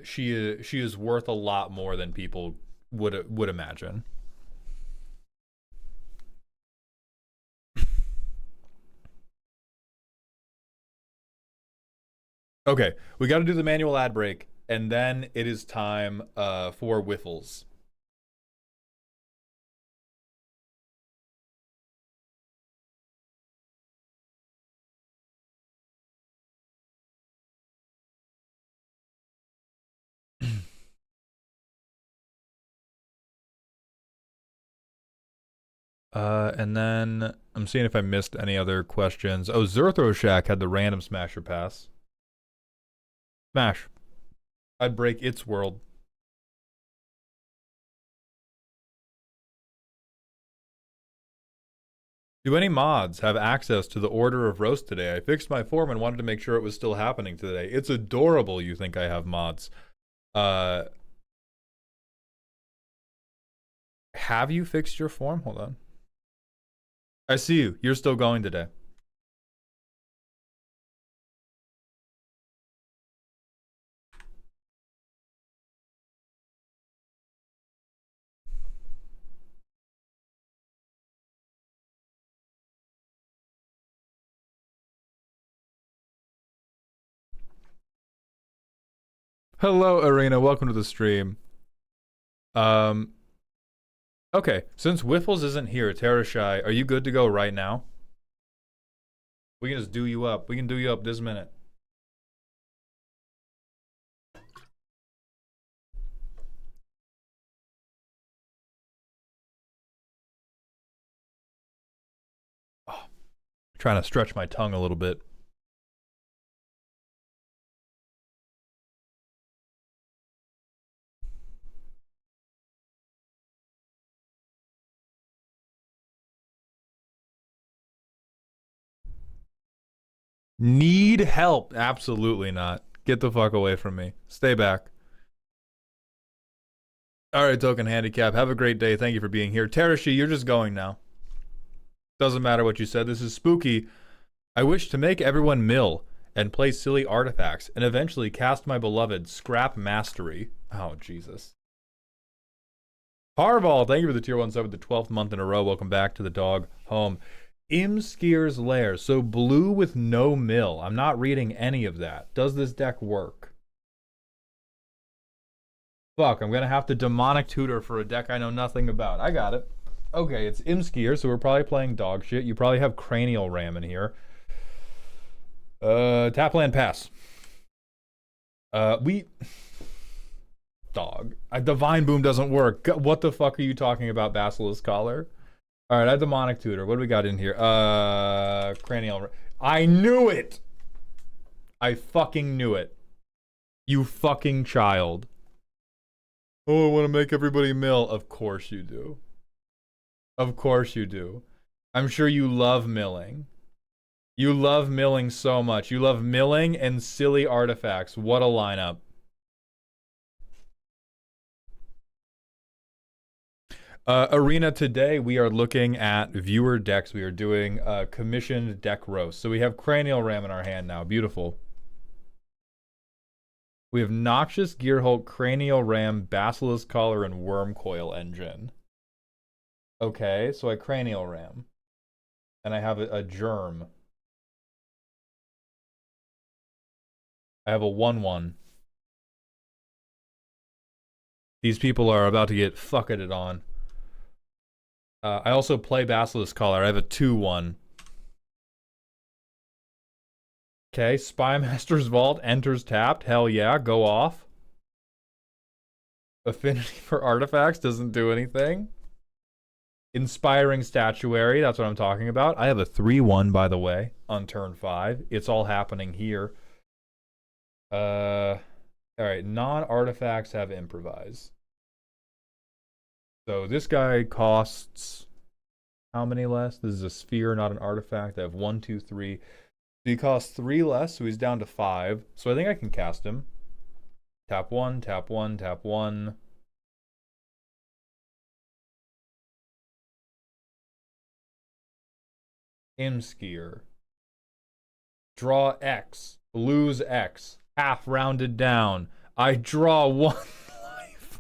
she is worth a lot more than people would imagine. Okay, we got to do the manual ad break, and then it is time for Whiffles. And then I'm seeing if I missed any other questions. Oh, Zerthroshak had the random smasher pass. Smash. I'd break its world. Do any mods have access to the Order of Roast today? I fixed my form and wanted to make sure it was still happening today. It's adorable you think I have mods. Have you fixed your form? Hold on. I see you. You're still going today. Hello, Arena. Welcome to the stream. Okay, since Whiffles isn't here, Terrashy, are you good to go right now? We can just do you up. We can do you up this minute. Oh, trying to stretch my tongue a little bit. Need help? Absolutely not. Get the fuck away from me. Stay back. All right, Token Handicap. Have a great day. Thank you for being here. Terashi, you're just going now. Doesn't matter what you said. This is spooky. I wish to make everyone mill and play silly artifacts and eventually cast my beloved Scrap Mastery. Oh, Jesus. Harval, thank you for the tier 1 sub for the 12th month in a row. Welcome back to the dog home. Imskier's Lair. So blue with no mill. I'm not reading any of that. Does this deck work? Fuck, I'm gonna have to demonic tutor for a deck I know nothing about. I got it. Okay, it's Imskier, so we're probably playing dog shit. You probably have Cranial Ram in here. Tap land pass. Dog. Divine Boom doesn't work. What the fuck are you talking about, Basilisk Collar? Alright, I have Demonic Tutor. What do we got in here? Cranial. I knew it! I fucking knew it. You fucking child. Oh, I want to make everybody mill. Of course you do. Of course you do. I'm sure you love milling. You love milling so much. You love milling and silly artifacts. What a lineup. Arena, today we are looking at viewer decks. We are doing commissioned deck roast. So we have Cranial Ram in our hand now. Beautiful. We have Noxious Gearhulk, Cranial Ram, Basilisk Collar, and Worm Coil Engine. Okay, so I Cranial Ram. And I have a Germ. I have a 1/1. These people are about to get fucketed on. I also play Basilisk Collar. I have a 2/1. Okay, Spymaster's Vault enters tapped. Hell yeah, go off. Affinity for Artifacts doesn't do anything. Inspiring Statuary, that's what I'm talking about. I have a 3/1, by the way, on turn 5. It's all happening here. Alright, non-artifacts have Improvise. So this guy costs how many less? This is a sphere, not an artifact. I have 1, 2, 3. So he costs 3 less, so he's down to 5. So I think I can cast him. Tap 1, tap 1, tap 1. Imskier. Draw X. Lose X. Half rounded down. I draw 1 life.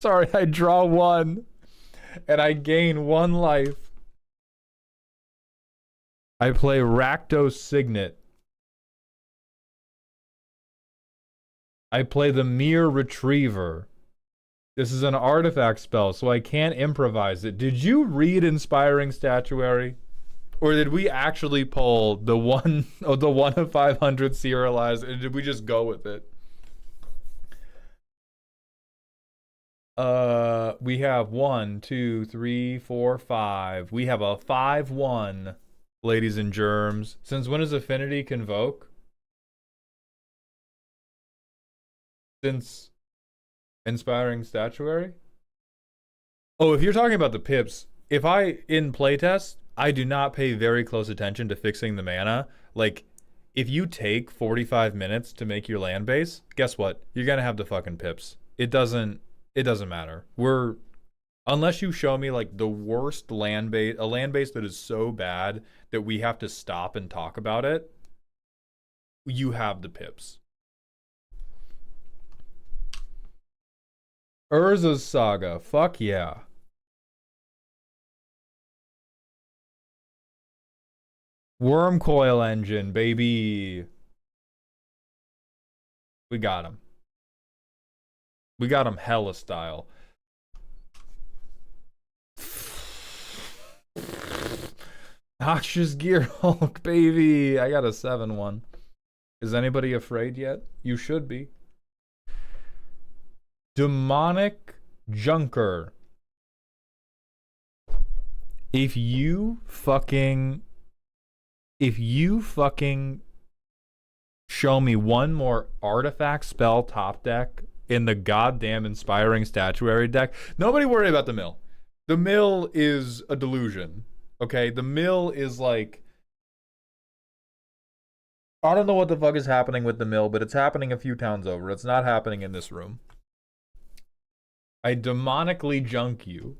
Sorry, I draw 1. And I gain 1 life. I play Rakdos Signet. I play the Mere Retriever. This is an artifact spell, so I can't improvise it. Did you read Inspiring Statuary? Or did we actually pull the 1 of 500 serialized, and did we just go with it? We have 1, 2, 3, 4, 5. We have a 5/1, ladies and germs. Since when does Affinity convoke? Since Inspiring Statuary? Oh, if you're talking about the pips, if in playtest, I do not pay very close attention to fixing the mana. Like, if you take 45 minutes to make your land base, guess what? You're gonna have the fucking pips. It doesn't matter. Unless you show me like the worst land base, a land base that is so bad that we have to stop and talk about it, you have the pips. Urza's Saga, fuck yeah. Worm Coil Engine, baby. We got him. We got him hella style. Noxious Gear Hulk, baby. I got a 7-1. Is anybody afraid yet? You should be. Demonic Junker. If you fucking show me one more artifact spell top deck in the goddamn inspiring statuary deck, nobody worry about the mill. The mill is a delusion. Okay, the mill is like, I don't know what the fuck is happening with the mill, but it's happening a few towns over. It's not happening in this room. I demonically junk you.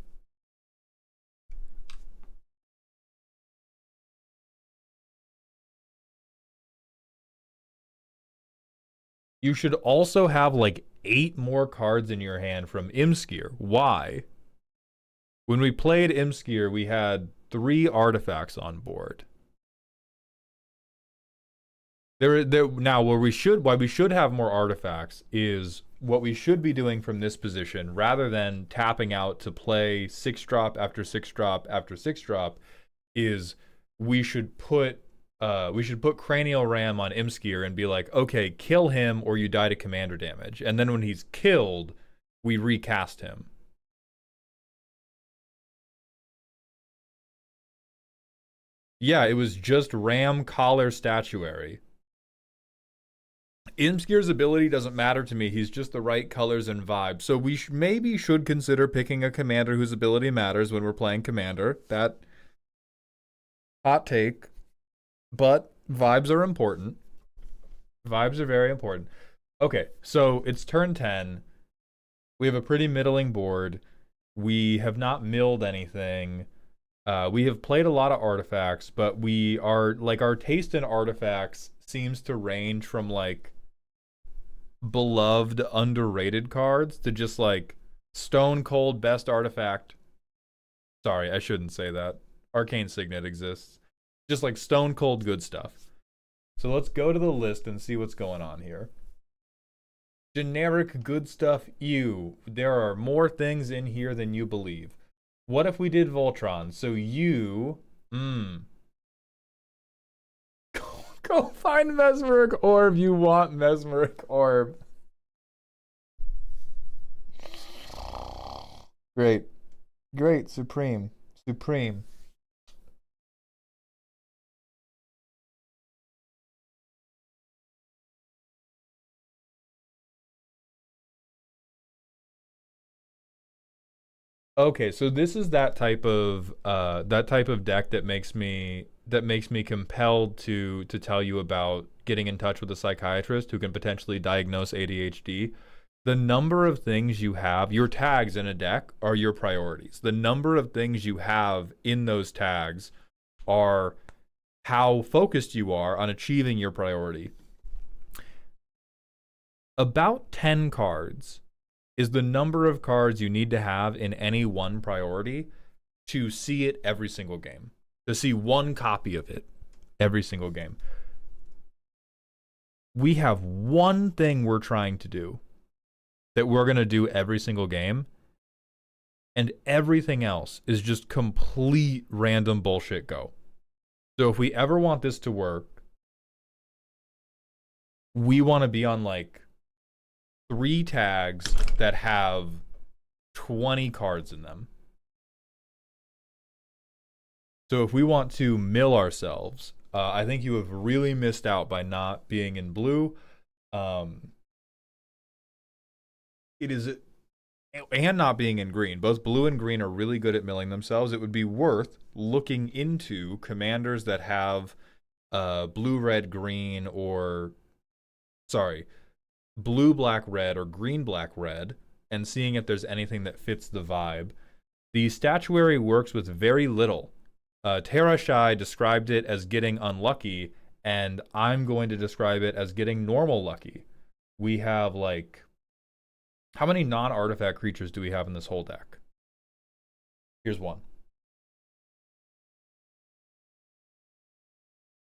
You should also have like 8 more cards in your hand from Imskir. Why? When we played Imskir, we had 3 artifacts on board. Now, why we should have more artifacts is what we should be doing from this position, rather than tapping out to play 6-drop after 6-drop after 6-drop, is we should put Cranial Ram on Imskir and be like, okay, kill him or you die to commander damage. And then when he's killed, we recast him. Yeah, it was just Ram Collar Statuary. Imskir's ability doesn't matter to me. He's just the right colors and vibe. So we maybe should consider picking a commander whose ability matters when we're playing commander. That hot take. But vibes are important. Vibes are very important. Okay, so it's turn 10. We have a pretty middling board. We have not milled anything. We have played a lot of artifacts, but we are, like, our taste in artifacts seems to range from, like, beloved, underrated cards to just, like, stone cold best artifact. Sorry, I shouldn't say that. Arcane Signet exists. Just, like, stone cold good stuff. So let's go to the list and see what's going on here. Generic good stuff, you. There are more things in here than you believe. What if we did Voltron? So you, go find Mesmeric Orb. You want Mesmeric Orb. Great. Great. Supreme. Supreme. Okay, so this is that type of deck that makes me compelled to tell you about getting in touch with a psychiatrist who can potentially diagnose ADHD. The number of things you have, your tags in a deck are your priorities. The number of things you have in those tags are how focused you are on achieving your priority. About 10 cards is the number of cards you need to have in any one priority to see it every single game. To see one copy of it every single game. We have one thing we're trying to do that we're going to do every single game, and everything else is just complete random bullshit go. So if we ever want this to work, we want to be on, like, 3 tags that have 20 cards in them. So if we want to mill ourselves, I think you have really missed out by not being in blue. It is, and not being in green. Both blue and green are really good at milling themselves. It would be worth looking into commanders that have blue, red, green, or blue, black, red, or green, black, red, and seeing if there's anything that fits the vibe. The statuary works with very little. Tara Shai described it as getting unlucky, and I'm going to describe it as getting normal lucky. We have, like, how many non-artifact creatures do we have in this whole deck? Here's one.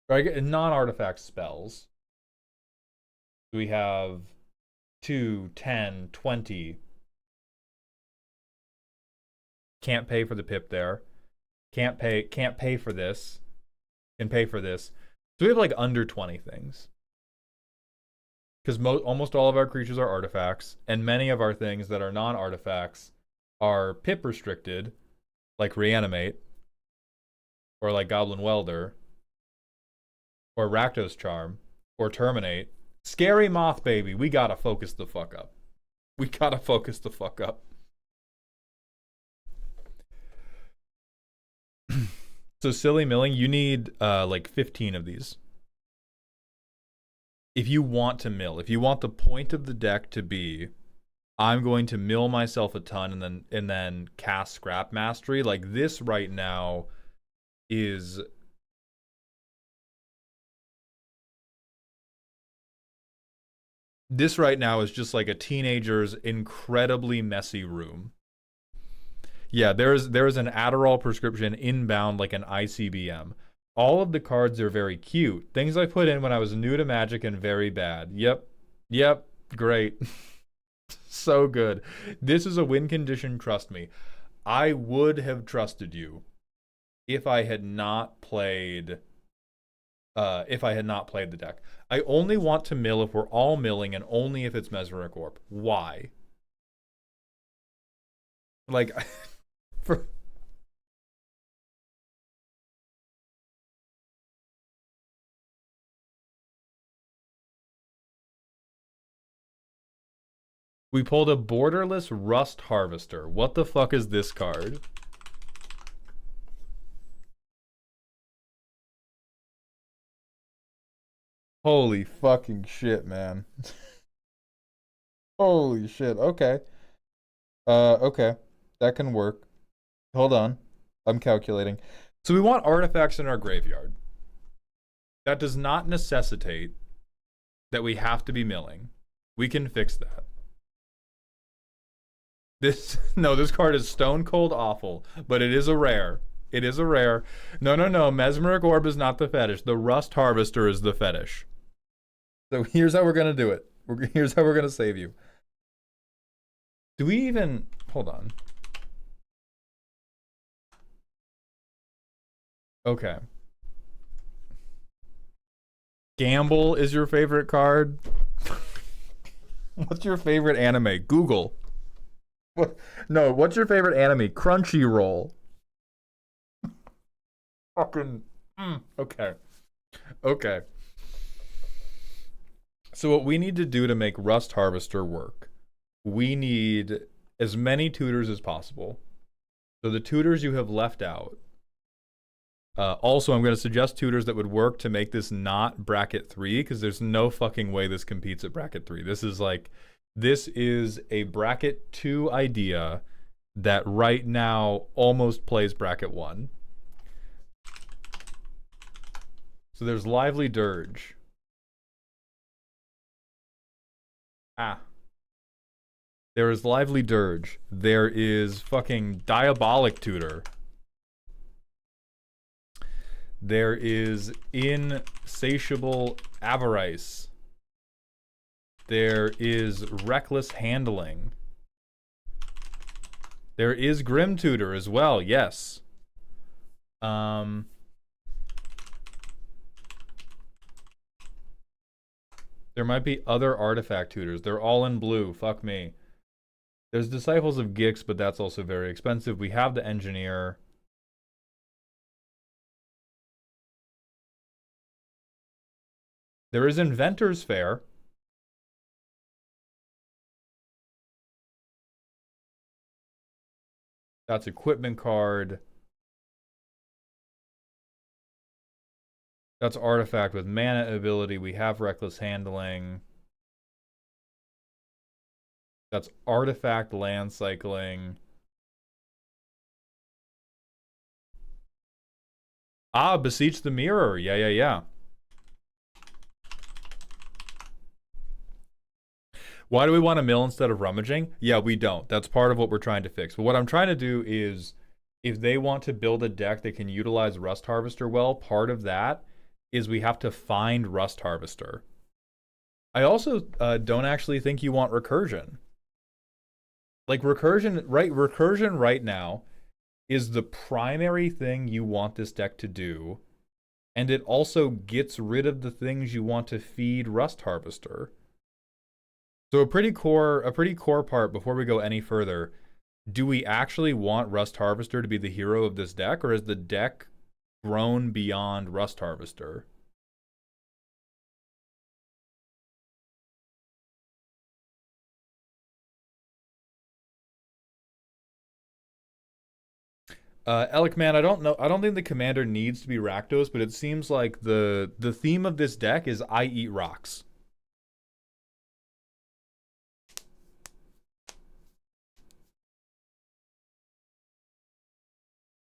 Right, non-artifact spells. We have 2, 10, 20. Can't pay for the pip there. Can't pay for this. can pay for this. So we have like under 20 things. Because almost all of our creatures are artifacts, and many of our things that are non-artifacts are pip restricted, like Reanimate, or like Goblin Welder, or Rakdos Charm, or Terminate. Scary Moth Baby, we gotta focus the fuck up. We gotta focus the fuck up. So silly milling, you need like 15 of these. If you want to mill, if you want the point of the deck to be, I'm going to mill myself a ton and then cast Scrap Mastery, like this right now is just like a teenager's incredibly messy room. Yeah, there's an Adderall prescription inbound like an ICBM. All of the cards are very cute. Things I put in when I was new to Magic and very bad. Yep, great. So good. This is a win condition, trust me. I would have trusted you if I had not played the deck. I only want to mill if we're all milling and only if it's Mesmeric Orb. Why? Like for we pulled a borderless Rust Harvester. What the fuck is this card? Holy fucking shit, man. Holy shit. Okay. Okay. That can work. Hold on. I'm calculating. So we want artifacts in our graveyard. That does not necessitate that we have to be milling. We can fix that. This card is stone cold awful, but it is a rare. It is a rare. No. Mesmeric Orb is not the fetish. The Rust Harvester is the fetish. So here's how we're gonna do it. Here's how we're gonna save you. Do we even... Hold on. Okay. Gamble is your favorite card? What's your favorite anime? Google. What? No, what's your favorite anime? Crunchyroll. Fucking... Okay. Okay. So what we need to do to make Rust Harvester work, we need as many tutors as possible. So the tutors you have left out. Also, I'm going to suggest tutors that would work to make this not bracket 3, because there's no fucking way this competes at bracket 3. This is a bracket 2 idea that right now almost plays bracket 1. So there's Lively Dirge. There is Lively Dirge. There is fucking Diabolic Tutor. There is Insatiable Avarice. There is Reckless Handling. There is Grim Tutor as well, yes. There might be other artifact tutors. They're all in blue. Fuck me. There's Disciples of Gix, but that's also very expensive. We have the Engineer. There is Inventor's Fair. That's Equipment card. That's Artifact with mana ability. We have Reckless Handling. That's Artifact Land Cycling. Beseech the Mirror. Yeah. Why do we want to mill instead of rummaging? Yeah, we don't. That's part of what we're trying to fix. But what I'm trying to do is, if they want to build a deck that can utilize Rust Harvester well, part of that is we have to find Rust Harvester. I also don't actually think you want recursion. Like recursion right now is the primary thing you want this deck to do and it also gets rid of the things you want to feed Rust Harvester. So a pretty core part before we go any further, do we actually want Rust Harvester to be the hero of this deck, or is the deck grown beyond Rust Harvester? Alec, man, I don't know. I don't think the commander needs to be Rakdos, but it seems like the theme of this deck is I eat rocks.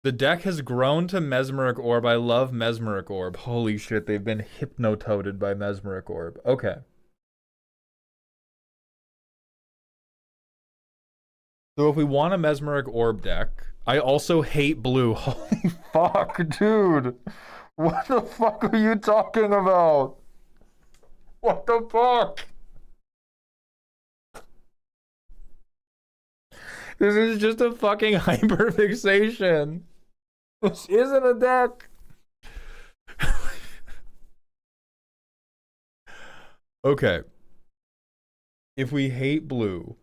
The deck has grown to Mesmeric Orb. I love Mesmeric Orb. Holy shit, they've been hypnotoaded by Mesmeric Orb. Okay. So if we want a Mesmeric Orb deck, I also hate blue. Holy fuck, dude. What the fuck are you talking about? What the fuck? This is just a fucking hyperfixation. This isn't a deck. Okay. If we hate blue,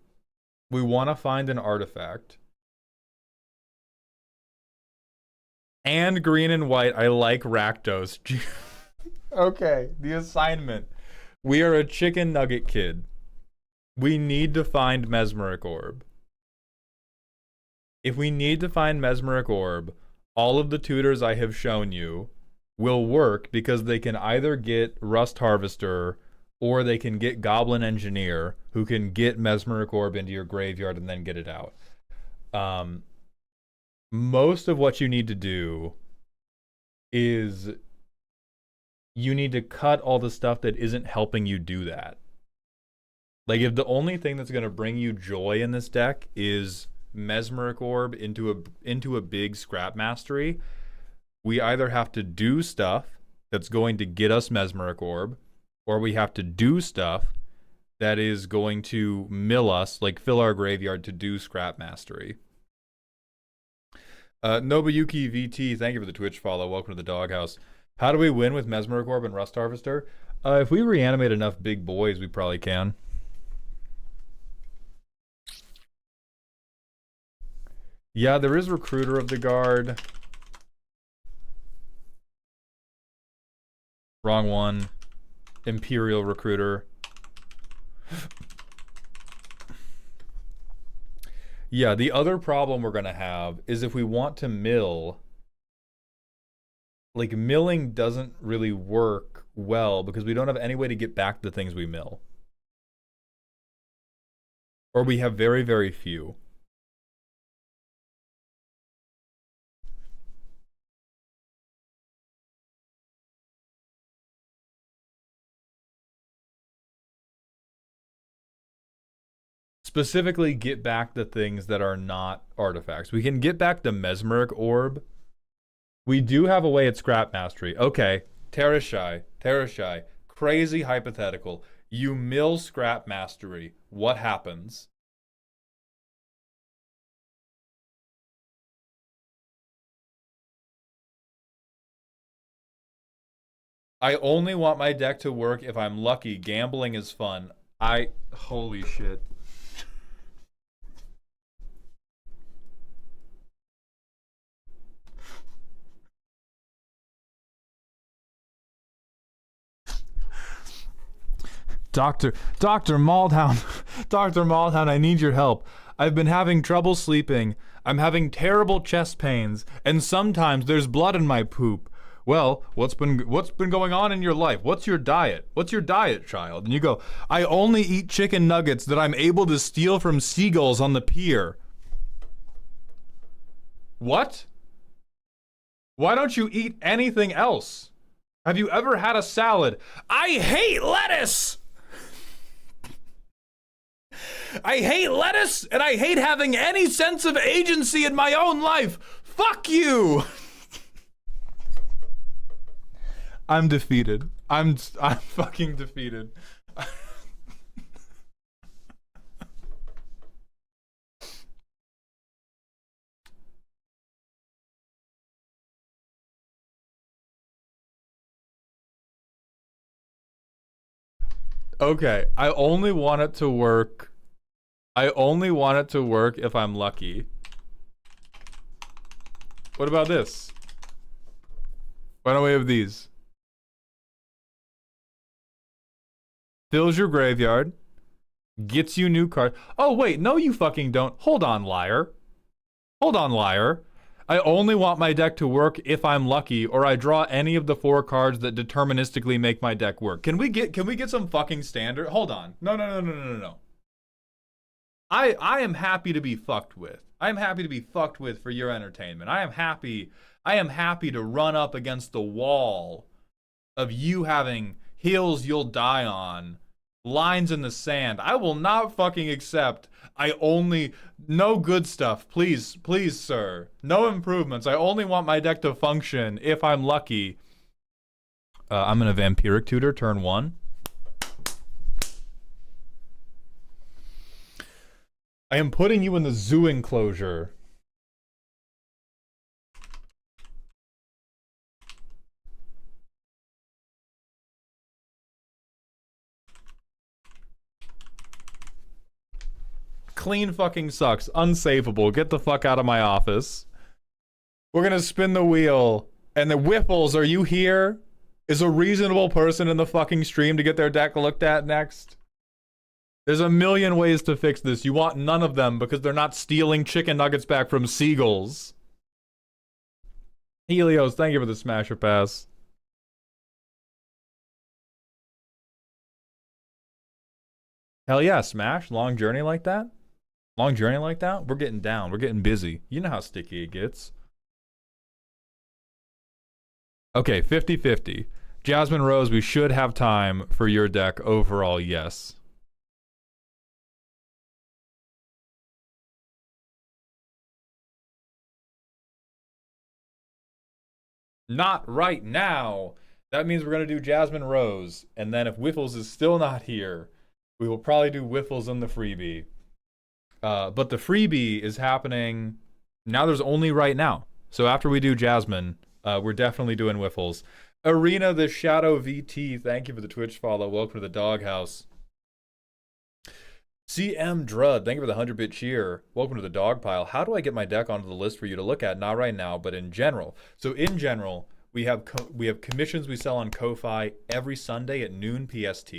we want to find an artifact. And green and white, I like Rakdos. Okay, the assignment. We are a chicken nugget kid. We need to find Mesmeric Orb. If we need to find Mesmeric Orb, all of the tutors I have shown you will work because they can either get Rust Harvester or they can get Goblin Engineer, who can get Mesmeric Orb into your graveyard and then get it out. Most of what you need to do is you need to cut all the stuff that isn't helping you do that. Like, if the only thing that's going to bring you joy in this deck is Mesmeric Orb into a big scrap mastery, we either have to do stuff that's going to get us Mesmeric Orb, or we have to do stuff that is going to mill us, like fill our graveyard to do scrap mastery. Nobuyuki VT, thank you for the Twitch follow. Welcome to the doghouse. How do we win with Mesmeric Orb and Rust Harvester? If we reanimate enough big boys, we probably can. Yeah, there is Recruiter of the Guard. Wrong one. Imperial Recruiter. Yeah, the other problem we're going to have is if we want to mill, like, milling doesn't really work well because we don't have any way to get back the things we mill. Or we have very, very few. Specifically, get back the things that are not artifacts. We can get back the Mesmeric Orb. We do have a way at Scrap Mastery. Okay, Terashai. Crazy hypothetical. You mill Scrap Mastery. What happens? I only want my deck to work if I'm lucky. Gambling is fun. Holy shit. Dr. Maldhound, Dr. Maldhound, I need your help. I've been having trouble sleeping. I'm having terrible chest pains, and sometimes there's blood in my poop. Well, what's been going on in your life? What's your diet? What's your diet, child? And you go, I only eat chicken nuggets that I'm able to steal from seagulls on the pier. What? Why don't you eat anything else? Have you ever had a salad? I hate lettuce! I hate lettuce, and I hate having any sense of agency in my own life. Fuck you! I'm defeated. I'm fucking defeated. Okay, I only want it to work. I only want it to work if I'm lucky. What about this? Why don't we have these? Fills your graveyard. Gets you new cards. Oh, wait. No, you fucking don't. Hold on, liar. Hold on, liar. I only want my deck to work if I'm lucky, or I draw any of the 4 cards that deterministically make my deck work. Can we get some fucking standard? Hold on. No. I am happy to be fucked with. I am happy to be fucked with for your entertainment. I am happy to run up against the wall of you having hills you'll die on, lines in the sand. I will not fucking accept. No good stuff. Please, sir. No improvements. I only want my deck to function if I'm lucky. I'm gonna Vampiric Tutor turn 1. I am putting you in the zoo enclosure. Clean fucking sucks. Unsavable. Get the fuck out of my office. We're gonna spin the wheel. And the Whiffles, are you here? Is a reasonable person in the fucking stream to get their deck looked at next? There's a million ways to fix this. You want none of them because they're not stealing chicken nuggets back from seagulls. Helios, thank you for the Smasher Pass. Hell yeah, Smash. Long journey like that? Long journey like that? We're getting down. We're getting busy. You know how sticky it gets. Okay, 50-50. Jasmine Rose, we should have time for your deck overall, yes. Not right now. That means we're going to do Jasmine Rose. And then if Whiffles is still not here, we will probably do Whiffles in the freebie. But the freebie is happening... Now there's only right now. So after we do Jasmine, we're definitely doing Whiffles. Arena the Shadow VT, thank you for the Twitch follow. Welcome to the doghouse. CM Drud, thank you for the 100-bit cheer. Welcome to the dog pile. How do I get my deck onto the list for you to look at? Not right now, but in general. So in general, we have commissions we sell on Ko-Fi every Sunday at noon PST.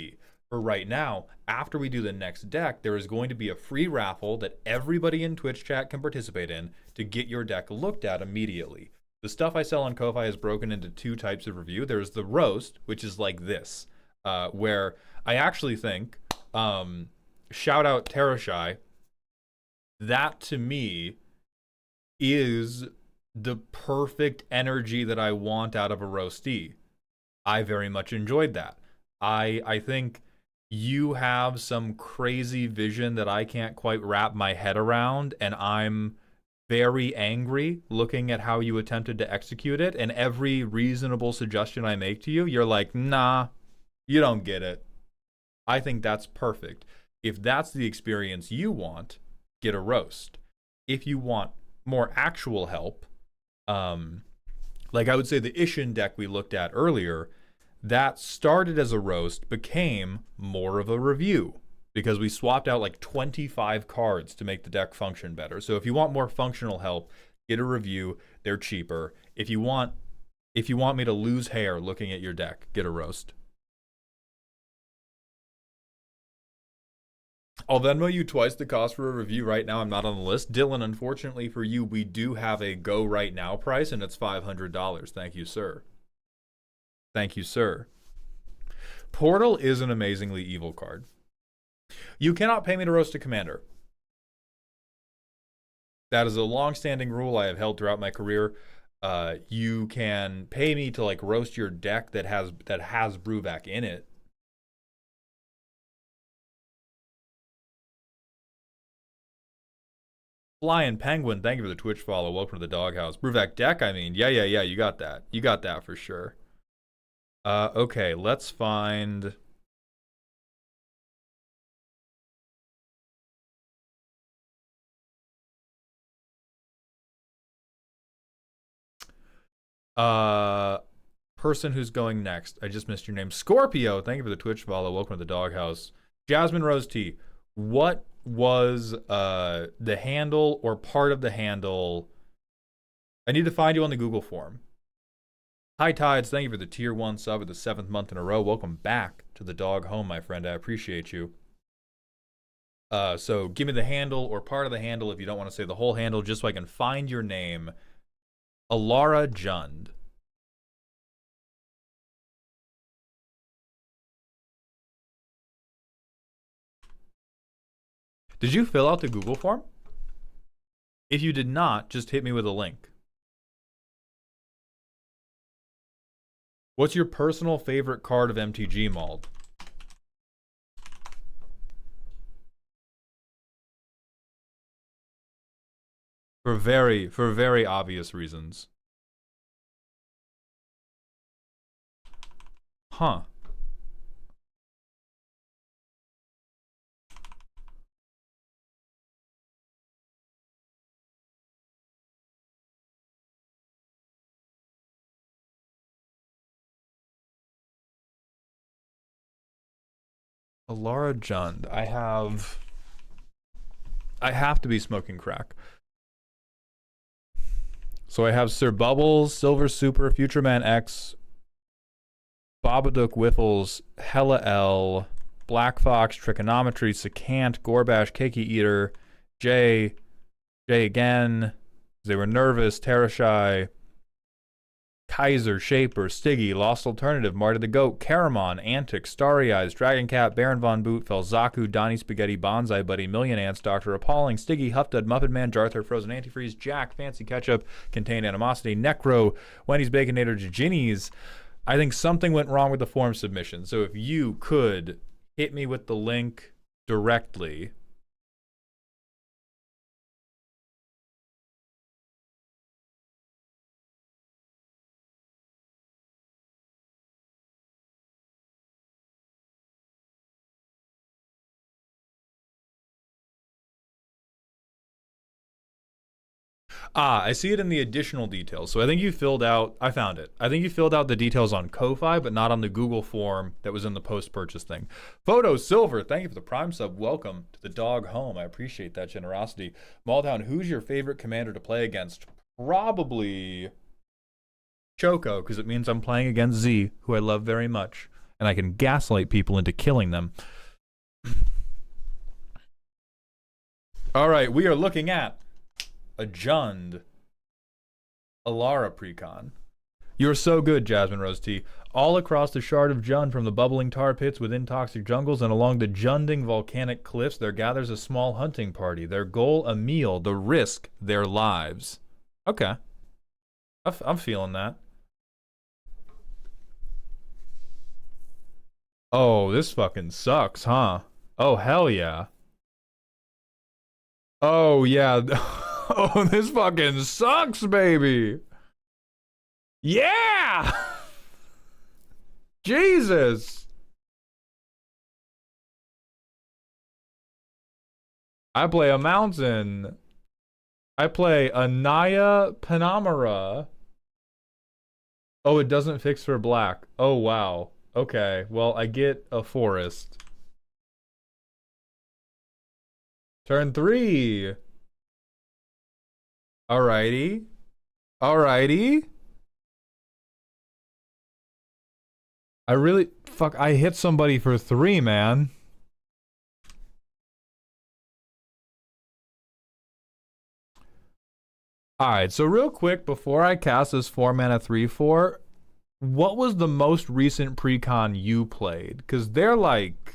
For right now, after we do the next deck, there is going to be a free raffle that everybody in Twitch chat can participate in to get your deck looked at immediately. The stuff I sell on Ko-Fi is broken into 2 types of review. There's the roast, which is like this, where I actually think... shout out Terashai. That to me is the perfect energy that I want out of a roastee. I very much enjoyed that. I think you have some crazy vision that I can't quite wrap my head around, and I'm very angry looking at how you attempted to execute it, and every reasonable suggestion I make to you, you're like, nah, you don't get it. I think that's perfect. If that's the experience you want, get a roast. If you want more actual help, like I would say the Ishin deck we looked at earlier, that started as a roast, became more of a review because we swapped out like 25 cards to make the deck function better. So if you want more functional help, get a review. They're cheaper. If you want me to lose hair looking at your deck, get a roast. I'll Venmo you twice the cost for a review right now. I'm not on the list. Dylan, unfortunately for you, we do have a go right now price, and it's $500. Thank you, sir. Thank you, sir. Portal is an amazingly evil card. You cannot pay me to roast a commander. That is a long-standing rule I have held throughout my career. You can pay me to like roast your deck that has Brewback in it. Flying Penguin, thank you for the Twitch follow. Welcome to the doghouse. Brewback deck, I mean. Yeah, you got that. You got that for sure. Okay, let's find... person who's going next. I just missed your name. Scorpio, thank you for the Twitch follow. Welcome to the doghouse. Jasmine Rose T, what was the handle or part of the handle? I need to find you on the Google form. High Tides, thank you for the tier 1 sub of the 7th month in a row. Welcome back to the dog home, my friend. I appreciate you. So give me the handle or part of the handle if you don't want to say the whole handle, just so I can find your name. Alara Jund. Did you fill out the Google form? If you did not, just hit me with a link. What's your personal favorite card of MTG, Mauled? For very obvious reasons. Huh. Alara Jund. I have to be smoking crack. So I have Sir Bubbles, Silver Super, Future Man X, Babadook Whiffles, Hella L, Black Fox, Trigonometry, Secant, Gorbash, Cakey Eater, Jay again, They Were Nervous, Terrashy, Kaiser, Shaper, Stiggy, Lost Alternative, Marta the Goat, Caramon, Antic, Starry Eyes, Dragon Cat, Baron Von Boot, Felzaku, Donnie Spaghetti, Bonsai Buddy, Million Ants, Dr. Appalling, Stiggy, Huffdud, Muppet Man, Jarthur, Frozen Antifreeze, Jack, Fancy Ketchup, Contained Animosity, Necro, Wendy's Baconator, Ginnies. I think something went wrong with the form submission. So if you could hit me with the link directly. I see it in the additional details. So I think you filled out, I found it. I think you filled out the details on Ko-Fi, but not on the Google form that was in the post-purchase thing. Photo Silver, thank you for the Prime sub. Welcome to the dog home. I appreciate that generosity. Malltown, who's your favorite commander to play against? Probably Choco, because it means I'm playing against Z, who I love very much, and I can gaslight people into killing them. All right, we are looking at a Jund Alara precon. You're so good, Jasmine Rose T. All across the shard of Jund, from the bubbling tar pits within toxic jungles and along the Junding volcanic cliffs, there gathers a small hunting party. Their goal, a meal, the risk, their lives. Okay. I'm feeling that. Oh, this fucking sucks, huh? Oh, hell yeah. Oh, yeah. Oh, this fucking sucks, baby. Yeah! Jesus! I play a mountain. I play a Naya Penamara. Oh, it doesn't fix for black. Oh, wow. Okay, well, I get a forest. Turn 3. Alrighty. Alrighty. I hit somebody for 3, man. Alright, so real quick, before I cast this 4-mana 3/4, what was the most recent precon you played? Because they're like...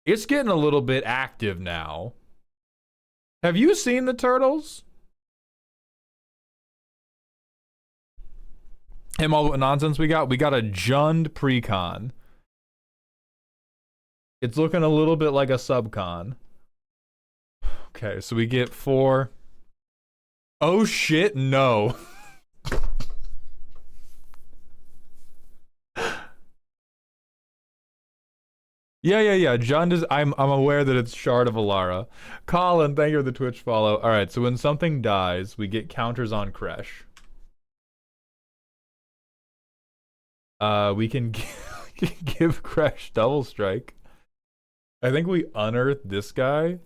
It's getting a little bit active now. Have you seen the turtles? Him all the nonsense we got? We got a Jund precon. It's looking a little bit like a subcon. Okay, so we get 4. Oh shit, no. Yeah. Jund is. I'm aware that it's Shard of Alara. Colin, thank you for the Twitch follow. All right, so when something dies, we get counters on Quiche. We can give Quiche double strike. I think we unearth this guy.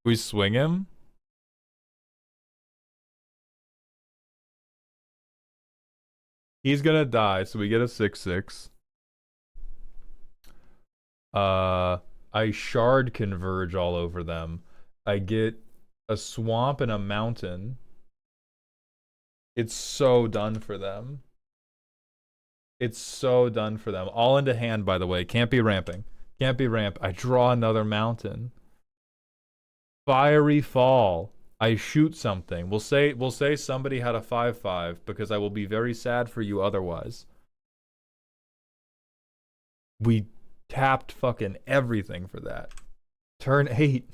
We swing him. He's gonna die, so we get a 6/6. I shard converge all over them. I get a swamp and a mountain. It's so done for them. It's so done for them. All into hand, by the way. Can't be ramping. Can't be ramp. I draw another mountain. Fiery fall. I shoot something. We'll say somebody had a 5/5 because I will be very sad for you otherwise. We tapped fucking everything for that. Turn 8.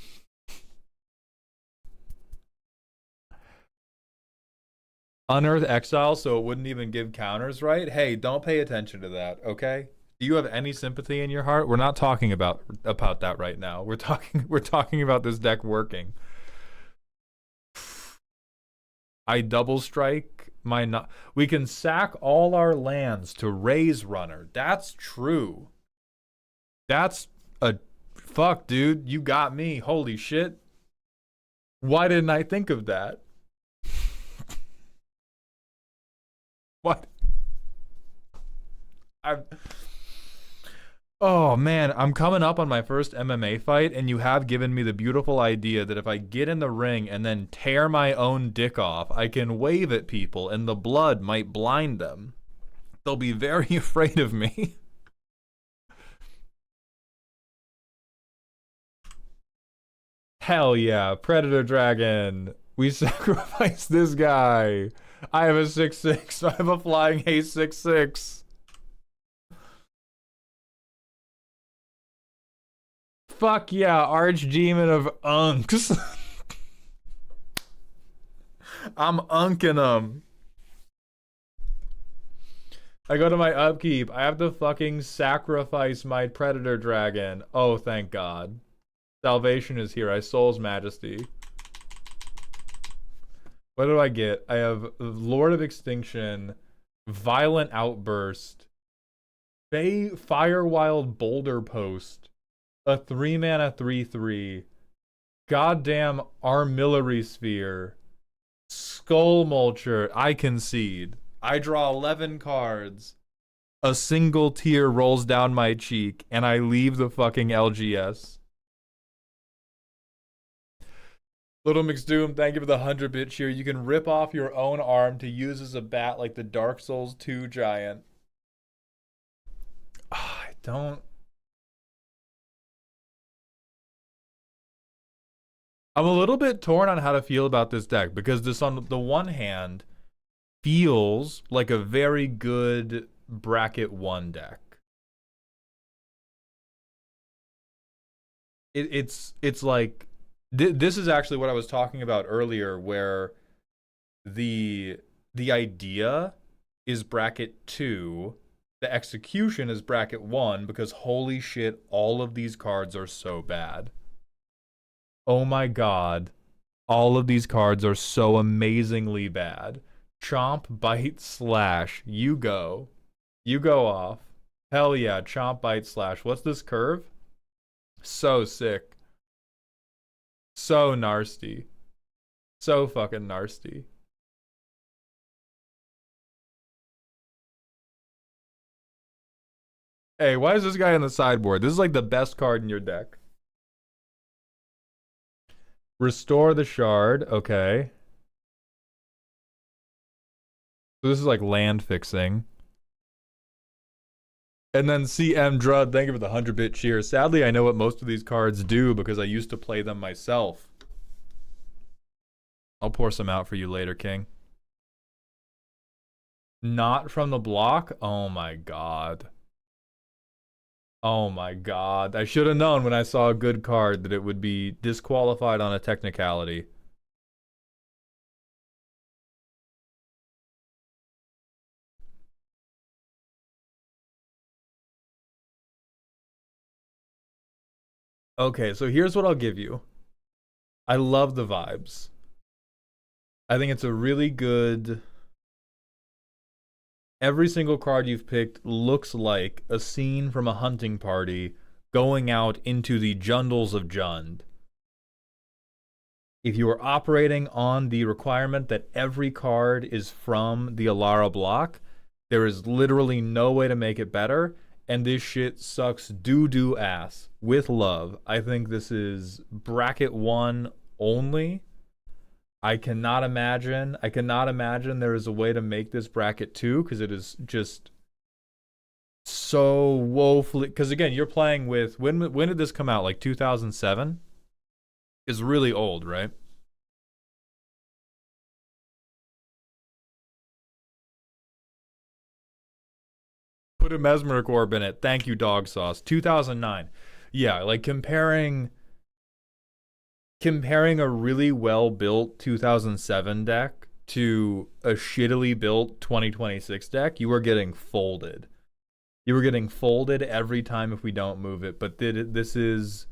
Unearth exile so it wouldn't even give counters, right? Hey, don't pay attention to that, okay? Do you have any sympathy in your heart? We're not talking about that right now. We're talking about this deck working. I double strike my we can sack all our lands to raise runner. That's true. That's a fuck, dude. You got me. Holy shit. Why didn't I think of that? What? Oh man, I'm coming up on my first MMA fight, and you have given me the beautiful idea that if I get in the ring and then tear my own dick off, I can wave at people and the blood might blind them. They'll be very afraid of me. Hell yeah, Predator Dragon. We sacrifice this guy. I have a 6/6. I have a flying haste 6/6. Fuck yeah, Archdemon of Unks. I'm unking them. I go to my upkeep. I have to fucking sacrifice my Predator Dragon. Oh, thank God. Salvation is here. I Soul's Majesty. What do I get? I have Lord of Extinction, Violent Outburst, Firewild Boulder Post, a 3-mana 3/3, goddamn Armillary Sphere, Skull Mulcher. I concede. I draw 11 cards. A single tear rolls down my cheek, and I leave the fucking LGS. Little McDoom, thank you for the 100-bit cheer. You can rip off your own arm to use as a bat like the Dark Souls 2 giant. I don't... I'm a little bit torn on how to feel about this deck because this, on the one hand, feels like a very good bracket 1 deck. It's like this is actually what I was talking about earlier, where the idea is bracket 2, the execution is bracket 1, because holy shit, all of these cards are so bad. Oh my god, all of these cards are so amazingly bad. Chomp, Bite, Slash. You go off. Hell yeah, Chomp, Bite, Slash. What's this curve? So sick. So nasty. So fucking nasty. Hey, why is this guy on the sideboard? This is like the best card in your deck. Restore the shard. Okay. So this is like land fixing. And then CM Drud, thank you for the 100-bit cheer. Sadly, I know what most of these cards do because I used to play them myself. I'll pour some out for you later, King. Not from the block? Oh my god. Oh my god. I should have known when I saw a good card that it would be disqualified on a technicality. Okay, so here's what I'll give you. I love the vibes. I think it's a really good. Every single card you've picked looks like a scene from a hunting party going out into the jundles of Jund. If you are operating on the requirement that every card is from the Alara block, there is literally no way to make it better, and this shit sucks doo-doo ass. With love. I think this is bracket 1 only. I cannot imagine there is a way to make this bracket 2, because it is just so woefully. Because again, you're playing with, when did this come out? Like 2007? Is really old, right? Put a mesmeric orb in it. Thank you, dog sauce. 2009. Yeah, like comparing a really well built 2007 deck to a shittily built 2026 deck, you are getting folded. You are getting folded every time if we don't move it. But this is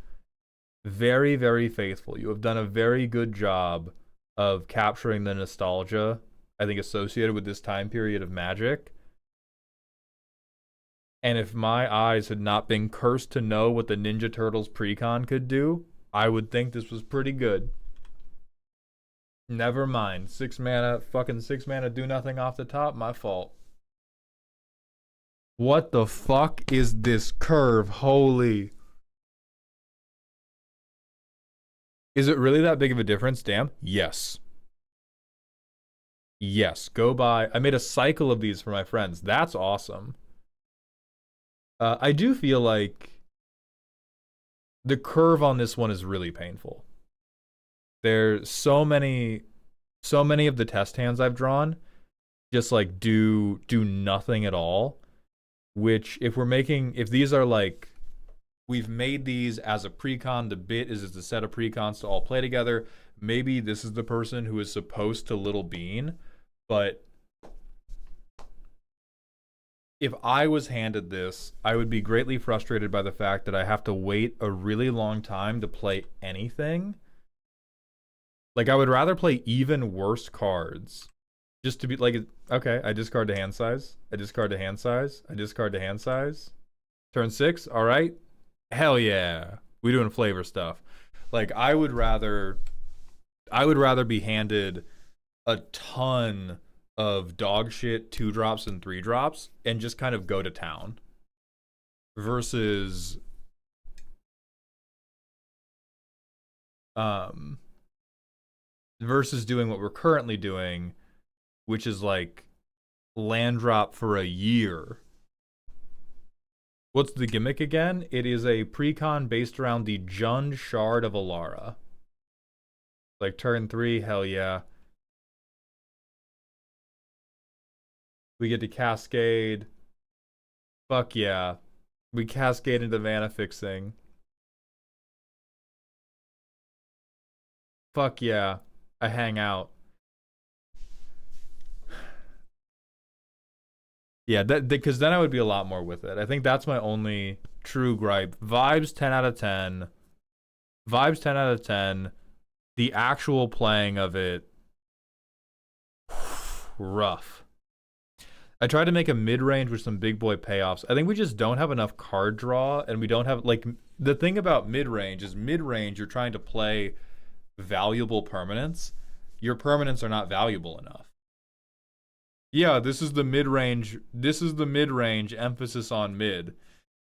very, very faithful. You have done a very good job of capturing the nostalgia, I think, associated with this time period of Magic. And if my eyes had not been cursed to know what the Ninja Turtles precon could do, I would think this was pretty good. Never mind. 6 mana, fucking 6 mana, do nothing off the top. My fault. What the fuck is this curve? Holy. Is it really that big of a difference? Damn. Yes. Yes. Go buy. I made a cycle of these for my friends. That's awesome. I do feel like the curve on this one is really painful. There's so many of the test hands I've drawn just like do nothing at all, which if these are like, we've made these as a precon, the bit is a set of precons to all play together, maybe this is the person who is supposed to little bean, but if I was handed this, I would be greatly frustrated by the fact that I have to wait a really long time to play anything. Like, I would rather play even worse cards just to be like, okay, I discard to hand size. I discard to hand size. I discard to hand size. Turn 6, all right. Hell yeah. We doing flavor stuff. Like, I would rather be handed a ton of dog shit 2-drops and 3-drops and just kind of go to town versus doing what we're currently doing, which is like land drop for a year. What's the gimmick again? It is a precon based around the Jund Shard of Alara. Like turn 3, hell yeah. We get to cascade. Fuck yeah. We cascade into mana fixing. Fuck yeah. I hang out. Yeah, because then I would be a lot more with it. I think that's my only true gripe. Vibes 10 out of 10. Vibes 10 out of 10. The actual playing of it, rough. I tried to make a mid-range with some big boy payoffs. I think we just don't have enough card draw, and we don't have, like, the thing about mid-range is mid-range you're trying to play valuable permanents. Your permanents are not valuable enough. Yeah, this is the mid-range emphasis on mid.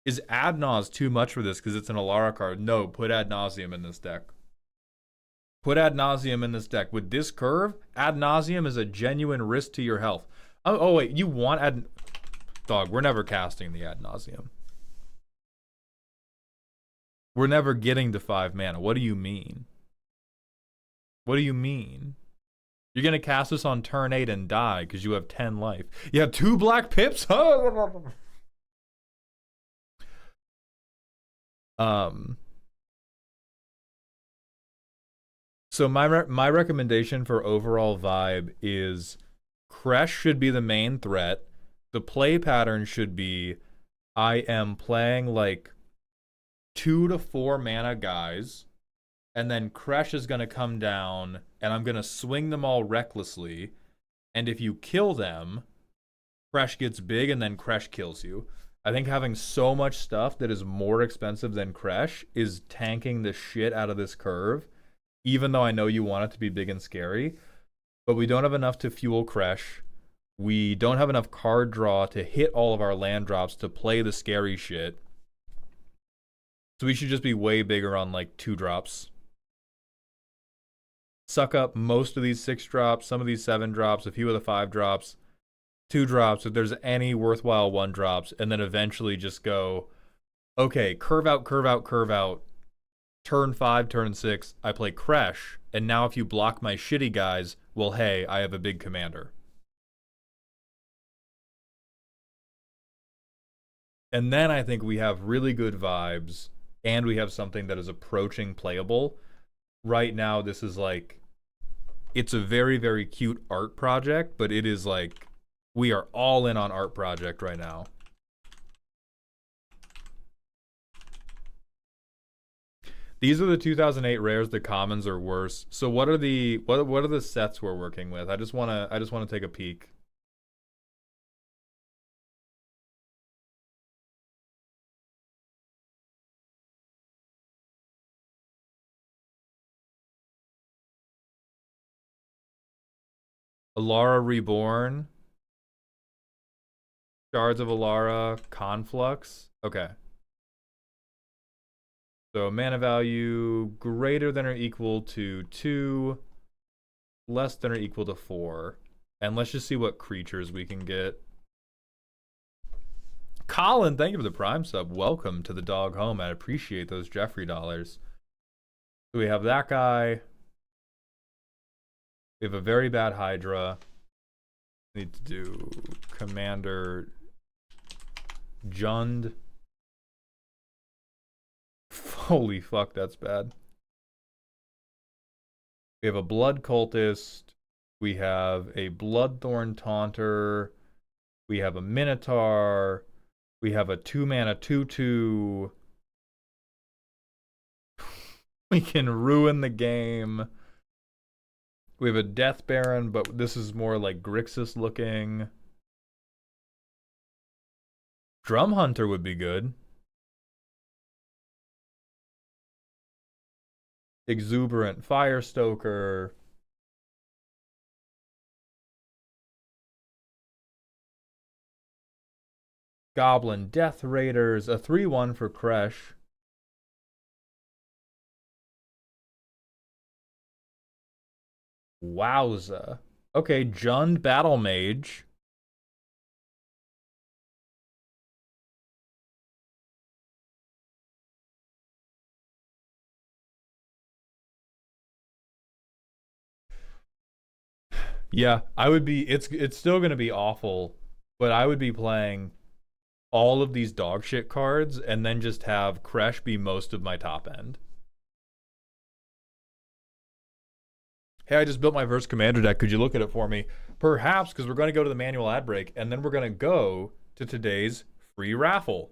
Is Ad Naus too much for this because it's an Alara card? No, put Ad Nauseam in this deck. Put Ad Nauseam in this deck. With this curve, Ad Nauseam is a genuine risk to your health. Oh wait, you want Ad... Dog, we're never casting the Ad Nauseam. We're never getting to 5 mana. What do you mean? What do you mean? You're going to cast this on turn 8 and die because you have 10 life. You have 2 black pips? So my recommendation for overall vibe is Quiche should be the main threat. The play pattern should be I am playing like 2 to 4 mana guys, and then Kresh is going to come down, and I'm going to swing them all recklessly, and if you kill them, Kresh gets big, and then Kresh kills you. I think having so much stuff that is more expensive than Kresh is tanking the shit out of this curve, even though I know you want it to be big and scary, but we don't have enough to fuel Kresh. We don't have enough card draw to hit all of our land drops to play the scary shit. So we should just be way bigger on like 2 drops. Suck up most of these 6 drops, some of these 7 drops, a few of the 5 drops, 2 drops if there's any worthwhile 1 drops, and then eventually just go, okay, curve out, curve out, curve out. Turn 5, turn 6, I play Kresh, and now if you block my shitty guys, well, hey, I have a big commander. And then I think we have really good vibes, and we have something that is approaching playable. Right now, this is like, it's a very, very cute art project, but it is like, we are all in on art project right now. These are the 2008 rares. The commons are worse. So what are the sets we're working with? I just wanna take a peek. Alara Reborn, Shards of Alara, Conflux. Okay. So mana value greater than or equal to 2, less than or equal to 4. And let's just see what creatures we can get. Colin, thank you for the Prime sub. Welcome to the dog home. I appreciate those Jeffrey dollars. So we have that guy. We have a very bad Hydra. Need to do Commander Jund. Holy fuck, that's bad. We have a Blood Cultist. We have a Bloodthorn Taunter. We have a Minotaur. We have a 2-mana 2/2. We can ruin the game. We have a Death Baron, but this is more like Grixis looking. Drum Hunter would be good. Exuberant Firestoker. Goblin Death Raiders. A 3/1 for Kresh. Wowza. Okay, Jund Battle Mage. Yeah, I would be, it's still going to be awful, but I would be playing all of these dog shit cards and then just have Kresh be most of my top end. Hey, I just built my Verse Commander deck. Could you look at it for me? Perhaps, because we're going to go to the manual ad break, and then we're going to go to today's free raffle.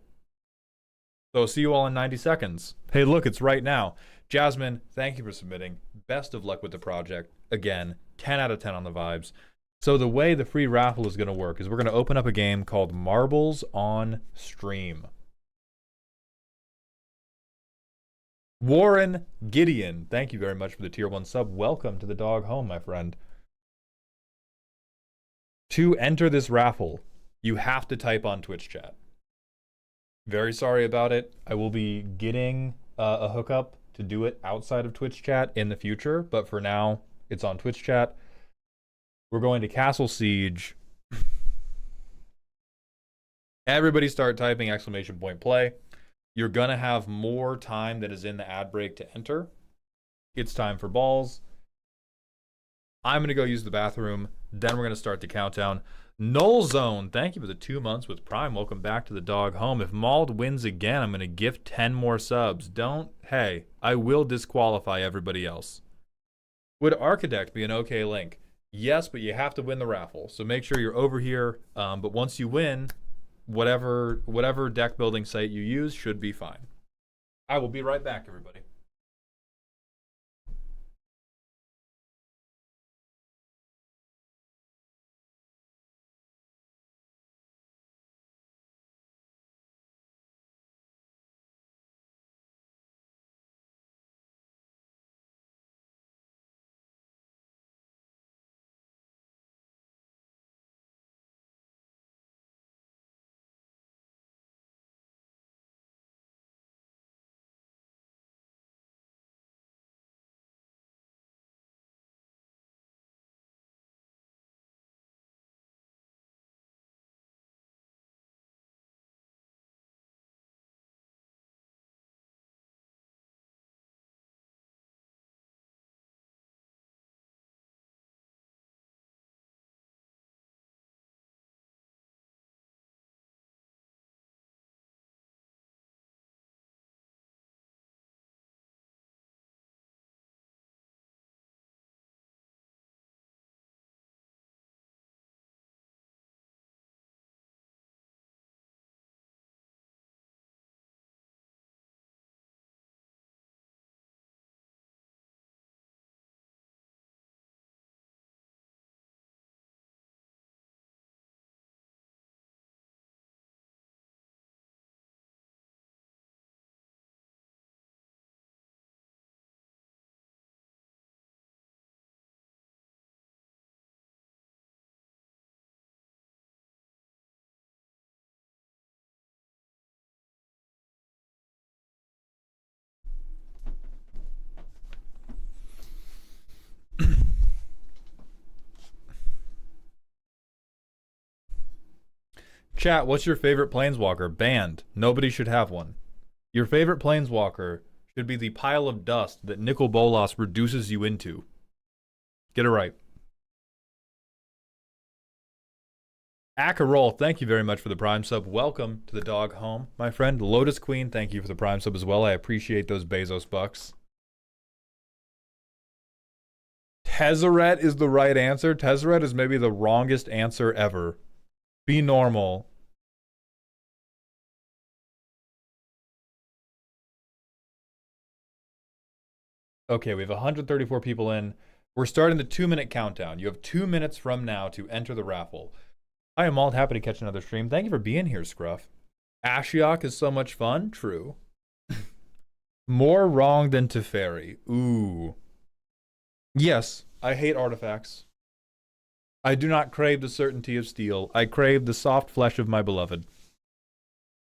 So see you all in 90 seconds. Hey, look, it's right now. Jasmine, thank you for submitting. Best of luck with the project. Again, 10 out of 10 on the vibes. So the way the free raffle is going to work is we're going to open up a game called Marbles on Stream. Warren Gideon, thank you very much for the tier 1 sub. Welcome to the dog home, my friend. To enter this raffle, you have to type on Twitch chat. Very sorry about it. I will be getting a hookup to do it outside of Twitch chat in the future, but for now, it's on Twitch chat. We're going to Castle Siege. Everybody start typing !play. You're going to have more time that is in the ad break to enter. It's time for balls. I'm going to go use the bathroom. Then we're going to start the countdown. Null Zone, thank you for the 2 months with Prime. Welcome back to the dog home. If Mauled wins again, I'm going to gift 10 more subs. Hey, I will disqualify everybody else. Would Archetype be an okay link? Yes, but you have to win the raffle. So make sure you're over here. But once you win, whatever deck building site you use should be fine. I will be right back, everybody. Chat, what's your favorite planeswalker? Banned. Nobody should have one. Your favorite planeswalker should be the pile of dust that Nicol Bolas reduces you into. Get it right. Acarol, thank you very much for the Prime sub. Welcome to the dog home, my friend. Lotus Queen, thank you for the Prime sub as well. I appreciate those Bezos bucks. Tezzeret is the right answer. Tezzeret is maybe the wrongest answer ever. Be normal. Okay, we have 134 people in. We're starting the 2-minute countdown. You have 2 minutes from now to enter the raffle. I am all happy to catch another stream. Thank you for being here, Scruff. Ashiok is so much fun. True. More wrong than Teferi. Ooh. Yes, I hate artifacts. I do not crave the certainty of steel. I crave the soft flesh of my beloved.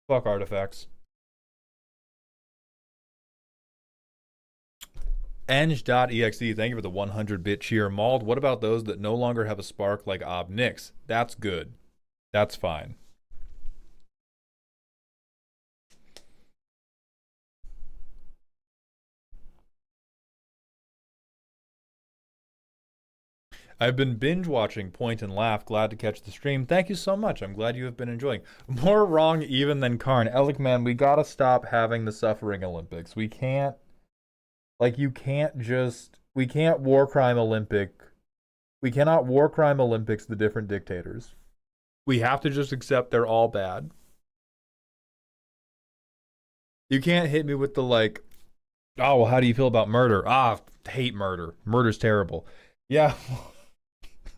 Fuck artifacts. Eng.exe, thank you for the 100-bit cheer. Mauled, what about those that no longer have a spark like Obnix? That's good. That's fine. I've been binge watching Point and Laugh. Glad to catch the stream. Thank you so much. I'm glad you have been enjoying. More wrong even than Karn. Alec, man, we gotta stop having the suffering Olympics. We can't. Like, you can't just. We can't war crime Olympic. We cannot war crime Olympics the different dictators. We have to just accept they're all bad. You can't hit me with the, like, oh, well, how do you feel about murder? Ah, hate murder. Murder's terrible. Yeah.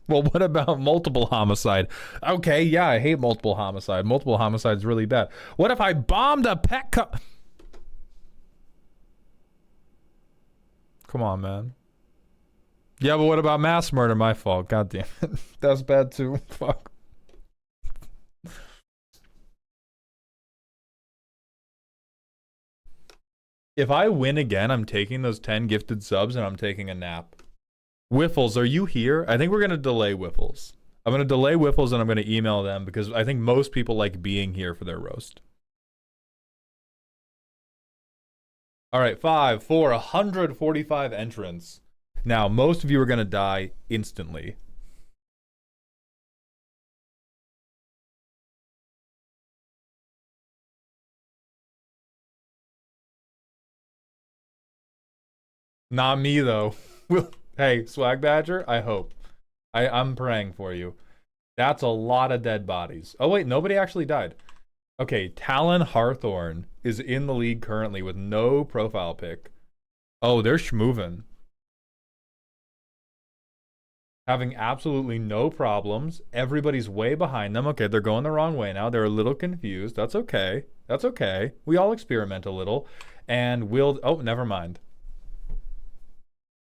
Well, what about multiple homicide? Okay, yeah, I hate multiple homicide. Multiple homicide is really bad. What if I bombed a pet Come on, man. Yeah, but what about mass murder? My fault. God damn it. That's bad too. Fuck. If I win again, I'm taking those 10 gifted subs and I'm taking a nap. Wiffles, are you here? I think we're going to delay Wiffles. I'm going to delay Wiffles and I'm going to email them because I think most people like being here for their roast. All right, 5, 4, 145 entrants. Now, most of you are going to die instantly. Not me, though. Hey, Swag Badger, I hope. I'm praying for you. That's a lot of dead bodies. Oh, wait, nobody actually died. Okay, Talon Hawthorne is in the league currently with no profile pick. Oh, they're schmovin'. Having absolutely no problems. Everybody's way behind them. Okay, they're going the wrong way now. They're a little confused. That's okay. That's okay. We all experiment a little. And will... Oh, never mind.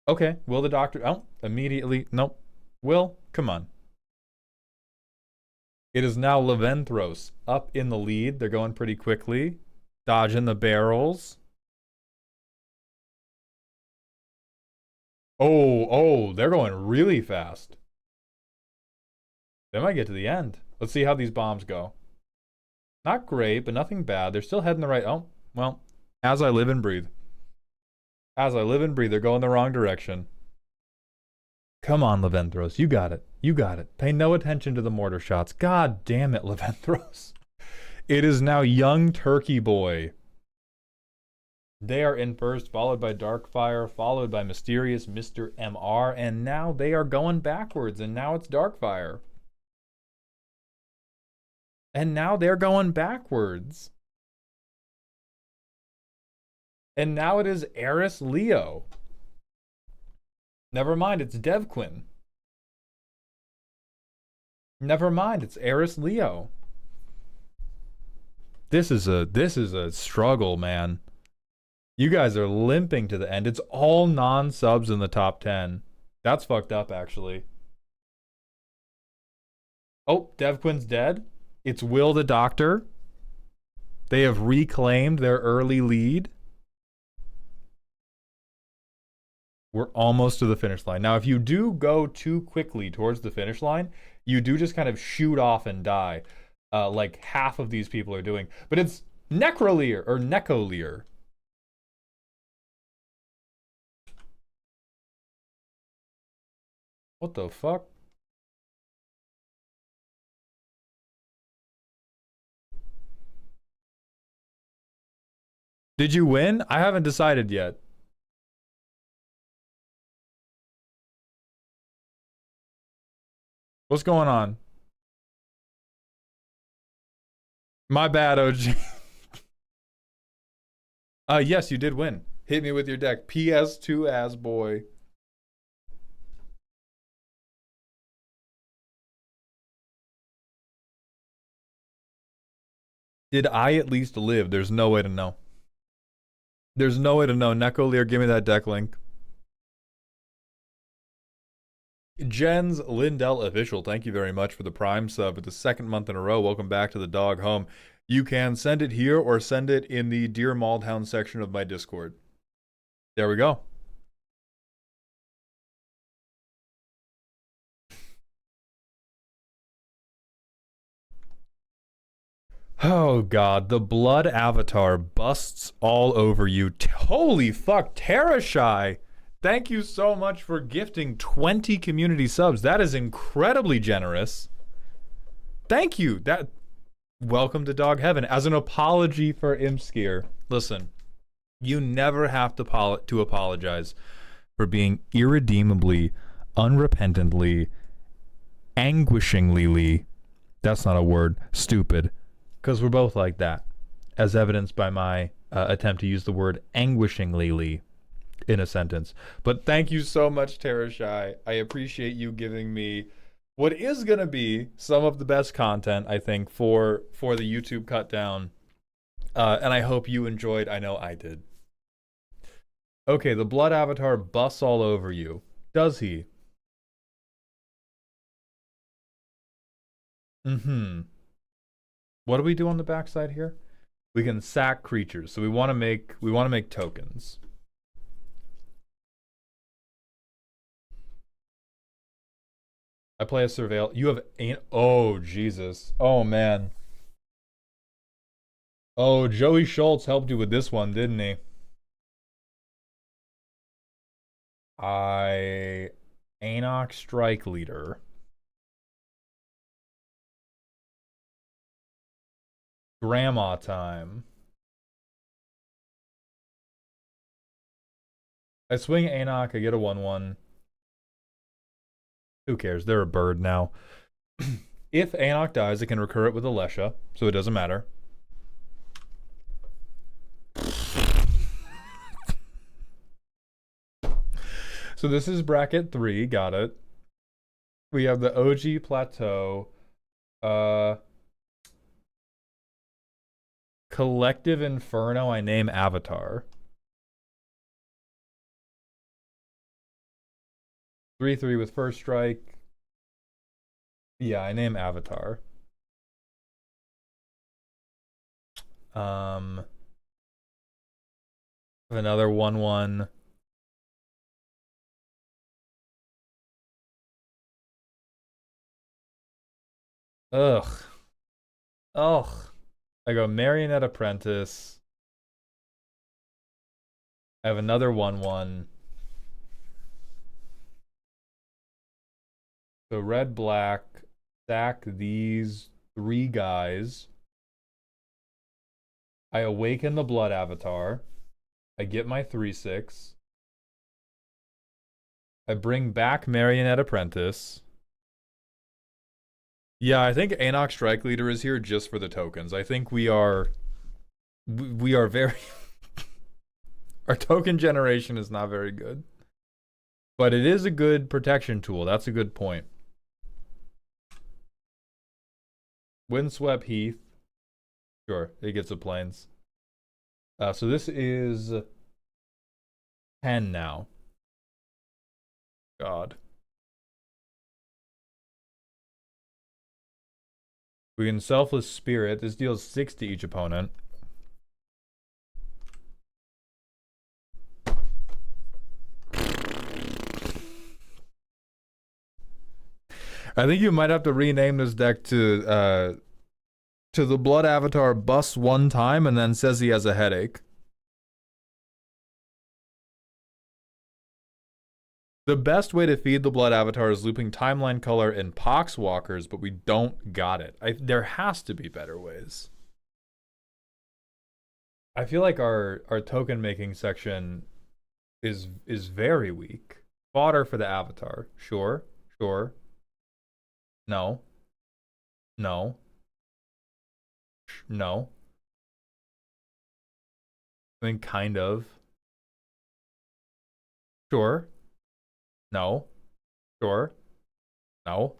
Okay, will the doctor... Oh, immediately... Nope. Will, come on. It is now Leventhros up in the lead. They're going pretty quickly. Dodging the barrels. Oh, they're going really fast. They might get to the end. Let's see how these bombs go. Not great, but nothing bad. They're still heading the right... Oh, well, as I live and breathe. As I live and breathe, they're going the wrong direction. Come on, Leventhros. You got it. You got it. Pay no attention to the mortar shots. God damn it, Leventhros. It is now Young Turkey Boy. They are in first, followed by Darkfire, followed by Mysterious Mr. MR, and now they are going backwards, and now it's Darkfire. And now they're going backwards. And now it is Eris Leo. Never mind, it's Devquin. Never mind, it's Eris Leo. This is a struggle, man. You guys are limping to the end. It's all non-subs in the top 10. That's fucked up, actually. Oh, Devquin's dead. It's Will the Doctor. They have reclaimed their early lead. We're almost to the finish line. Now, if you do go too quickly towards the finish line, you do just kind of shoot off and die, like half of these people are doing. But it's Necroleer, or Necolier. What the fuck? Did you win? I haven't decided yet. What's going on? My bad, OG. Yes, you did win. Hit me with your deck. PS2 ass boy. Did I at least live? There's no way to know. There's no way to know. Necolier, give me that deck link. Jens Lindell Official, thank you very much for the Prime sub for the second month in a row. Welcome back to the dog home. You can send it here or send it in the Dear Maldhound section of my Discord. There we go. Oh god, the blood avatar busts all over you. Holy fuck, Terrashy! Thank you so much for gifting 20 community subs. That is incredibly generous. Thank you. Welcome to Dog Heaven. As an apology for Imskier, listen, you never have to apologize for being irredeemably, unrepentantly, anguishingly, that's not a word, stupid. Because we're both like that, as evidenced by my attempt to use the word anguishingly in a sentence. But thank you so much, Terrashy. I appreciate you giving me what is going to be some of the best content, I think, for the YouTube cut down. And I hope you enjoyed. I know I did. Okay, the blood avatar busts all over you. Does he? What do we do on the backside here? We can sack creatures. So we want to make tokens. I play a surveil. You have oh Jesus. Oh man. Oh, Joey Schultz helped you with this one, didn't he? Anok Strike Leader. Grandma time. I swing Anok, I get a 1/1. Who cares? They're a bird now. If Anok dies, it can recur it with Alesha, so it doesn't matter. So this is bracket 3, got it. We have the OG plateau. Collective Inferno, I name Avatar. 3/3 with first strike. Yeah, I name Avatar. Another 1/1. Ugh. Ugh. I go Marionette Apprentice. I have another 1/1. So red, black, sack these 3 guys. I awaken the Blood Avatar. I get my 3/6. I bring back Marionette Apprentice. Yeah, I think Anok Strike Leader is here just for the tokens. I think we are very our token generation is not very good. But it is a good protection tool. That's a good point. Windswept Heath. Sure, it gets a plains. So this is 10 now. God. We can Selfless Spirit. This deals 6 to each opponent. I think you might have to rename this deck to the Blood Avatar busts 1 time and then says he has a headache. The best way to feed the Blood Avatar is looping Timeline Color and Poxwalkers, but we don't got it. There has to be better ways. I feel like our token making section is very weak. Fodder for the Avatar. Sure. Sure. No. No. No. I mean, kind of. Sure. No. Sure. No.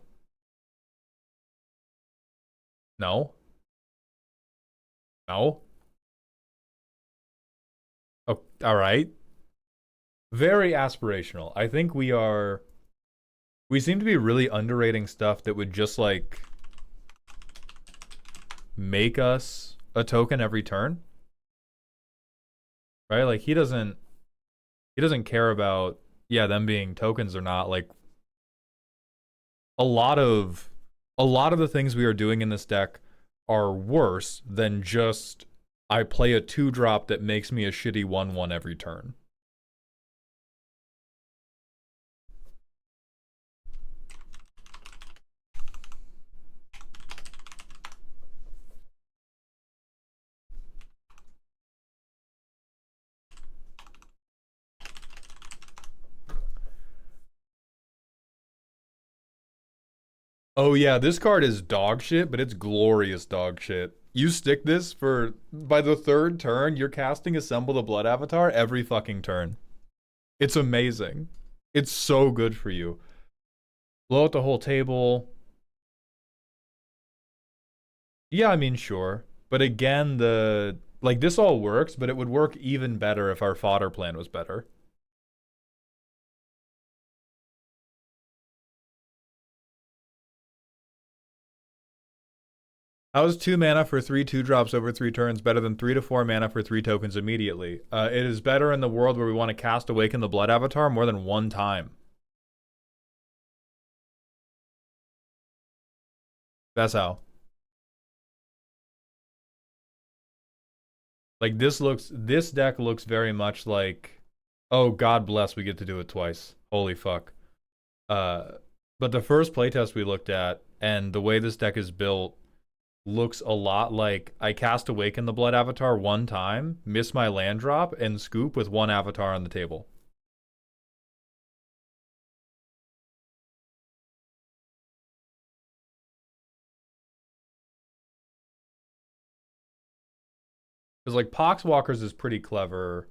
No. No. Oh, all right. Very aspirational. I think we seem to be really underrating stuff that would just like make us a token every turn. Right? Like he doesn't care about them being tokens or not. Like a lot of the things we are doing in this deck are worse than just I play a 2-drop that makes me a shitty 1/1 every turn. Oh yeah, this card is dog shit, but it's glorious dog shit. You stick this by the 3rd turn, you're casting Assemble the Blood Avatar every fucking turn. It's amazing. It's so good for you. Blow out the whole table. Yeah, I mean, sure. But again, this all works, but it would work even better if our fodder plan was better. How is 2 mana for 3 2-drops over 3 turns better than 3 to 4 mana for 3 tokens immediately? It is better in the world where we want to cast Awaken the Blood Avatar more than 1 time. That's how. Like this deck looks very much like, oh God bless, we get to do it twice. Holy fuck. But the first playtest we looked at and the way this deck is built looks a lot like I cast Awaken the Blood Avatar 1 time, miss my land drop, and scoop with 1 avatar on the table. Because like Poxwalkers is pretty clever.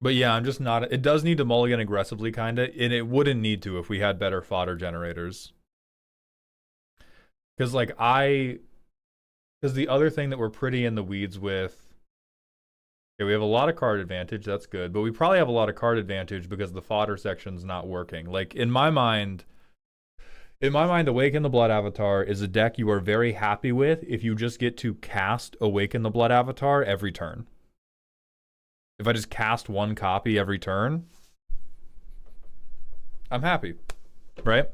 But yeah, I'm just not. It does need to mulligan aggressively, kinda, and it wouldn't need to if we had better fodder generators. Because because the other thing that we're pretty in the weeds with. Okay, we have a lot of card advantage. That's good, but we probably have a lot of card advantage because the fodder section's not working. Like in my mind, Awaken the Blood Avatar is a deck you are very happy with if you just get to cast Awaken the Blood Avatar every turn. If I just cast one copy every turn, I'm happy, right?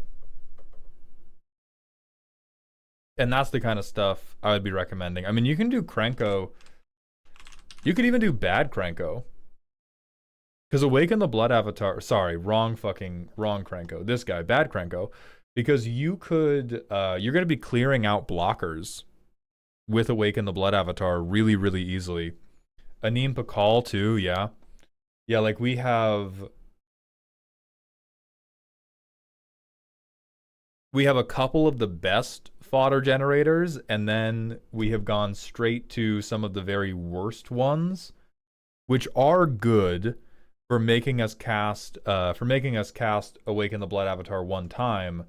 And that's the kind of stuff I would be recommending. I mean, you can do Krenko. You could even do bad Krenko. Because Awaken the Blood Avatar, sorry, wrong Krenko. This guy, bad Krenko. Because you could, you're going to be clearing out blockers with Awaken the Blood Avatar really, really easily. Anim Pakal too, yeah. Yeah, like we have a couple of the best fodder generators, and then we have gone straight to some of the very worst ones, which are good for making us cast Awaken the Blood Avatar one time.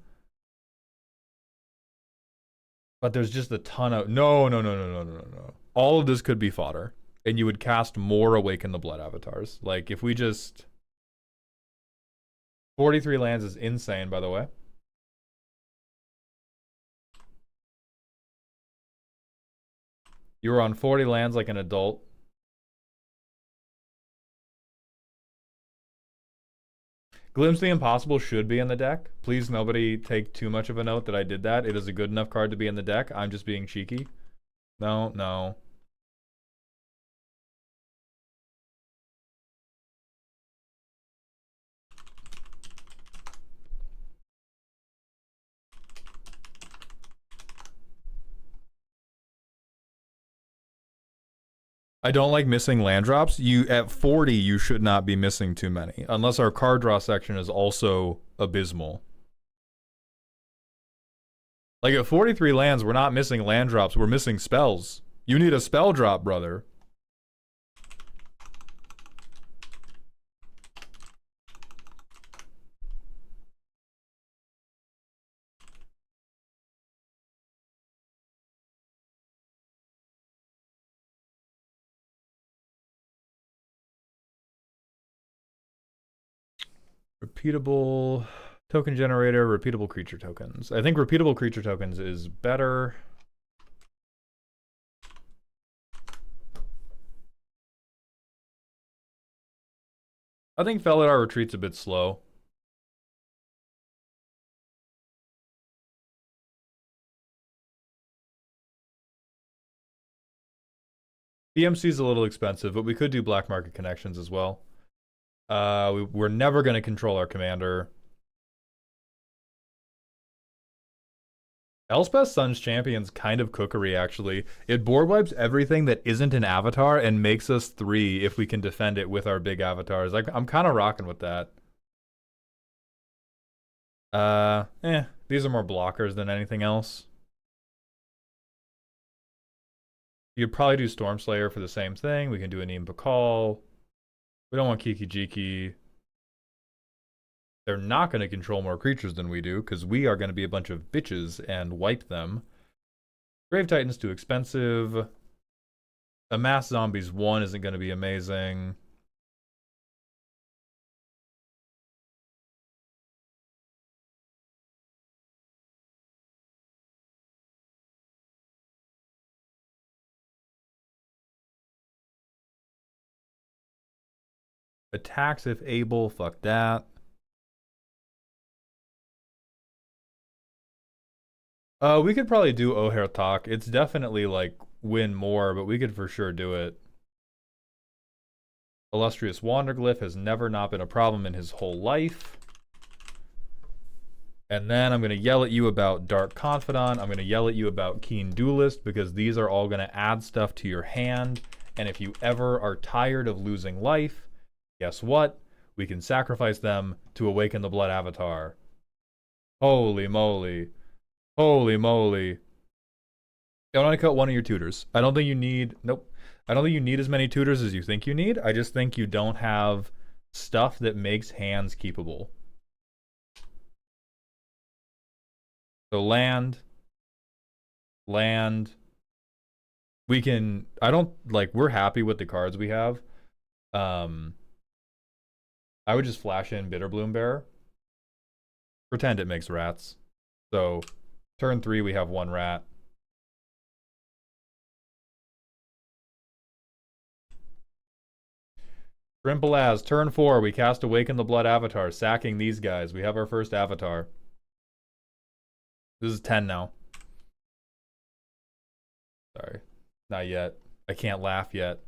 But there's just a ton of no. All of this could be fodder. And you would cast more Awaken the Blood Avatars. Like, if we just... 43 lands is insane, by the way. You were on 40 lands like an adult. Glimpse the Impossible should be in the deck. Please, nobody take too much of a note that I did that. It is a good enough card to be in the deck. I'm just being cheeky. No. I don't like missing land drops. At 40, you should not be missing too many, unless our card draw section is also abysmal. Like at 43 lands, we're not missing land drops, we're missing spells. You need a spell drop, brother. Repeatable token generator, repeatable creature tokens. I think repeatable creature tokens is better. I think Felidar Retreat's a bit slow. BMC is a little expensive, but we could do black market connections as well. We're never going to control our commander. Elspeth Sun's Champion's kind of cookery, actually. It board wipes everything that isn't an avatar and makes us 3 if we can defend it with our big avatars. I'm kind of rocking with that. These are more blockers than anything else. You'd probably do Stormslayer for the same thing. We can do Anim Pakal. We don't want Kiki Jiki. They're not going to control more creatures than we do, because we are going to be a bunch of bitches and wipe them. Grave Titan's too expensive. Amass Zombies 1 isn't going to be amazing. Attacks if able, fuck that. We could probably do O'Hare Talk. It's definitely like win more, but we could for sure do it. Illustrious Wanderglyph has never not been a problem in his whole life. And then I'm going to yell at you about Dark Confidant. I'm going to yell at you about Keen Duelist, because these are all going to add stuff to your hand. And if you ever are tired of losing life, guess what? We can sacrifice them to Awaken the Blood Avatar. Holy moly. Holy moly. I want to cut one of your tutors. I don't think you need... Nope. I don't think you need as many tutors as you think you need. I just think you don't have stuff that makes hands keepable. So land. We can, I don't, like, we're happy with the cards we have. I would just flash in Bitterbloom Bear. Pretend it makes rats. So, turn 3, we have 1 rat. Trimple as, turn 4, we cast Awaken the Blood Avatar, sacking these guys. We have our first avatar. This is 10 now. Sorry, not yet. I can't laugh yet.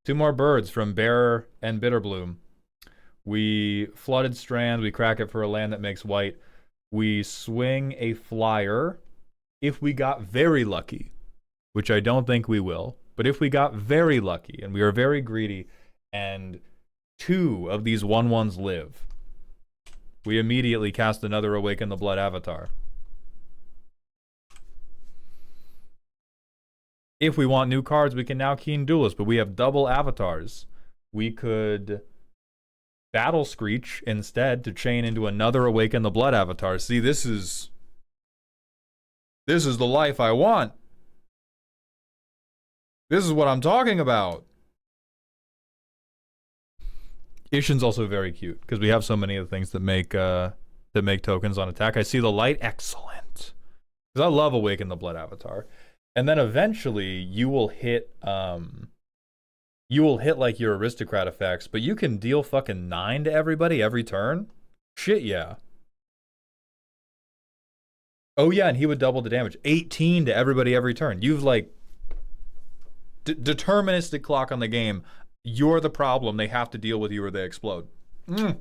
2 more birds from Bear and Bitterbloom. We Flooded Strand, we crack it for a land that makes white. We swing a flyer if we got very lucky, which I don't think we will. But if we got very lucky, and we are very greedy, and 2 of these 1/1s live, we immediately cast another Awaken the Blood Avatar. If we want new cards, we can now Keen Duelist, but we have double avatars. We could Battle Screech instead to chain into another Awaken the Blood Avatar. See, this is the life I want. This is what I'm talking about. Ishin's also very cute because we have so many of the things that make tokens on attack. I see the light, excellent. Because I love Awaken the Blood Avatar. And then eventually you will hit like your aristocrat effects, but you can deal fucking 9 to everybody every turn? Shit, yeah. Oh yeah, and he would double the damage. 18 to everybody every turn. You've like deterministic clock on the game. You're the problem. They have to deal with you or they explode. So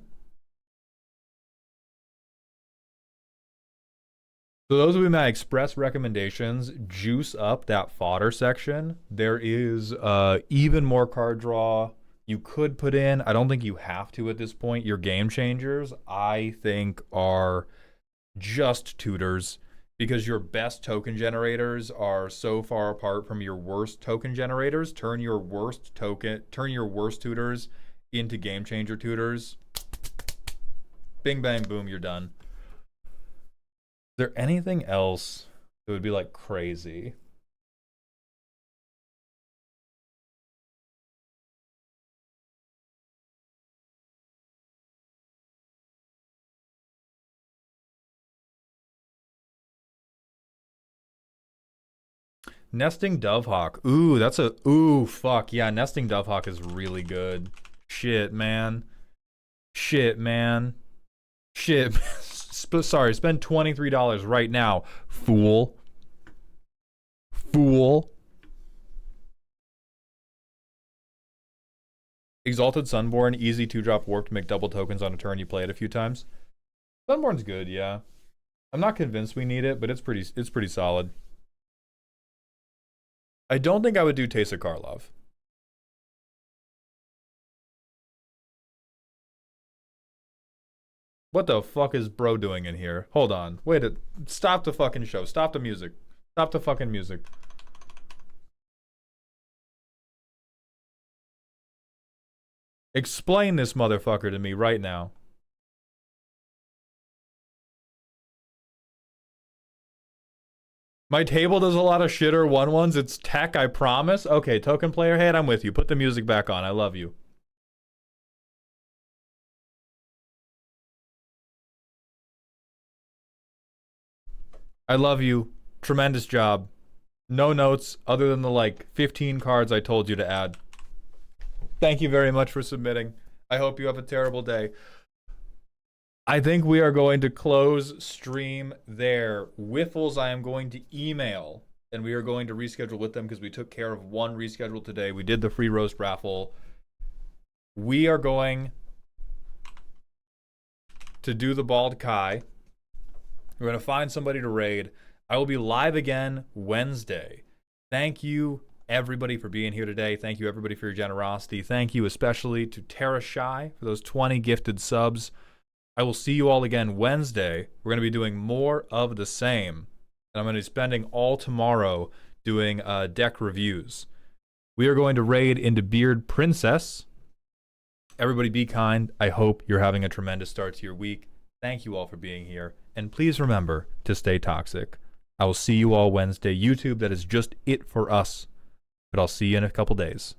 those would be my express recommendations. Juice up that fodder section. There is even more card draw you could put in. I don't think you have to at this point. Your game changers, I think, are just tutors because your best token generators are so far apart from your worst token generators. Turn your worst tutors into game changer tutors. Bing, bang, boom, you're done. Is there anything else that would be like crazy? Nesting Dovehawk. Ooh, that's a fuck. Yeah, Nesting Dovehawk is really good. Shit, man. Sorry, spend $23 right now, fool. Exalted Sunborn, easy 2-drop warp to make double tokens on a turn you play it a few times. Sunborn's good, yeah. I'm not convinced we need it, but it's pretty solid. I don't think I would do Teysa Karlov. What the fuck is bro doing in here? Hold on. Wait, stop the fucking show. Stop the music. Stop the fucking music. Explain this motherfucker to me right now. My table does a lot of shitter 1/1s. It's tech, I promise. Okay, token player head, I'm with you. Put the music back on. I love you. I love you. Tremendous job. No notes other than the like 15 cards I told you to add. Thank you very much for submitting. I hope you have a terrible day. I think we are going to close stream there. Wiffles I am going to email, and we are going to reschedule with them because we took care of one reschedule today. We did the free roast raffle. We are going to do the Bald Kai. We're going to find somebody to raid. I will be live again Wednesday. Thank you, everybody, for being here today. Thank you, everybody, for your generosity. Thank you especially to Tara Shy for those 20 gifted subs. I will see you all again Wednesday. We're going to be doing more of the same. And I'm going to be spending all tomorrow doing deck reviews. We are going to raid into Beard Princess. Everybody be kind. I hope you're having a tremendous start to your week. Thank you all for being here. And please remember to stay toxic. I will see you all Wednesday. YouTube, that is just it for us. But I'll see you in a couple days.